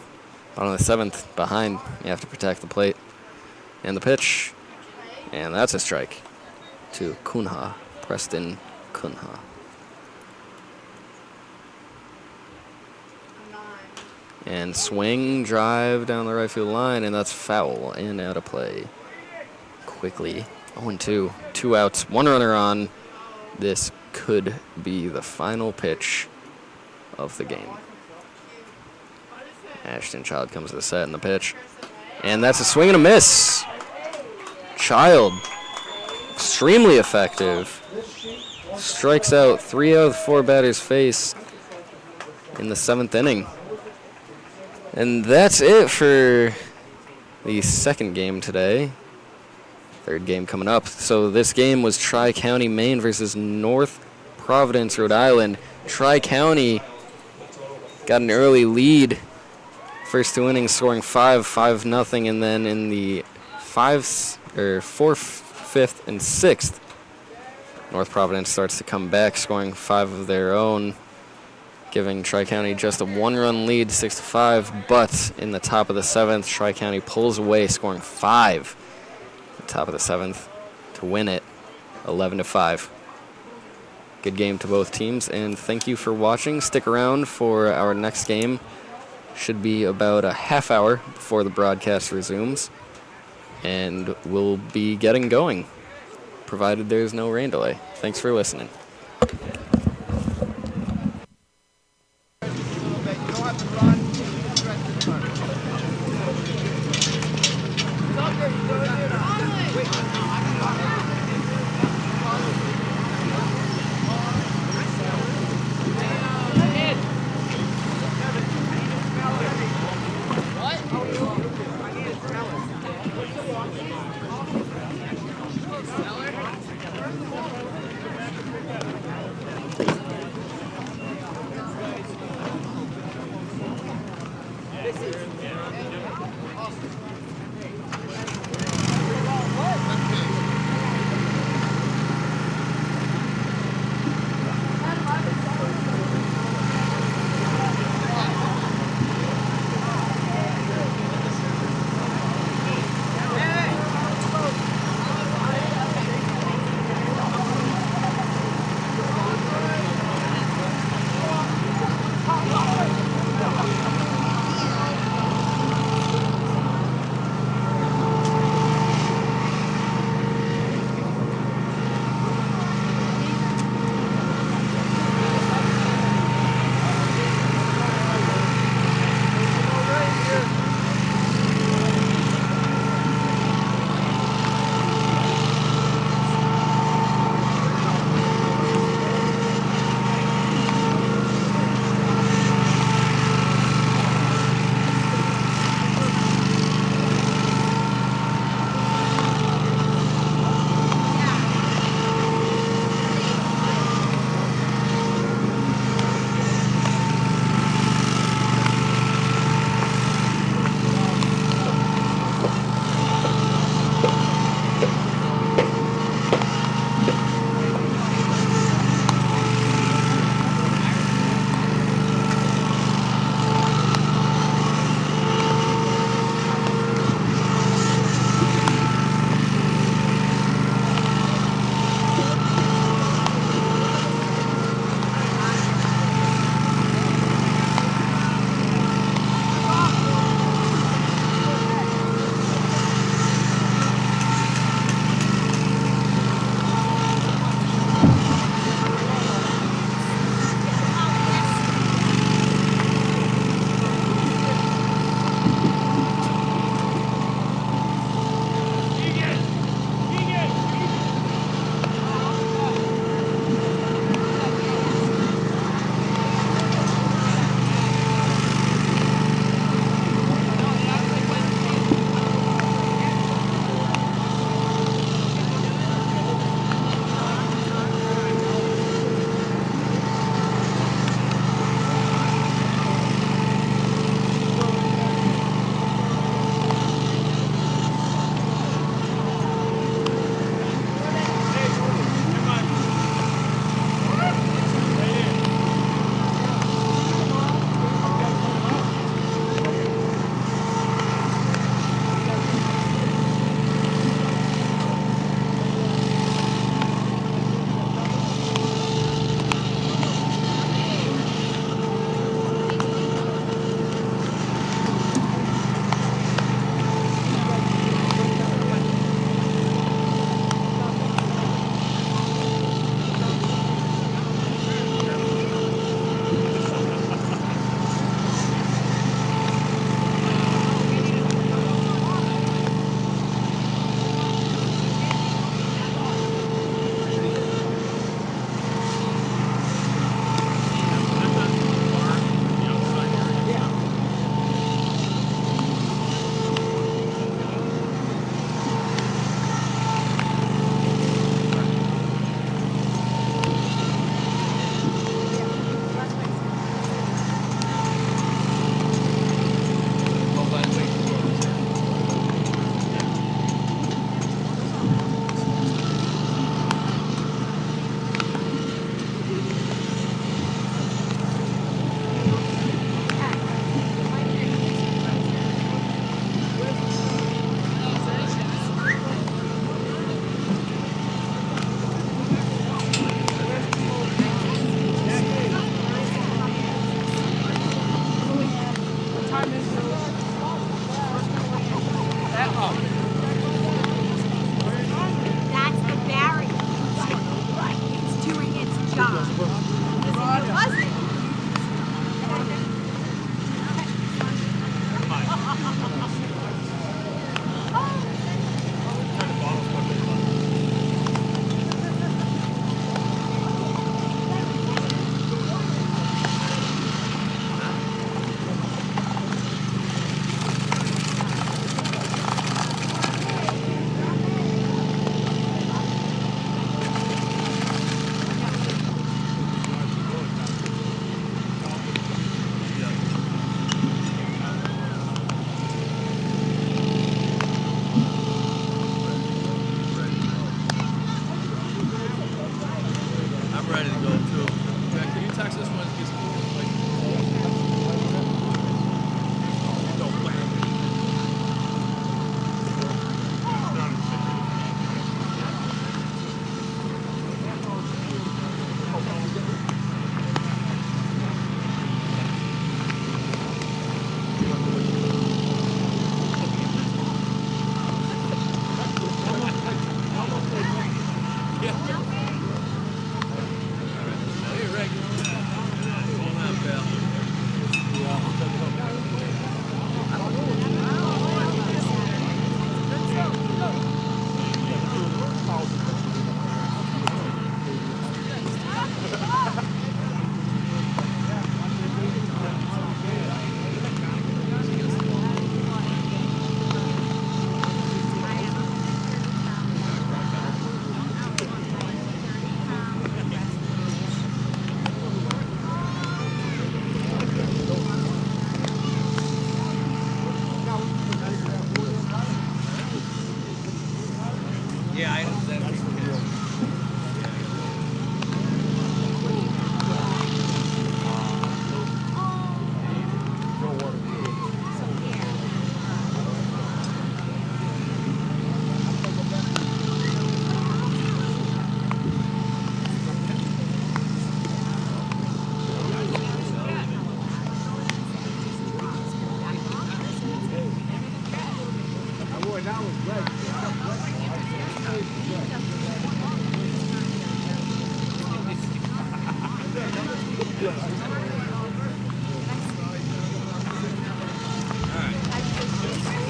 On the 7th, behind. You have to protect the plate. And the pitch. And that's a strike to Kunha, Preston Kunha. And swing, drive down the right field line, and that's foul and out of play. Quickly. 0-2. 2 outs, 1 runner on. This could be the final pitch of the game. Ashton Child comes to the set and the pitch. And that's a swing and a miss. Child, extremely effective. Strikes out 3 out of the 4 batters face in the 7th inning. And that's it for the 2nd game today. 3rd game coming up. So this game was Tri-County, Maine versus North Providence, Rhode Island. Tri-County got an early lead. First 2 innings scoring 5-0, and then in the 4th, 5th, and 6th, North Providence starts to come back, scoring 5 of their own, giving Tri-County just a 1-run lead, 6-5. But in the top of the 7th, Tri-County pulls away, scoring 5 at the top of the 7th to win it, 11-5. Good game to both teams, and thank you for watching. Stick around for our next game. Should be about a half hour before the broadcast resumes, and we'll be getting going, provided there's no rain delay. Thanks for listening.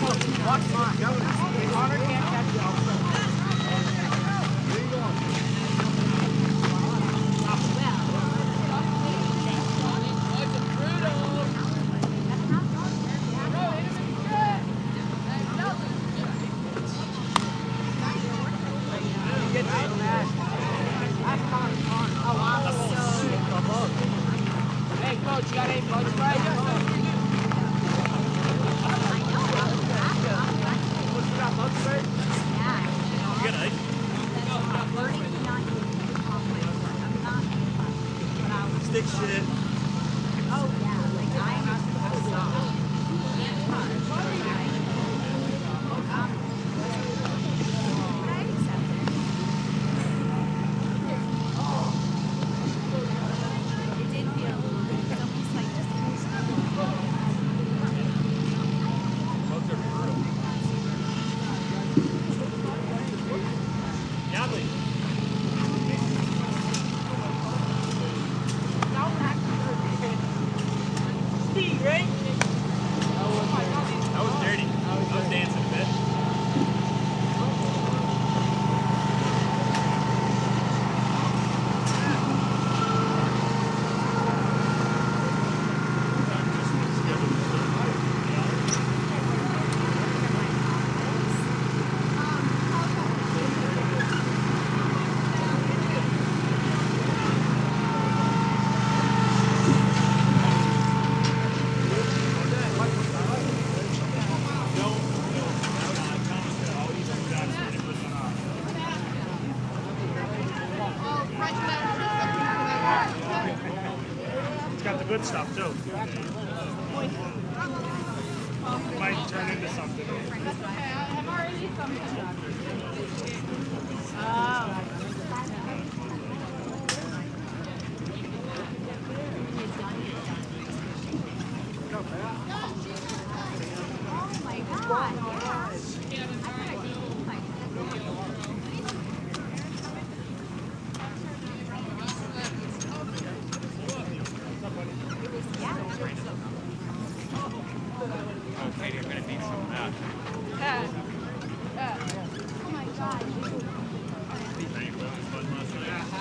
Hey, coach, you got any bug spray? Stick shit. It's got the good stuff too. Might turn into something. Okay, you're gonna need some of that. Oh my God.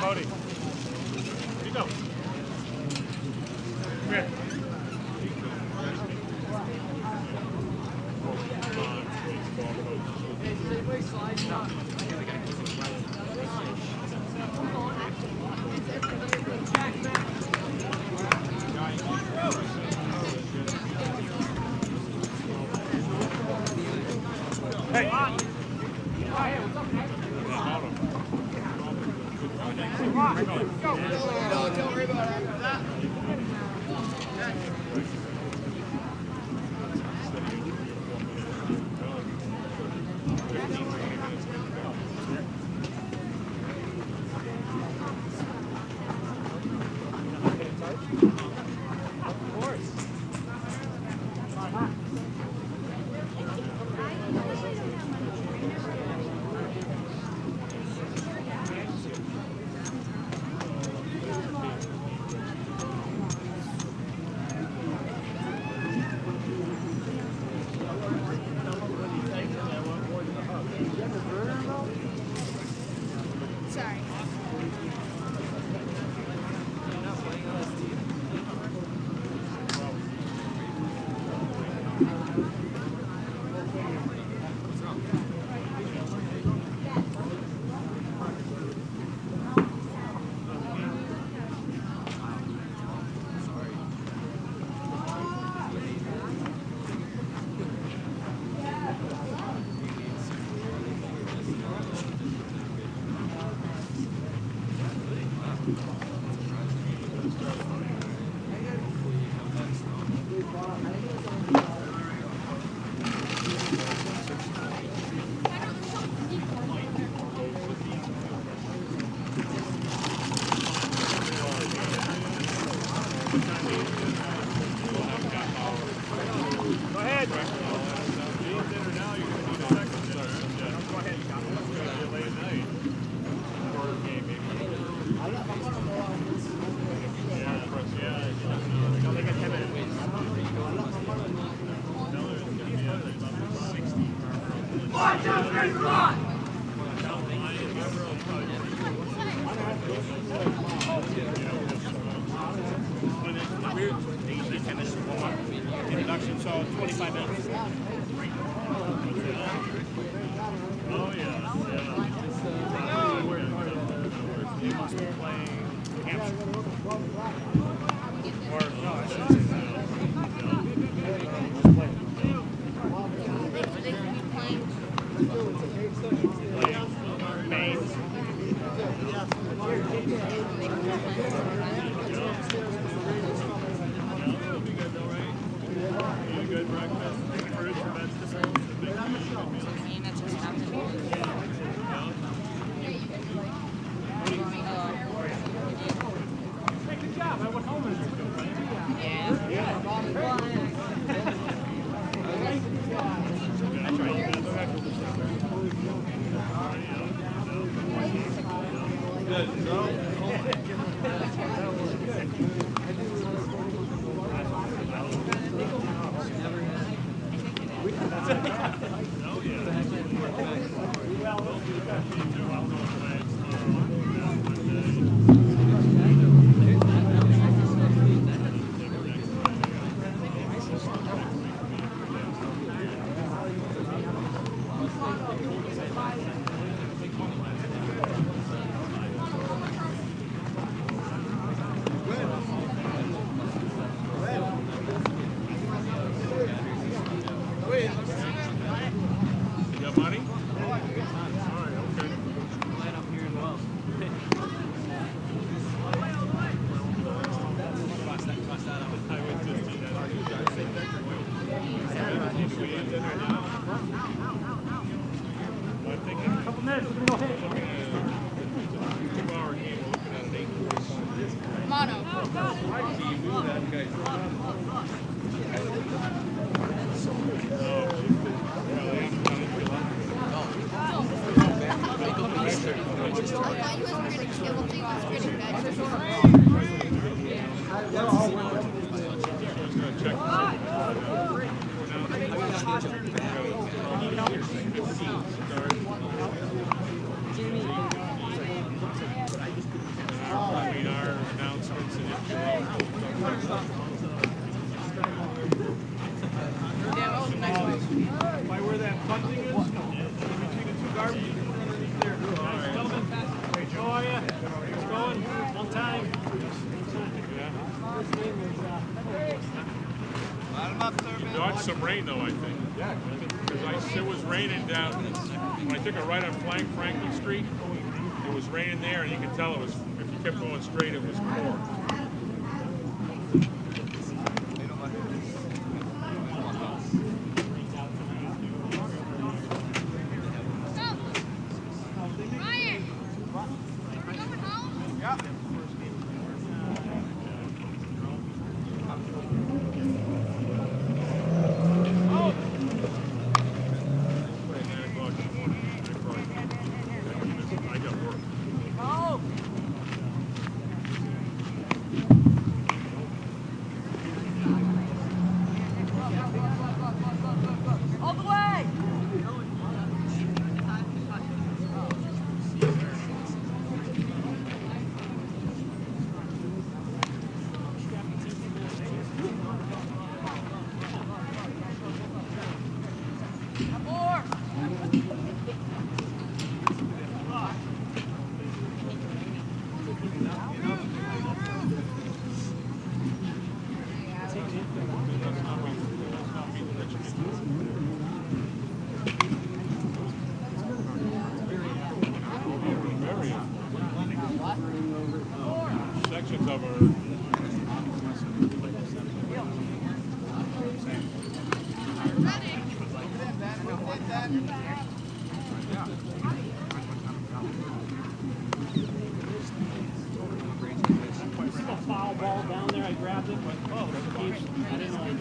Cody, here you go. Come here. Hey. Don't worry about it. Usually 10 minutes warm-up. Introduction, so 25 minutes. Oh, yeah. He must be playing Hampshire. Or, no, I shouldn't say that. Maine. Good breakfast, fruits and vegetables. Good job. I went home and some rain though, I think. Yeah. Because it was raining down when I took a right on Franklin Street. It was raining there, and you could tell it was. If you kept going straight, it was poor. Sections of our foul ball down there. I grabbed it, but I didn't know it.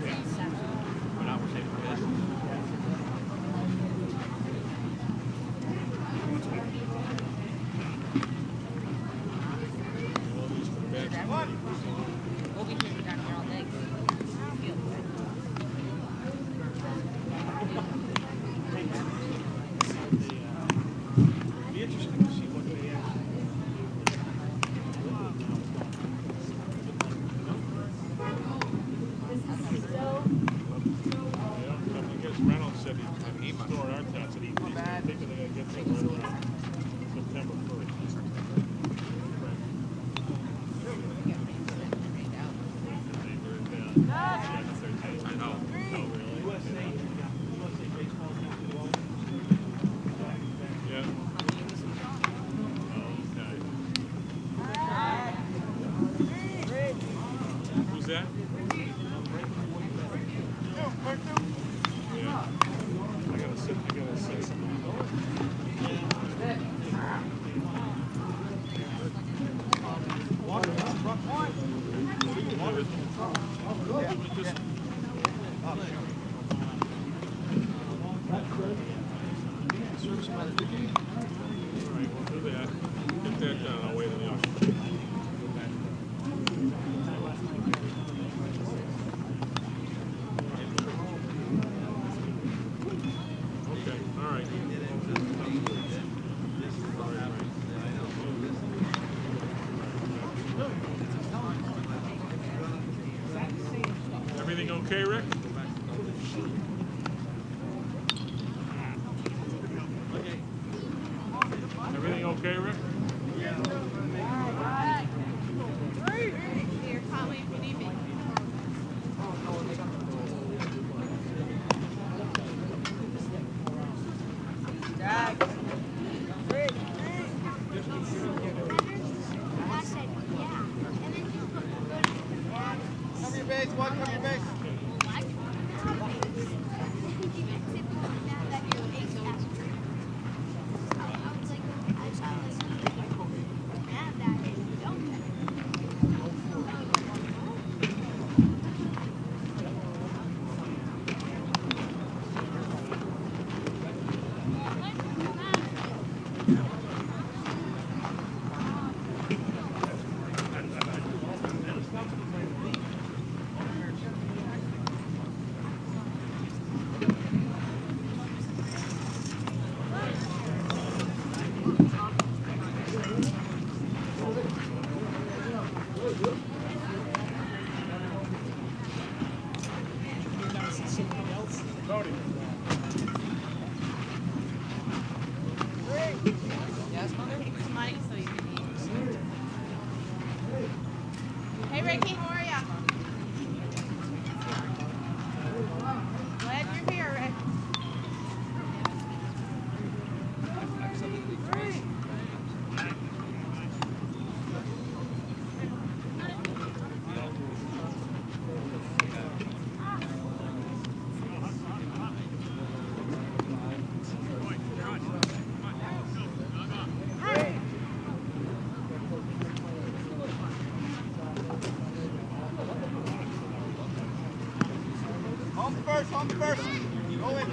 store our town, so he's thinking they're gonna get somewhere around September 1st. I know. Yeah. Who's that? Yeah. I gotta say something. Alright, we'll do that. Get that done. I'll wait on the office. Okay, alright. Everything okay, Rick? Everything okay, Rick? Here, call me if you need me. Cover your base, one, cover your base. Cody. Take some money so you can eat. Hey Ricky, how are ya? Glad you're here, Rick. Home first. Go in.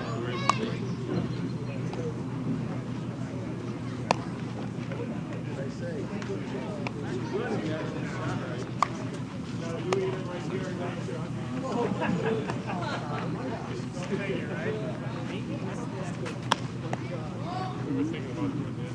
We were thinking about doing this.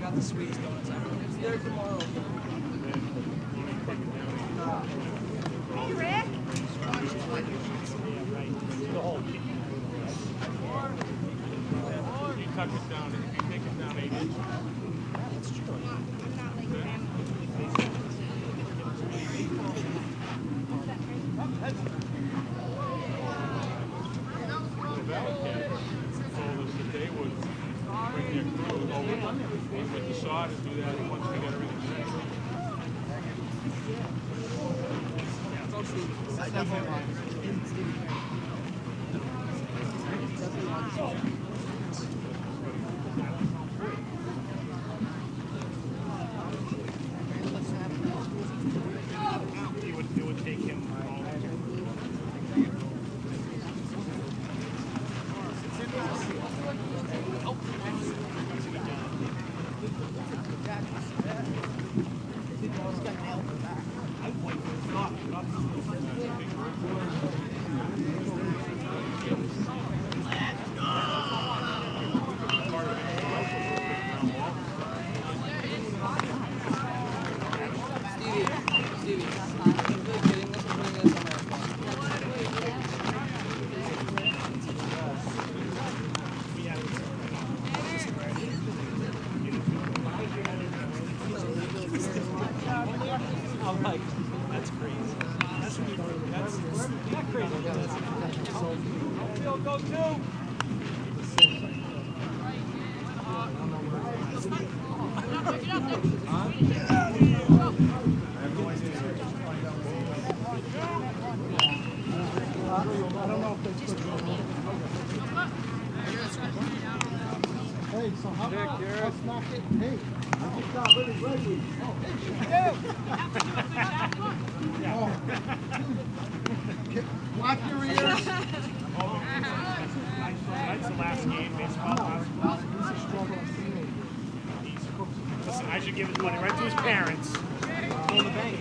Got the sweets donuts. It's there tomorrow. Hey Rick. You tuck it down, if you take it down 8 inches. That's true. I'm not like grandma. The Valley Cat told us that they would bring their crew over with the sod and do that once we get everything ready. It would take him all Hey, so how about let's knock it? Hey, good job, ready. Oh, hey, block your ears. Tonight's the last game, baseball. He's a struggling teenager. Listen, I should give his money right to his parents. Go to the bank.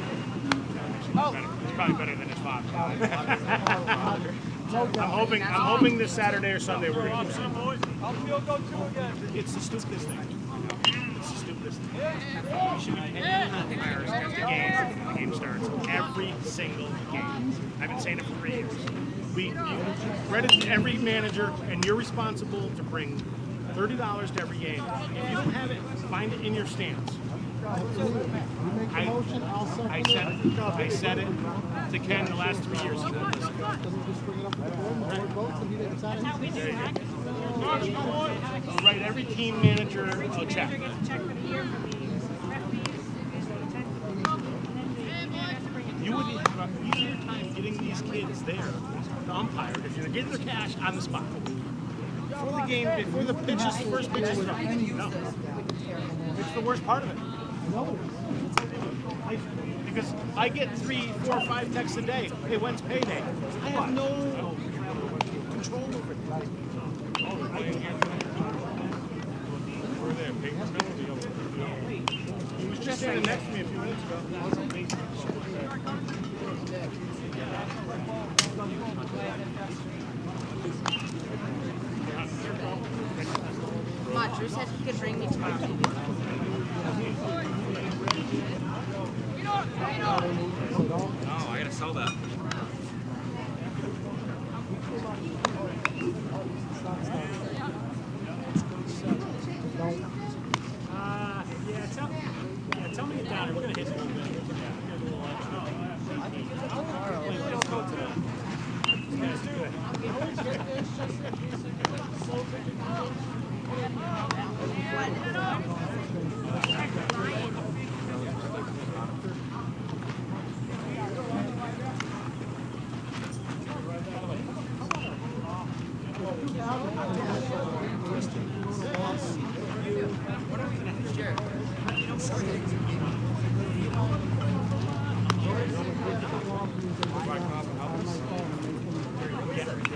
He's probably better than his father. I'm hoping this Saturday or Sunday we're going to do something. Outfield go 2 again. It's the stupidest thing. It's the stupidest thing. We should be paying umpires as the game starts. Every single game. I've been saying it for 3 years. You credit to every manager, and you're responsible to bring $30 to every game. If you don't have it, find it in your stands. I said it to Ken the last 3 years. He won't listen. I'll write every team manager a check. You would have an easier time getting these kids there to umpire if you're getting their cash on the spot. Before the game, before the pitches, the first pitch is thrown. No. It's the worst part of it. Because I get 3, 4, 5 texts a day. Hey, when's payday? I have no control over it. He was just standing next to me a few minutes ago. Come on, Drew said he could bring me tomorrow. No, I gotta sell that. Tell me it down. We're gonna hit it a little bit. Let's go today. That's good.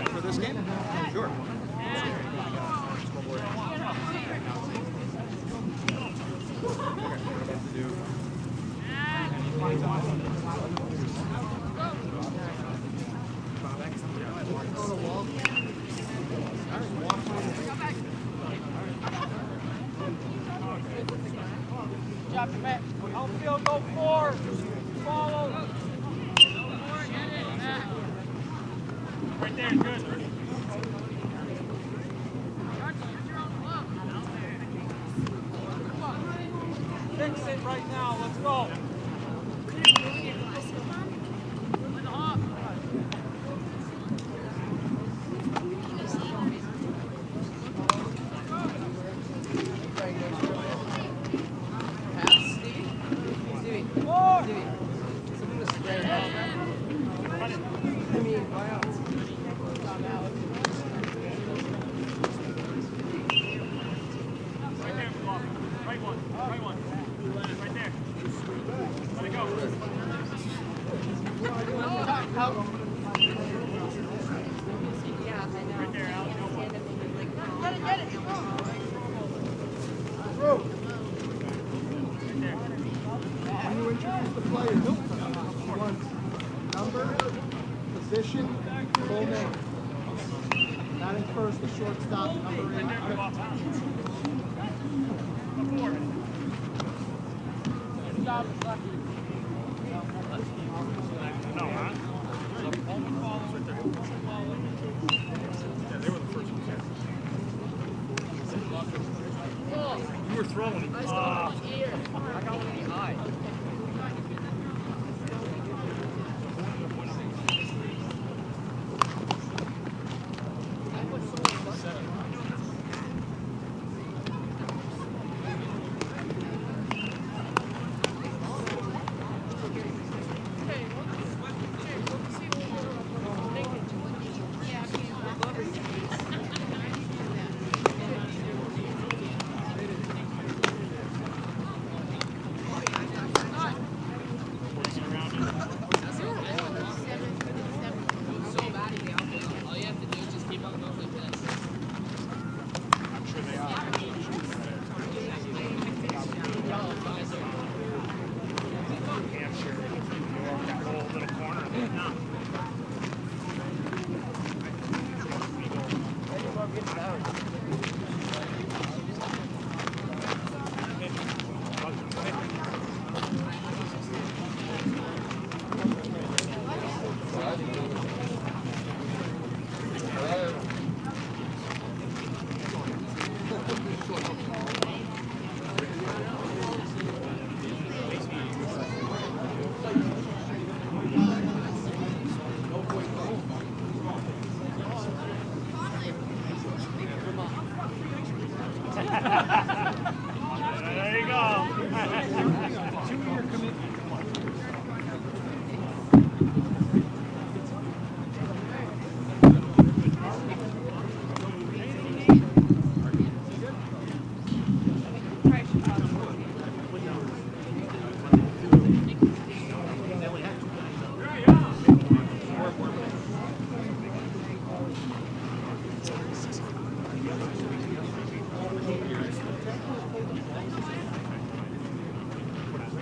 For this game? Sure. Outfield go 4. Follow. Right there, good. Fix it right now. Let's go. When you introduce the players, number, position, full name. Batting first, the shortstop, number 8. No, huh? Yeah, they were the first ones. You were throwing. I got one in the eye. There you go.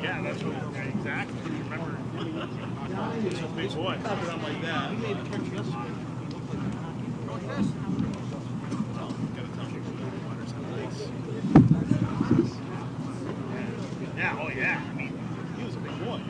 Yeah, that's what exactly. Remember, he's a big boy. Something like that. He made the catch yesterday. Yeah, oh yeah. I mean, he was a big boy.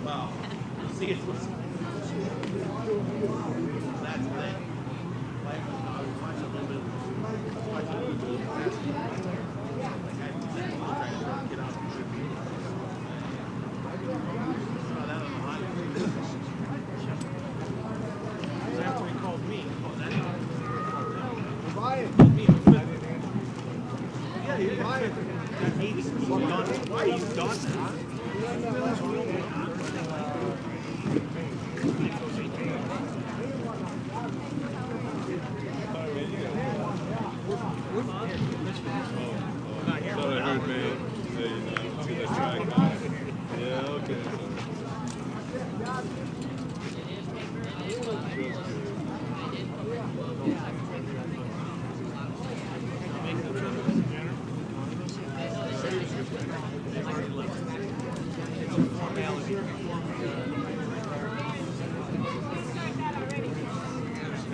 Wow. See, it's that's the thing. Like, I was watching a little bit. After he called me. Yeah, he's done. Why he's done? Thought I heard, man. Hey, you know, let's get that track. Yeah, okay.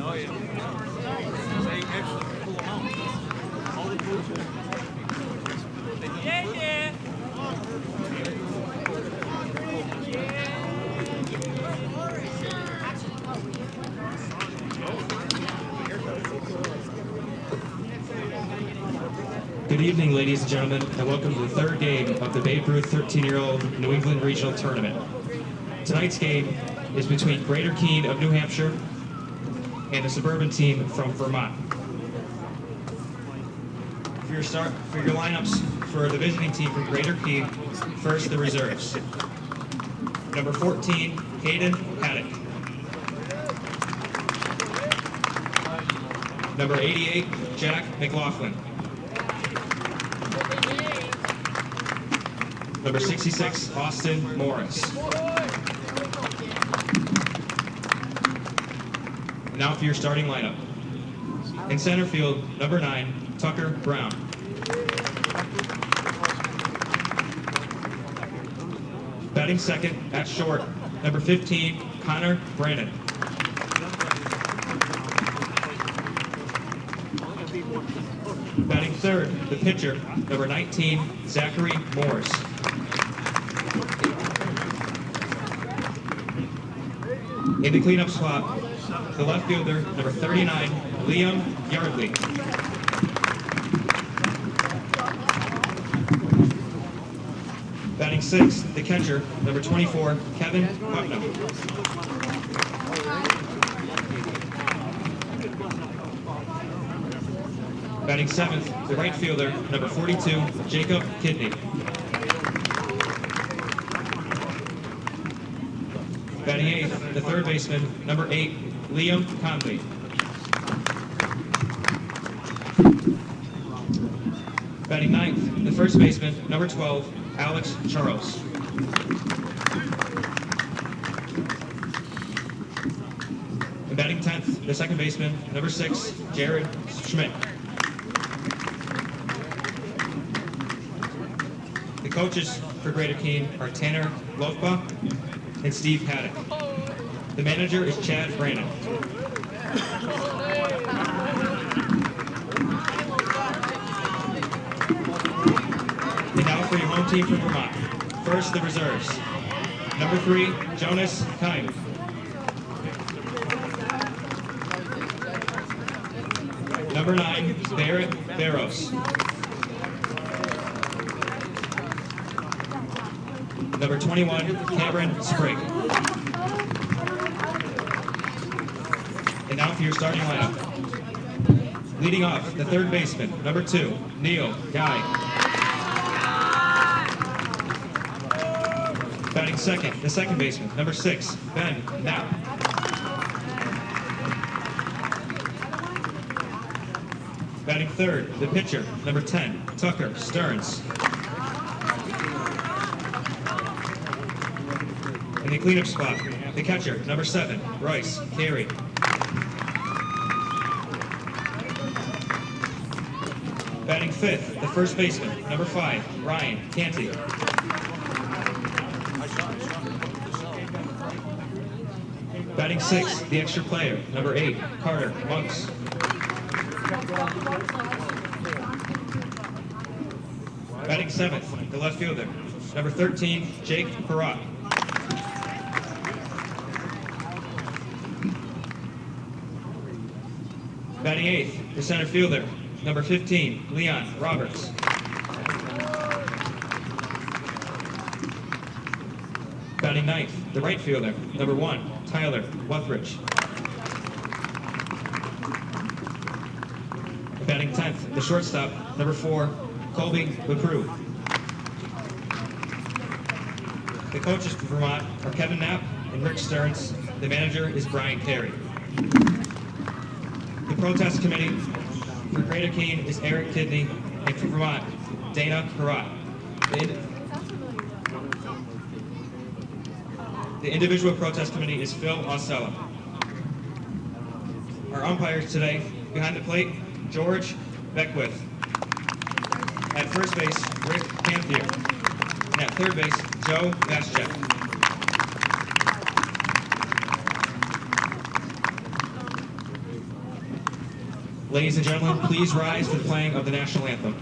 Oh, yeah. They actually pull them out. All the coaches. Yeah, yeah. Good evening, ladies and gentlemen, and welcome to the third game of the Babe Ruth 13-year-old New England Regional Tournament. Tonight's game is between Greater Keene of New Hampshire and a suburban team from Vermont. For your lineups for the visiting team from Greater Keene, first the reserves. Number 14, Hayden Haddock. Number 88, Jack McLaughlin. Number 66, Austin Morris. Now for your starting lineup. In center field, number 9, Tucker Brown. Batting second at short, number 15, Connor Brandon. Batting third, the pitcher, number 19, Zachary Morris. In the cleanup slot, the left fielder, number 39, Liam Yardley. Batting 6th, the catcher, number 24, Kevin Putnam. Batting 7th, the right fielder, number 42, Jacob Kidney. Batting 8th, the third baseman, number 8, Liam Conley. Batting 9th, the first baseman, number 12, Alex Charles. And batting 10th, the second baseman, number 6, Jared Schmidt. The coaches for Greater Keene are Tanner Lofba and Steve Paddock. The manager is Chad Brandon. And now for your home team from Vermont. First, the reserves. Number 3, Jonas Kime. Number 9, Barrett Barros. Number 21, Cameron Sprague. And now for your starting lineup. Leading off, the third baseman, number 2, Neil Guy. Batting second, the second baseman, number 6, Ben Knapp. Batting third, the pitcher, number 10, Tucker Stearns. In the cleanup spot, the catcher, number 7, Bryce Carey. Batting fifth, the first baseman, number 5, Ryan Canty. Batting sixth, the extra player, number 8, Carter Monks. Batting seventh, the left fielder, number 13, Jake Perrott. Batting eighth, the center fielder, number 15, Leon Roberts. Batting ninth, the right fielder, number 1, Tyler Wuthridge. Batting 10th, the shortstop, number 4, Colby LaCrue. The coaches for Vermont are Kevin Knapp and Rick Stearns. The manager is Brian Carey. The protest committee for Greater Keene is Eric Kidney, and for Vermont, Dana Perrott. The individual protest committee is Phil Osella. Our umpires today, behind the plate, George Beckwith. At first base, Rick Campier. And at third base, Joe Vascheck. Ladies and gentlemen, please rise for the playing of the national anthem.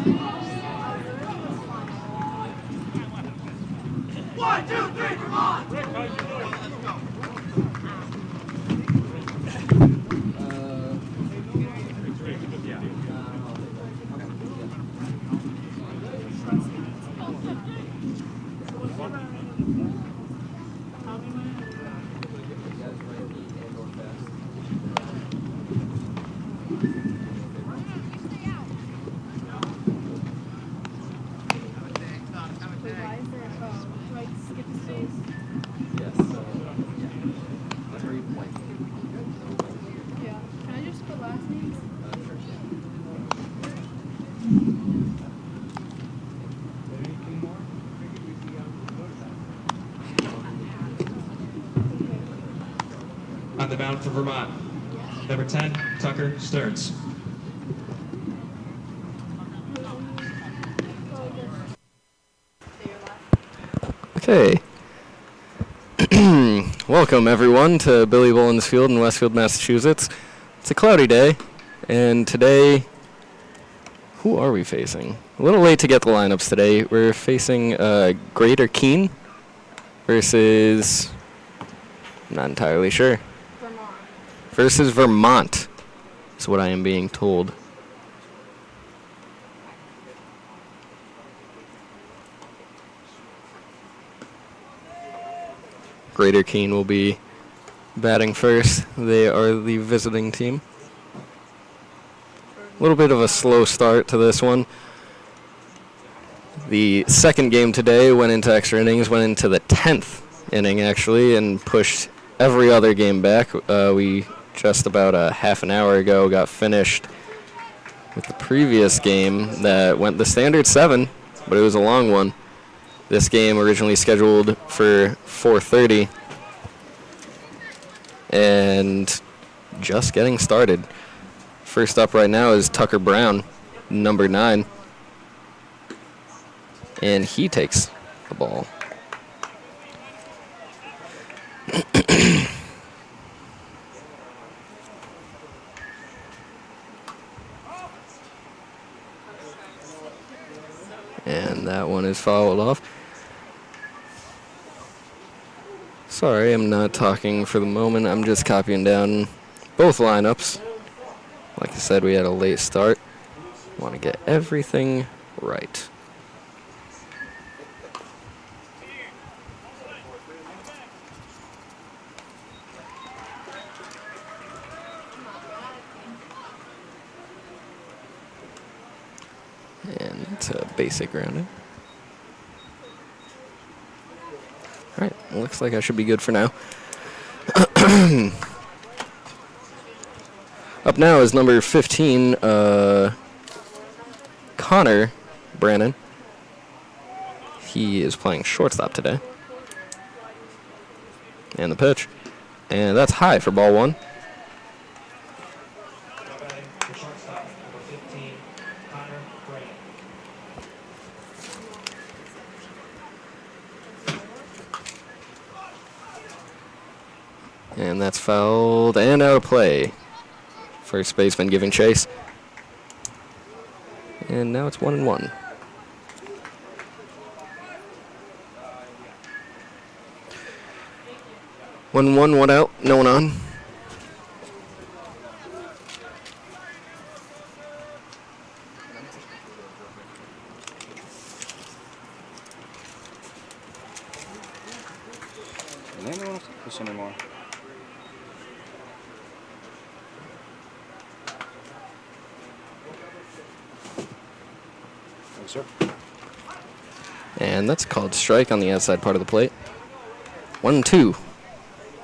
1, 2, 3, come on! On the mound for Vermont, number 10, Tucker Stearns. Okay. Welcome, everyone, to Billy Bullens Field in Westfield, Massachusetts. It's a cloudy day, and today, who are we facing? A little late to get the lineups today. We're facing Greater Keene versus, I'm not entirely sure. Versus Vermont, is what I am being told. Greater Keene will be batting first. They are the visiting team. A little bit of a slow start to this one. The second game today went into extra innings, went into the 10th inning, actually, and pushed every other game back. We just about a half an hour ago got finished with the previous game that went the standard 7, but it was a long one. This game originally scheduled for 4:30 and just getting started. First up right now is Tucker Brown, number 9, and he takes the ball. And that one is fouled off. Sorry, I'm not talking for the moment. I'm just copying down both lineups. Like I said, we had a late start. Want to get everything right. And it's a basic grounding. All right, looks like I should be good for now. Up now is number 15, Connor Brannon. He is playing shortstop today. And the pitch. And that's high for ball 1. And that's fouled and out of play. First baseman giving chase. And now it's 1-1. One out, no one on. Does anyone want to push anymore? Sir. And that's called strike on the outside part of the plate. 1-2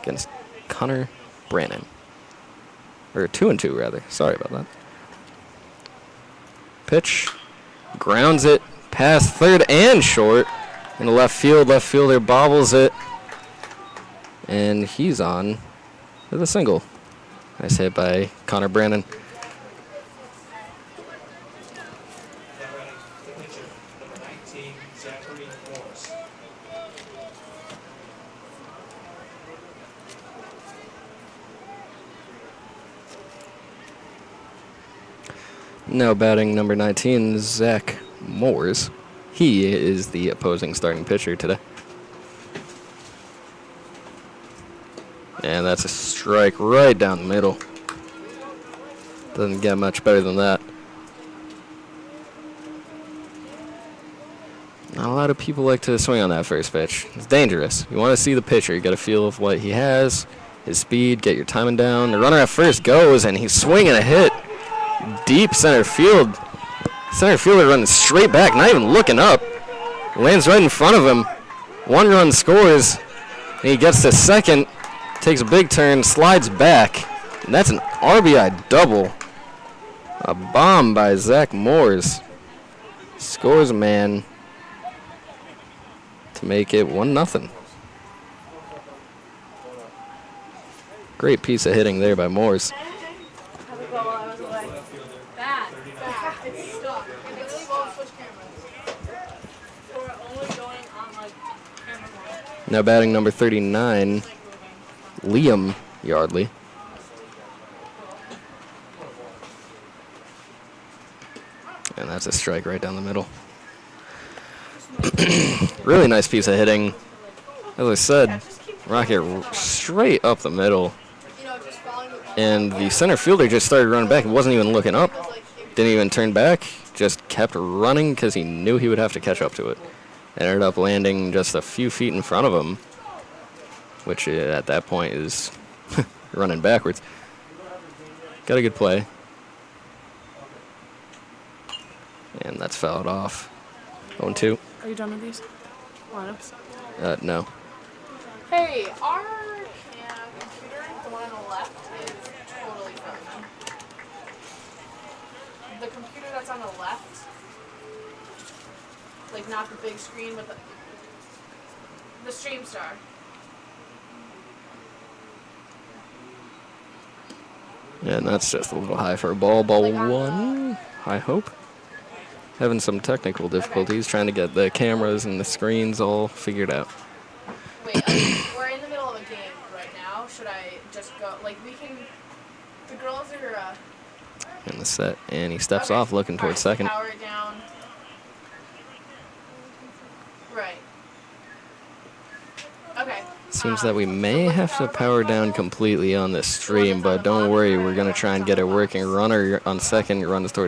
against Connor Brannon. Or 2-2 rather. Sorry about that. Pitch. Grounds it past third and short. In the left field. Left fielder bobbles it. And he's on with a single. Nice hit by Connor Brannon. Now batting number 19, Zach Moores. He is the opposing starting pitcher today. And that's a strike right down the middle. Doesn't get much better than that. Not a lot of people like to swing on that first pitch. It's dangerous. You want to see the pitcher. You got a feel of what he has, his speed, get your timing down. The runner at first goes, and he's swinging a hit. Deep center field. Center fielder running straight back, not even looking up. Lands right in front of him. 1 run scores. And he gets to second, takes a big turn, slides back. And that's an RBI double. A bomb by Zach Moores. Scores a man to make it 1-0. Great piece of hitting there by Moores. Now batting number 39, Liam Yardley. And that's a strike right down the middle. Really nice piece of hitting. As I said, rocket straight up the middle. And the center fielder just started running back. He wasn't even looking up. Didn't even turn back. Just kept running because he knew he would have to catch up to it. Ended up landing just a few feet in front of him, which at that point is running backwards. Got a good play. And that's fouled off. 0-2. Are you done with these lineups? No. Hey, our computer, the one on the left, is totally frozen. The computer that's on the left, like not the big screen, but the Stream Star. And that's just a little high for a ball. Ball 1, I hope. Having some technical difficulties trying to get the cameras and the screens all figured out. Wait, we're in the middle of a game right now. Should I just go? Like, we can. The girls are. In the set, and he steps off looking towards second. Power it down. Right. Okay. Seems that we may have to power down completely on this stream, but don't worry, we're going to try and get a working runner on second. Runs toward